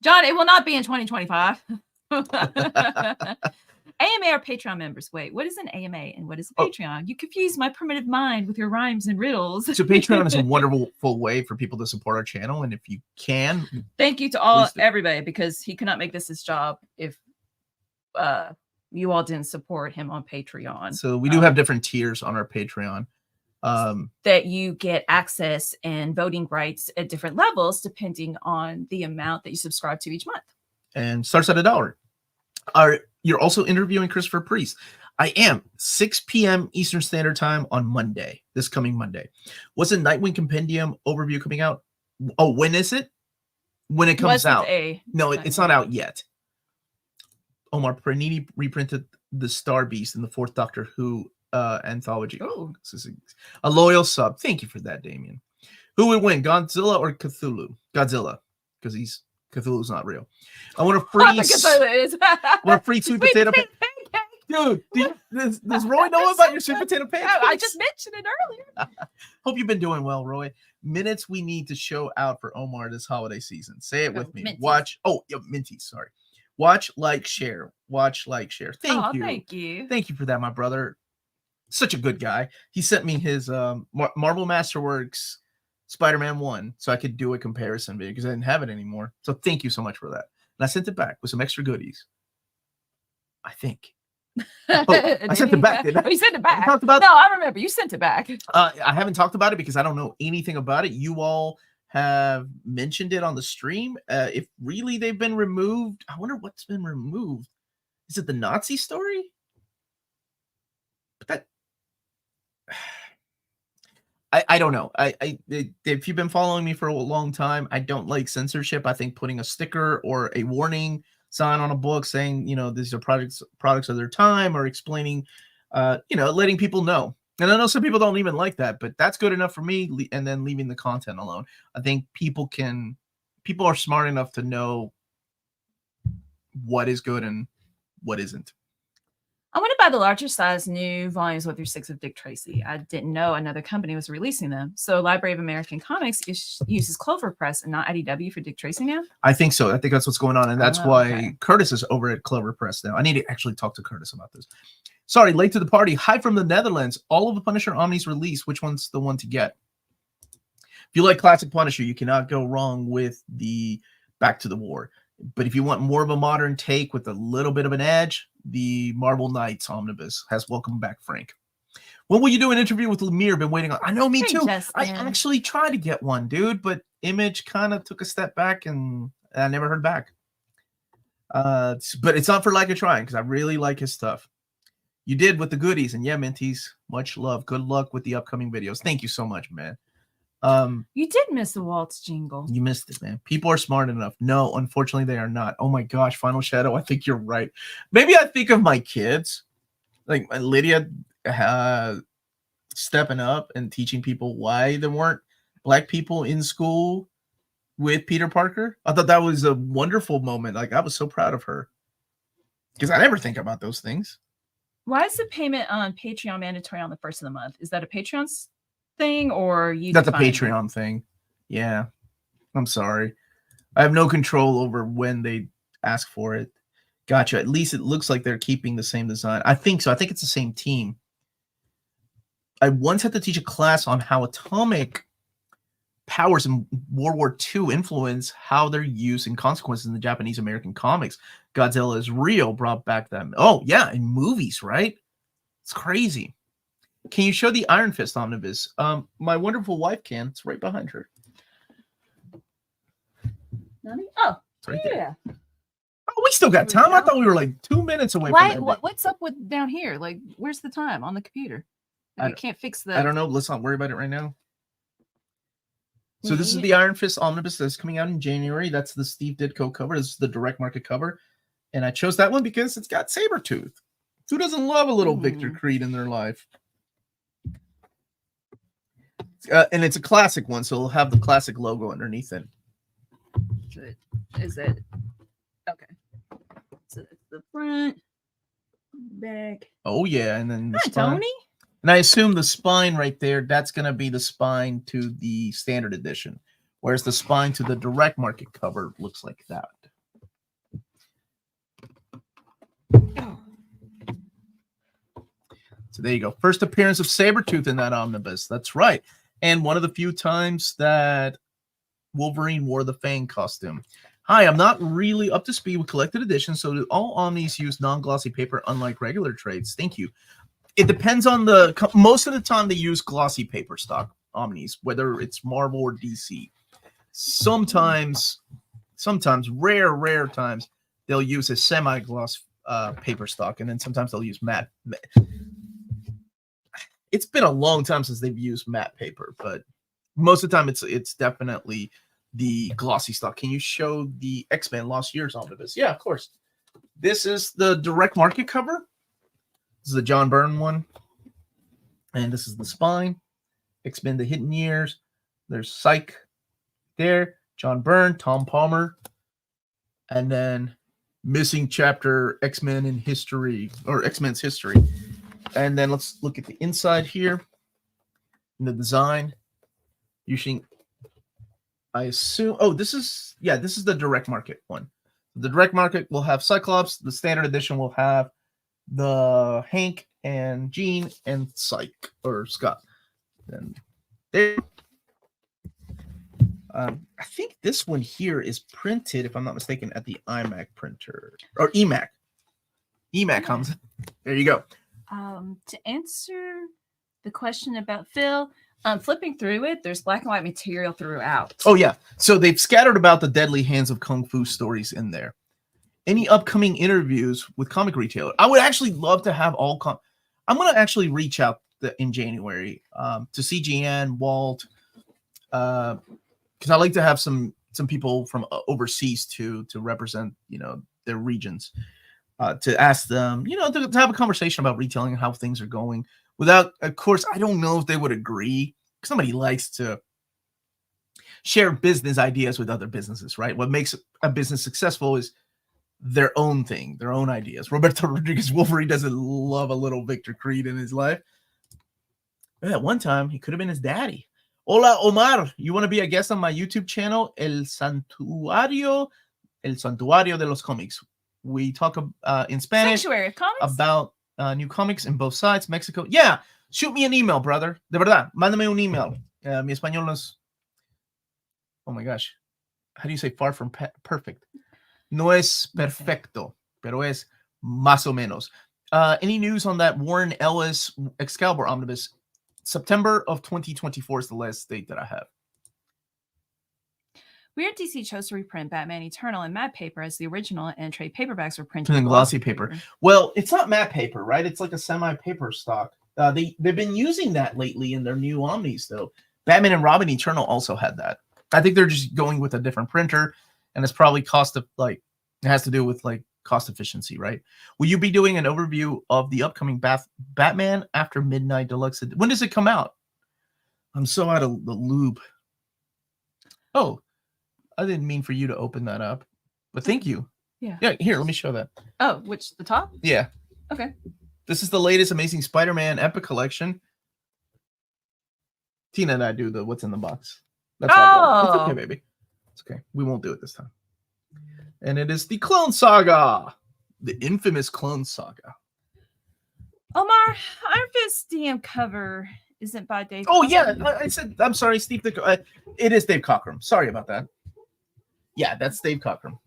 John, it will not be in 2025. AMA or Patreon members. Wait, what is an AMA and what is a Patreon? You confuse my primitive mind with your rhymes and riddles. So Patreon is a wonderful way for people to support our channel. And if you can. Thank you to everybody, because he could not make this his job if you all didn't support him on Patreon. So we do have different tiers on our Patreon. That you get access and voting rights at different levels depending on the amount that you subscribe to each month. And starts at $1. You're also interviewing Christopher Priest. I am 6 p.m. Eastern Standard Time on Monday, this coming Monday. What's a Nightwing Compendium overview coming out? Oh, when is it? When it comes out. No, it's not out yet. Omar Pranini reprinted the Star Beast in the 4th Doctor Who anthology. Oh, this is a loyal sub. Thank you for that, Damien. Who would win, Godzilla or Cthulhu? Godzilla, because Cthulhu's not real. I want a free sweet potato pancake. Dude, does Roy know about your sweet potato pancake? I just mentioned it earlier. Hope you've been doing well, Roy. Minutes we need to show out for Omar this holiday season. Say it with me. Minties. Watch. Oh, yeah, Minties. Sorry. Watch, like, share. Watch, like, share. Thank you. Thank you. Thank you for that, my brother. Such a good guy. He sent me his Marvel Masterworks Spider-Man 1 so I could do a comparison video because I didn't have it anymore. So thank you so much for that. And I sent it back with some extra goodies. I think. I sent it back, didn't I? You sent it back. I remember. You sent it back. I haven't talked about it because I don't know anything about it. You all have mentioned it on the stream. If really they've been removed, I wonder what's been removed. Is it the Nazi story? But that... I don't know. If you've been following me for a long time, I don't like censorship. I think putting a sticker or a warning sign on a book saying, these are products of their time, or explaining, letting people know. And I know some people don't even like that, but that's good enough for me. And then leaving the content alone. I think people are smart enough to know what is good and what isn't. I want to buy the larger size new volumes 1 through 6 of Dick Tracy. I didn't know another company was releasing them. So Library of American Comics uses Clover Press and not IDW for Dick Tracy now? I think so. I think that's what's going on. And that's why Curtis is over at Clover Press now. I need to actually talk to Curtis about this. Sorry, late to the party. Hi from the Netherlands. All of the Punisher Omnis release. Which one's the one to get? If you like classic Punisher, you cannot go wrong with the Back to the War. But if you want more of a modern take with a little bit of an edge, the Marvel Knights Omnibus has Welcome Back, Frank. When will you do an interview with Lemire? Been waiting on. I know, me too. I actually tried to get one, dude, but Image kind of took a step back and I never heard back. But it's not for lack of trying because I really like his stuff. You did with the goodies, and yeah, Minties, much love. Good luck with the upcoming videos. Thank you so much, man. You did miss the Walt's jingle. You missed it, man. People are smart enough. No, unfortunately, they are not. Oh my gosh, Final Shadow. I think you're right. Maybe I think of my kids, like Lydia. stepping up and teaching people why there weren't black people in school with Peter Parker. I thought that was a wonderful moment. Like, I was so proud of her because I never think about those things. Why is the payment on Patreon mandatory on the first of the month? Is that a Patreon thing or you? That's a Patreon thing. Yeah. I'm sorry. I have no control over when they ask for it. Gotcha. At least it looks like they're keeping the same design. I think so. I think it's the same team. I once had to teach a class on how atomic powers in World War II influence how they're used and consequences in the Japanese American comics. Godzilla is real brought back them. Oh, yeah, in movies, right? It's crazy. Can you show the Iron Fist omnibus? My wonderful wife can. It's right behind her. Oh, it's right yeah. There. Oh, we still got time. I thought we were like 2 minutes away from that. What's up with down here? Like, where's the time on the computer? I can't fix the... I don't know. Let's not worry about it right now. So this is the Iron Fist omnibus that's coming out in January. That's the Steve Ditko cover. This is the direct market cover. And I chose that one because it's got Sabretooth. Who doesn't love a little Victor Creed in their life? And it's a classic one, so it'll have the classic logo underneath it. Is it? Okay. So it's the front, back. Oh, yeah. And then the Hi, spine. Tony. And I assume the spine right there, that's going to be the spine to the standard edition. Whereas the spine to the direct market cover looks like that. So there you go. First appearance of Sabretooth in that omnibus. That's right. And one of the few times that Wolverine wore the Fang costume. Hi, I'm not really up to speed with collected editions, so do all Omnis use non-glossy paper unlike regular trades? Thank you. It depends on most of the time they use glossy paper stock Omnis, whether it's Marvel or DC. Sometimes rare times, they'll use a semi-gloss paper stock, and then sometimes they'll use matte. It's been a long time since they've used matte paper, but most of the time it's definitely the glossy stock. Can you show the X-Men Lost Years omnibus? Yeah, of course. This is the direct market cover. This is the John Byrne one. And this is the spine. X-Men The Hidden Years. There's Psych there. John Byrne, Tom Palmer. And then missing chapter X-Men in history, or X-Men's history. And then let's look at the inside here. In the design. Using, I assume, this is the direct market one. The direct market will have Cyclops. The standard edition will have the Hank and Jean and Psych or Scott. And there, I think this one here is printed, if I'm not mistaken, at the iMac printer or EMAC. EMAC comes. There you go. To answer the question about Phil, flipping through it, there's black and white material throughout. Oh yeah, so they've scattered about the Deadly Hands of Kung Fu stories in there. Any upcoming interviews with comic retailer? I would actually love to have all. I'm going to actually reach out in January to CGN, Walt, because I like to have some people from overseas to represent their regions, to ask them to have a conversation about retailing and how things are going. Without, of course, I don't know if they would agree. Somebody likes to share business ideas with other businesses, right? What makes a business successful is their own thing, their own ideas. Roberto Rodriguez Wolverine doesn't love a little Victor Creed in his life. At one time, he could have been his daddy. Hola, Omar. You want to be a guest on my YouTube channel, El Santuario de los Comics. We talk in Spanish Sanctuary of Comics? About new comics in both sides, Mexico. Yeah, shoot me an email, brother. De verdad, mándame un email. Mi español no es... Oh my gosh. How do you say far from perfect? No es perfecto, pero es más o menos. Any news on that Warren Ellis Excalibur omnibus? September of 2024 is the last date that I have. Weird DC chose to reprint Batman Eternal in matte paper as the original, and trade paperbacks were printed in glossy paper. Well, it's not matte paper, right? It's like a semi-paper stock. They've been using that lately in their new Omnis, though. Batman and Robin Eternal also had that. I think they're just going with a different printer, and it's probably it has to do with like cost efficiency, right? Will you be doing an overview of the upcoming Batman After Midnight Deluxe? When does it come out? I'm so out of the loop. Oh, I didn't mean for you to open that up, but thank you. Yeah. Yeah, here, let me show that. Oh, the top? Yeah. Okay. This is the latest Amazing Spider-Man Epic Collection. Tina and I do the what's in the box. That's all. It's okay, baby. It's okay. We won't do it this time. And it is the Clone Saga. The infamous Clone Saga. Omar, our first DM cover isn't by Dave. Oh, Cockrum. yeah. I said, I'm sorry, Steve. It is Dave Cockrum. Sorry about that. Yeah, that's Dave Cockrum.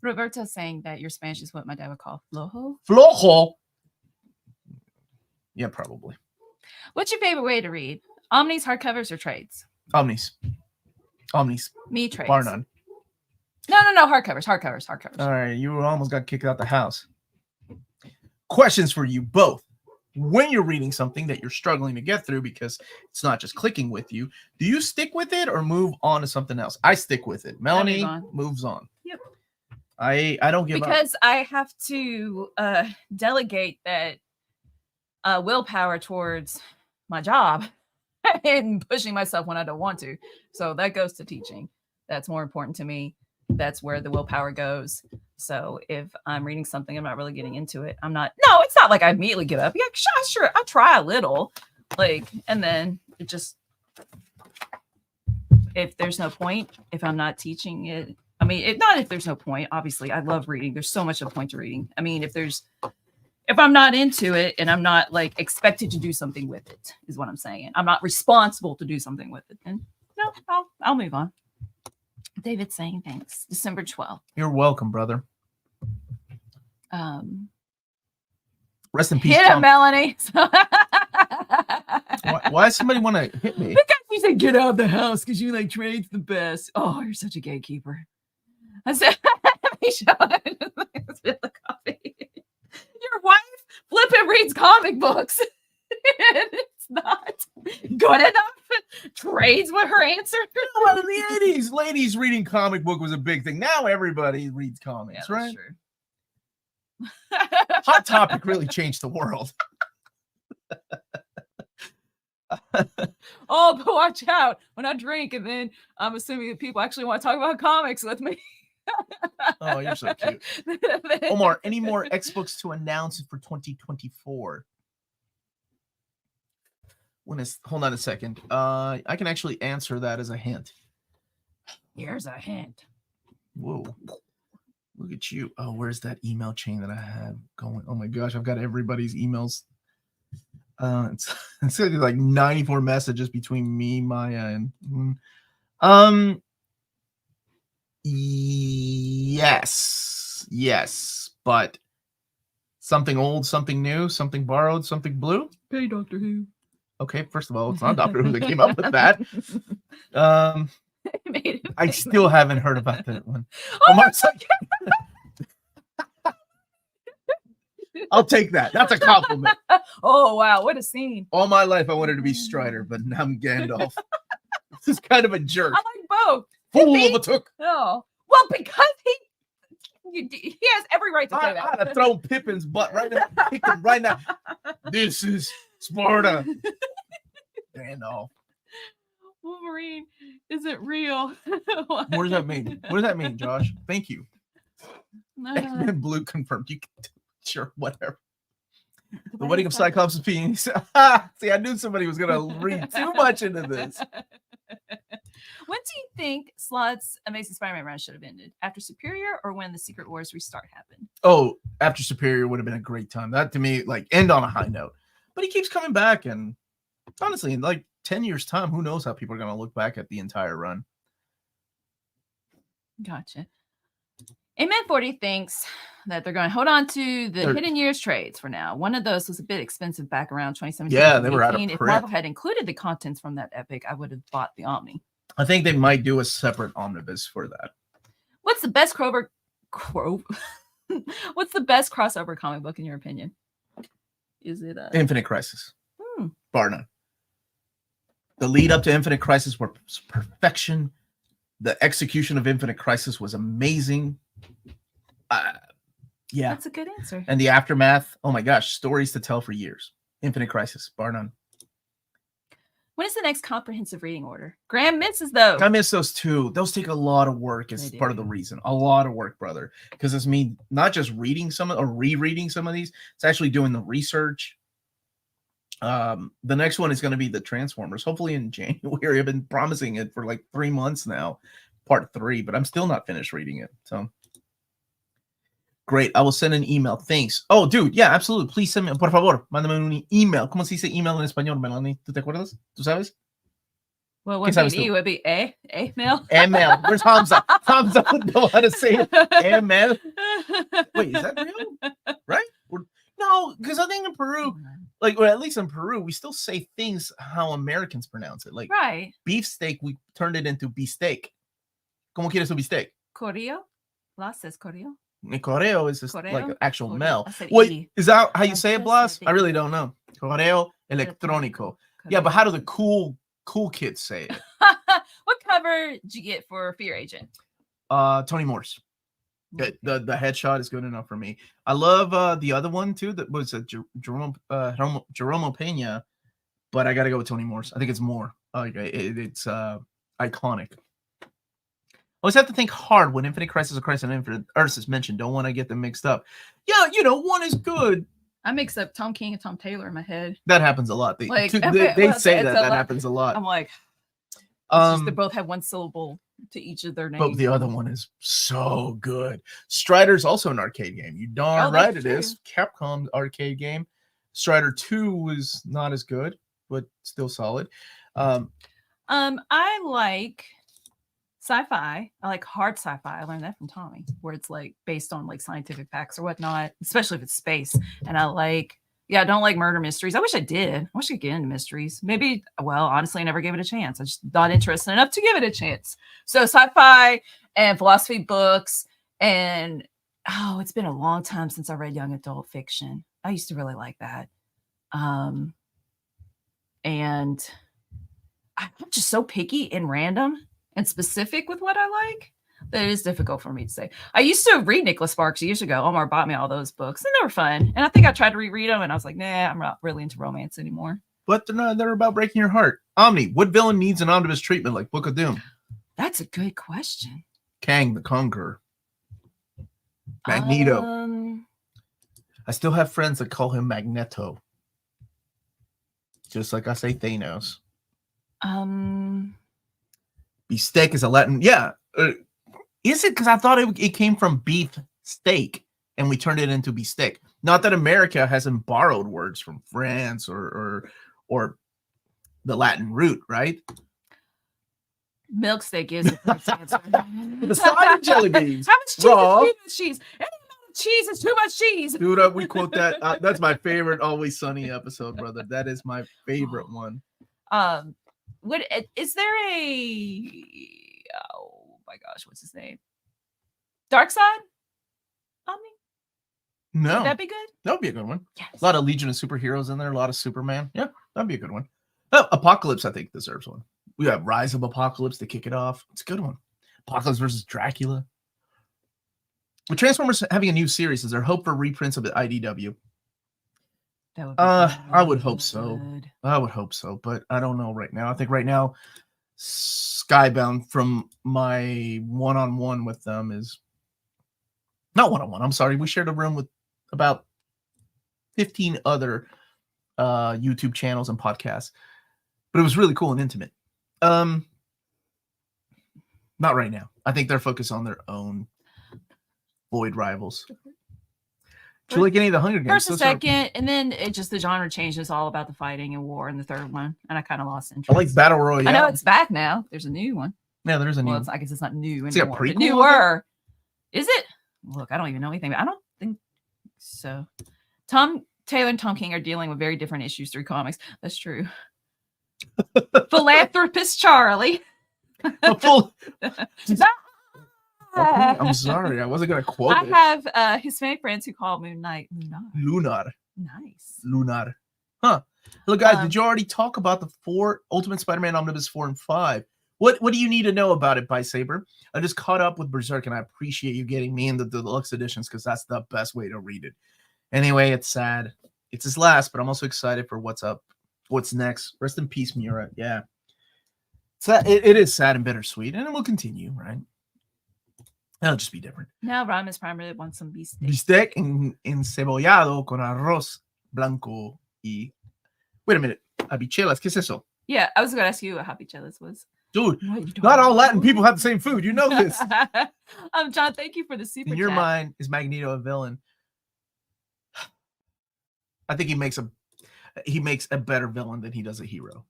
Roberto's saying that your Spanish is what my dad would call flojo. Flojo. Yeah, probably. What's your favorite way to read? Omnis, hardcovers, or trades? Omnis. Me, trades. Bar none. No. Hardcovers. All right, you almost got kicked out the house. Questions for you both. When you're reading something that you're struggling to get through because it's not just clicking with you, do you stick with it or move on to something else? I stick with it. Melanie moves on. Yep. I don't give up. Because I have to delegate that willpower towards my job and pushing myself when I don't want to. So that goes to teaching. That's more important to me. That's where the willpower goes. So if I'm reading something, I'm not really getting into it. It's not like I immediately give up. Yeah, sure. I try a little, and then it just, if there's no point, if I'm not teaching it, not if there's no point, obviously I love reading. There's so much of a point to reading. If I'm not into it and I'm not expected to do something with it, is what I'm saying. I'm not responsible to do something with it. And no, I'll move on. David's saying thanks. December 12th. You're welcome, brother. Rest in peace. Hit him, Melanie. Why does somebody want to hit me? Because you said get out of the house because you trade's the best. Oh, you're such a gatekeeper. I said, let me show it. Spill the coffee. Your wife flipping reads comic books. And it's not good enough. Trades with her answer. Well, in the 80s, ladies reading comic book was a big thing. Now everybody reads comics, yeah, right? True. Hot Topic really changed the world. Oh, but watch out when I drink, and then I'm assuming that people actually want to talk about comics with me. Oh, you're so cute. Omar, any more X books to announce for 2024? Hold on a second. I can actually answer that as a hint. Here's a hint. Whoa. Look at you. Oh, where's that email chain that I have going? Oh my gosh, I've got everybody's emails. It's like 94 messages between me, Maya, and yes, but something old, something new, something borrowed, something blue. Hey, Doctor Who. Okay, first of all, it's not Doctor Who that came up with that. I still haven't heard about that one. Oh, I'll take that. That's a compliment. Oh, wow. What a scene. All my life, I wanted to be Strider, but now I'm Gandalf. This is kind of a jerk. I like both. Fool of a took. Oh. Well, because he has every right to say that. I'd have thrown Pippin's butt right now. Kicked him right now. This is Sparta. Gandalf. Wolverine isn't real. What does that mean? What does that mean, Josh? Thank you. X-Men Blue confirmed. You can sure, whatever. The wedding of Cyclops' penis. See, I knew somebody was gonna read too much into this. When do you think Slott's Amazing Spider-Man run should have ended? After Superior or when the Secret Wars restart happened? Oh, after Superior would have been a great time. That to me, end on a high note. But he keeps coming back, and honestly, in 10 years' time, who knows how people are gonna look back at the entire run. Gotcha. Amen 40 thinks that they're going to hold on to the Hidden Years trades for now. One of those was a bit expensive back around 2017. Yeah, they were out of print. If Marvel had included the contents from that epic, I would have bought the Omni. I think they might do a separate omnibus for that. What's the best What's the best crossover comic book in your opinion? Is it Infinite Crisis? Bar none. The lead up to Infinite Crisis was perfection. The execution of Infinite Crisis was amazing. Yeah. That's a good answer. And the aftermath, oh my gosh, stories to tell for years. Infinite Crisis, bar none. When is the next comprehensive reading order? Graham misses those. I miss those too. Those take a lot of work as They part of do. the reason. A lot of work, brother. Because it's me not just reading some or rereading some of these, it's actually doing the research. The next one is going to be the Transformers, hopefully in January. I've been promising it for like 3 months now, part 3, but I'm still not finished reading it. So great. I will send an email. Thanks. Oh, dude. Yeah, absolutely. Please send me, por favor, mándame un email. ¿Cómo se dice email en español, Melanie? ¿Tú te acuerdas? ¿Tú sabes? Well, ¿Qué what sabes BD tú? would be mail. Email. Where's Hamza? Hamza would know how to say it. Email. Wait, is that real? Right? No, because I think in Peru, like, or at least in Peru, we still say things how Americans pronounce it. Like, Right. beefsteak, we turned it into beefsteak. ¿Cómo quieres tu beefsteak? Correo? Blas says correo. Correo is just Correo? like an actual Correo. mail. I said Wait, E. is that how you I say it, just Blas? said I really E. don't know. Correo electrónico. Yeah, but how do the cool kids say it? What cover did you get for Fear Agent? Tony Morse. The headshot is good enough for me. I love the other one too. That was Jerome Pena, but I got to go with Tony Morse. I think it's more. It's iconic. Always have to think hard when Infinite Crisis or Crisis on Infinite Earths is mentioned. Don't want to get them mixed up. Yeah, one is good. I mix up Tom King and Tom Taylor in my head. That happens a lot. They say that happens a lot. I'm like, they both have one syllable to each of their names. But the other one is so good. Strider's also an arcade game. You darn right it is. Capcom arcade game. Strider 2 was not as good, but still solid. I like sci-fi. I like hard sci-fi. I learned that from Tommy, where it's like based on like scientific facts or whatnot, especially if it's space. And I don't like murder mysteries. I wish I did. I wish I could get into mysteries. Maybe, well, honestly, I never gave it a chance. I just not interested enough to give it a chance. So sci-fi and philosophy books. And it's been a long time since I read young adult fiction. I used to really like that. And I'm just so picky and random and specific with what I like that it is difficult for me to say. I used to read Nicholas Sparks years ago. Omar bought me all those books, and they were fun. And I think I tried to reread them, and I was like, nah, I'm not really into romance anymore. But they're about breaking your heart. Omni, what villain needs an omnibus treatment like Book of Doom? That's a good question. Kang the Conqueror. Magneto. I still have friends that call him Magneto. Just like I say Thanos. Beefsteak is a Latin. Yeah. Is it? Because I thought it came from beef steak and we turned it into beefsteak. Not that America hasn't borrowed words from France or the Latin root, right? Milk steak is a first answer. The side of jelly beans. How much cheese Raw. is too much cheese? Any amount of cheese is too much cheese. Dude, we quote that. That's my favorite Always Sunny episode, brother. That is my favorite one. What is there oh my gosh, what's his name? Dark Side? Omni? No. Would that be good? That would be a good one. Yes. A lot of Legion of Superheroes in there, a lot of Superman. Yeah, that'd be a good one. Oh, Apocalypse, I think, deserves one. We have Rise of Apocalypse to kick it off. It's a good one. Apocalypse versus Dracula. With Transformers having a new series, is there hope for reprints of the IDW? That would be I would hope so. I would hope so, but I don't know right now. I think right now, Skybound, from my one-on-one with them, is not one-on-one. I'm sorry. We shared a room with about 15 other YouTube channels and podcasts, but it was really cool and intimate. Not right now. I think they're focused on their own void rivals. Do you like any of the Hunger Games? First and second, and then the genre changes all about the fighting and war in the third one, and I kind of lost interest. I like Battle Royale. I know it's back now. There's a new one. Yeah, there is a new one. I guess it's not new It's anymore. like a prequel, newer. Is it? Look, I don't even know anything. I don't think so. Tom Taylor and Tom King are dealing with very different issues through comics. That's true. Philanthropist Charlie. Okay, I'm sorry. I wasn't going to quote it. I have Hispanic friends who call Moon Knight Lunar. Nice. Huh. Look, guys, did you already talk about the 4 Ultimate Spider-Man Omnibus 4 and 5? What do you need to know about it, Saber? I just caught up with Berserk, and I appreciate you getting me in the deluxe editions because that's the best way to read it. Anyway, it's sad. It's his last, but I'm also excited for what's up, what's next. Rest in peace, Miura. Yeah. It is sad and bittersweet, and it will continue, right? It'll just be different. Now Ramos Prime really wants some beefsteak. Bistec encebollado con arroz blanco y... Wait a minute. Habichelas, ¿qué es eso? Yeah, I was going to ask you what habichelas was. Dude, not all Latin people have the same food. You know this. John, thank you for the super In your chat. mind, is Magneto a villain? I think he makes a better villain than he does a hero.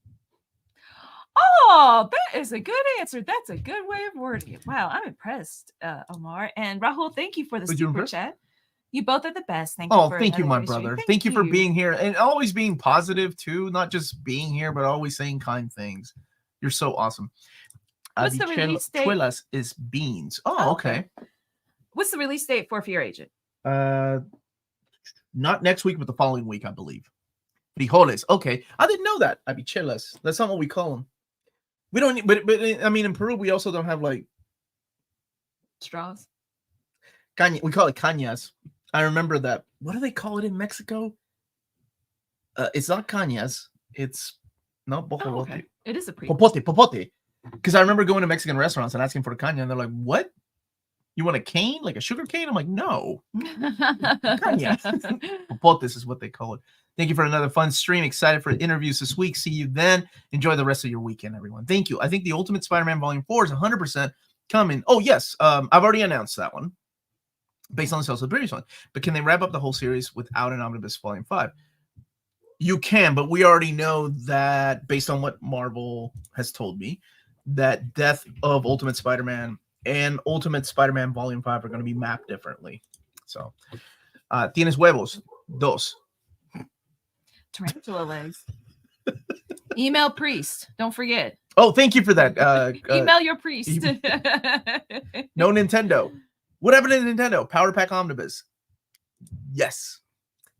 Oh, that is a good answer. That's a good way of wording it. Wow, I'm impressed, Omar. And Rahul, thank you for the super chat. You both are the best. Thank you. Oh, thank you, my brother. Thank you for being here and always being positive too. Not just being here, but always saying kind things. You're so awesome. What's the release date? Chuelas is beans. Oh, okay. What's the release date for Fear Agent? Not next week, but the following week, I believe. Frijoles. Okay, I didn't know that. Habichelas. That's not what we call them. We don't. But I mean, in Peru, we also don't have like straws. Caña. We call it cañas. I remember that. What do they call it in Mexico? It's not cañas. It's no popote. Oh, okay. It is a popote. Because I remember going to Mexican restaurants and asking for a caña, and they're like, "What? You want a cane, like a sugar cane?" I'm like, "No, caña." Popotes is what they call it. Thank you for another fun stream. Excited for interviews this week. See you then. Enjoy the rest of your weekend, everyone. Thank you. I think the Ultimate Spider-Man Volume 4 is 100% coming. Oh, yes. I've already announced that one based on the sales of the previous one. But can they wrap up the whole series without an Omnibus Volume 5? You can, but we already know that based on what Marvel has told me, that Death of Ultimate Spider-Man and Ultimate Spider-Man Volume 5 are going to be mapped differently. So, tienes huevos. Dos. Tarantula legs. Email priest. Don't forget. Oh, thank you for that. Email your priest. No Nintendo. What happened to Nintendo? Power Pack Omnibus. Yes.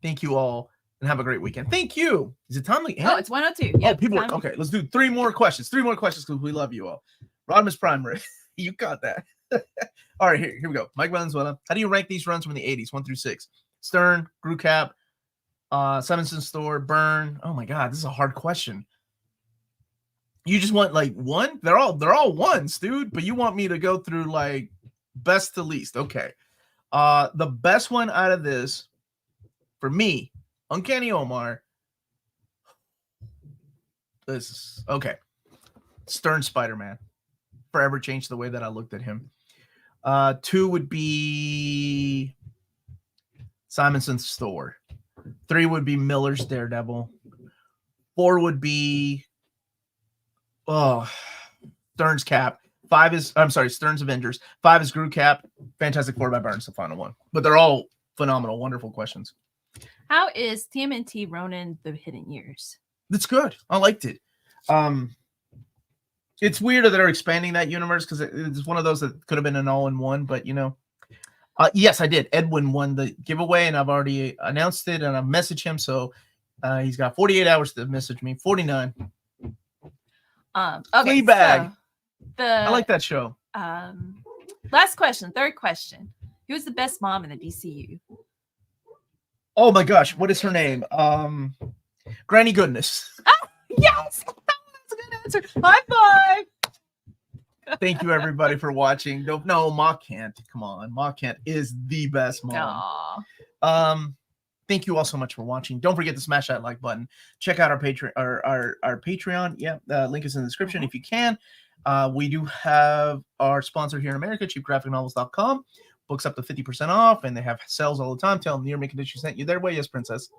Thank you all, and have a great weekend. Thank you. Is it time? Oh, it's 1:02. Yeah. People. Okay, let's do 3 more questions. 3 more questions because we love you all. Rodimus Prime. You got that. All right, here we go. Mike Valenzuela. How do you rank these runs from the 80s, 1 through 6? Stern, Grucap, Simonson's Store, Byrne. Oh my God, this is a hard question. You just want like one? They're all ones, dude. But you want me to go through like best to least? Okay. The best one out of this for me, Uncanny Omar. This is okay. Stern Spider-Man. Forever changed the way that I looked at him. 2 would be Simonson's Store. 3 would be Miller's Daredevil. 4 would be Stern's Cap. 5 is Stern's Avengers. 5 is Gru Cap. Fantastic Four by Burns, the final one. But they're all phenomenal, wonderful questions. How is TMNT Ronin the Hidden Years? That's good. I liked it. It's weird that they're expanding that universe because it's one of those that could have been an all-in-one, but you know. Yes, I did. Edwin won the giveaway, and I've already announced it, and I've messaged him, so he's got 48 hours to message me. 49. Okay. Fleabag. So I like that show. Last question, third question. Who's the best mom in the DCU? Oh my gosh, what is her name? Granny Goodness. Yes, that's a good answer. High five. Thank you, everybody, for watching. No, Ma Kent. Come on. Ma Kent is the best mom. Aww. Thank you all so much for watching. Don't forget to smash that like button. Check out our Patreon. Our Patreon. Yeah, link is in the description if you can. We do have our sponsor here in America, cheapgraphicnovels.com. Books up to 50% off, and they have sales all the time. Tell them Near Mint Condition sent you their way. Yes, Princess.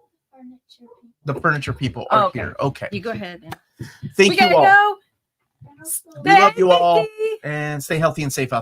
The furniture people are here. Okay. You go ahead. Thank you all. Go. We love you all, and stay healthy and safe out there.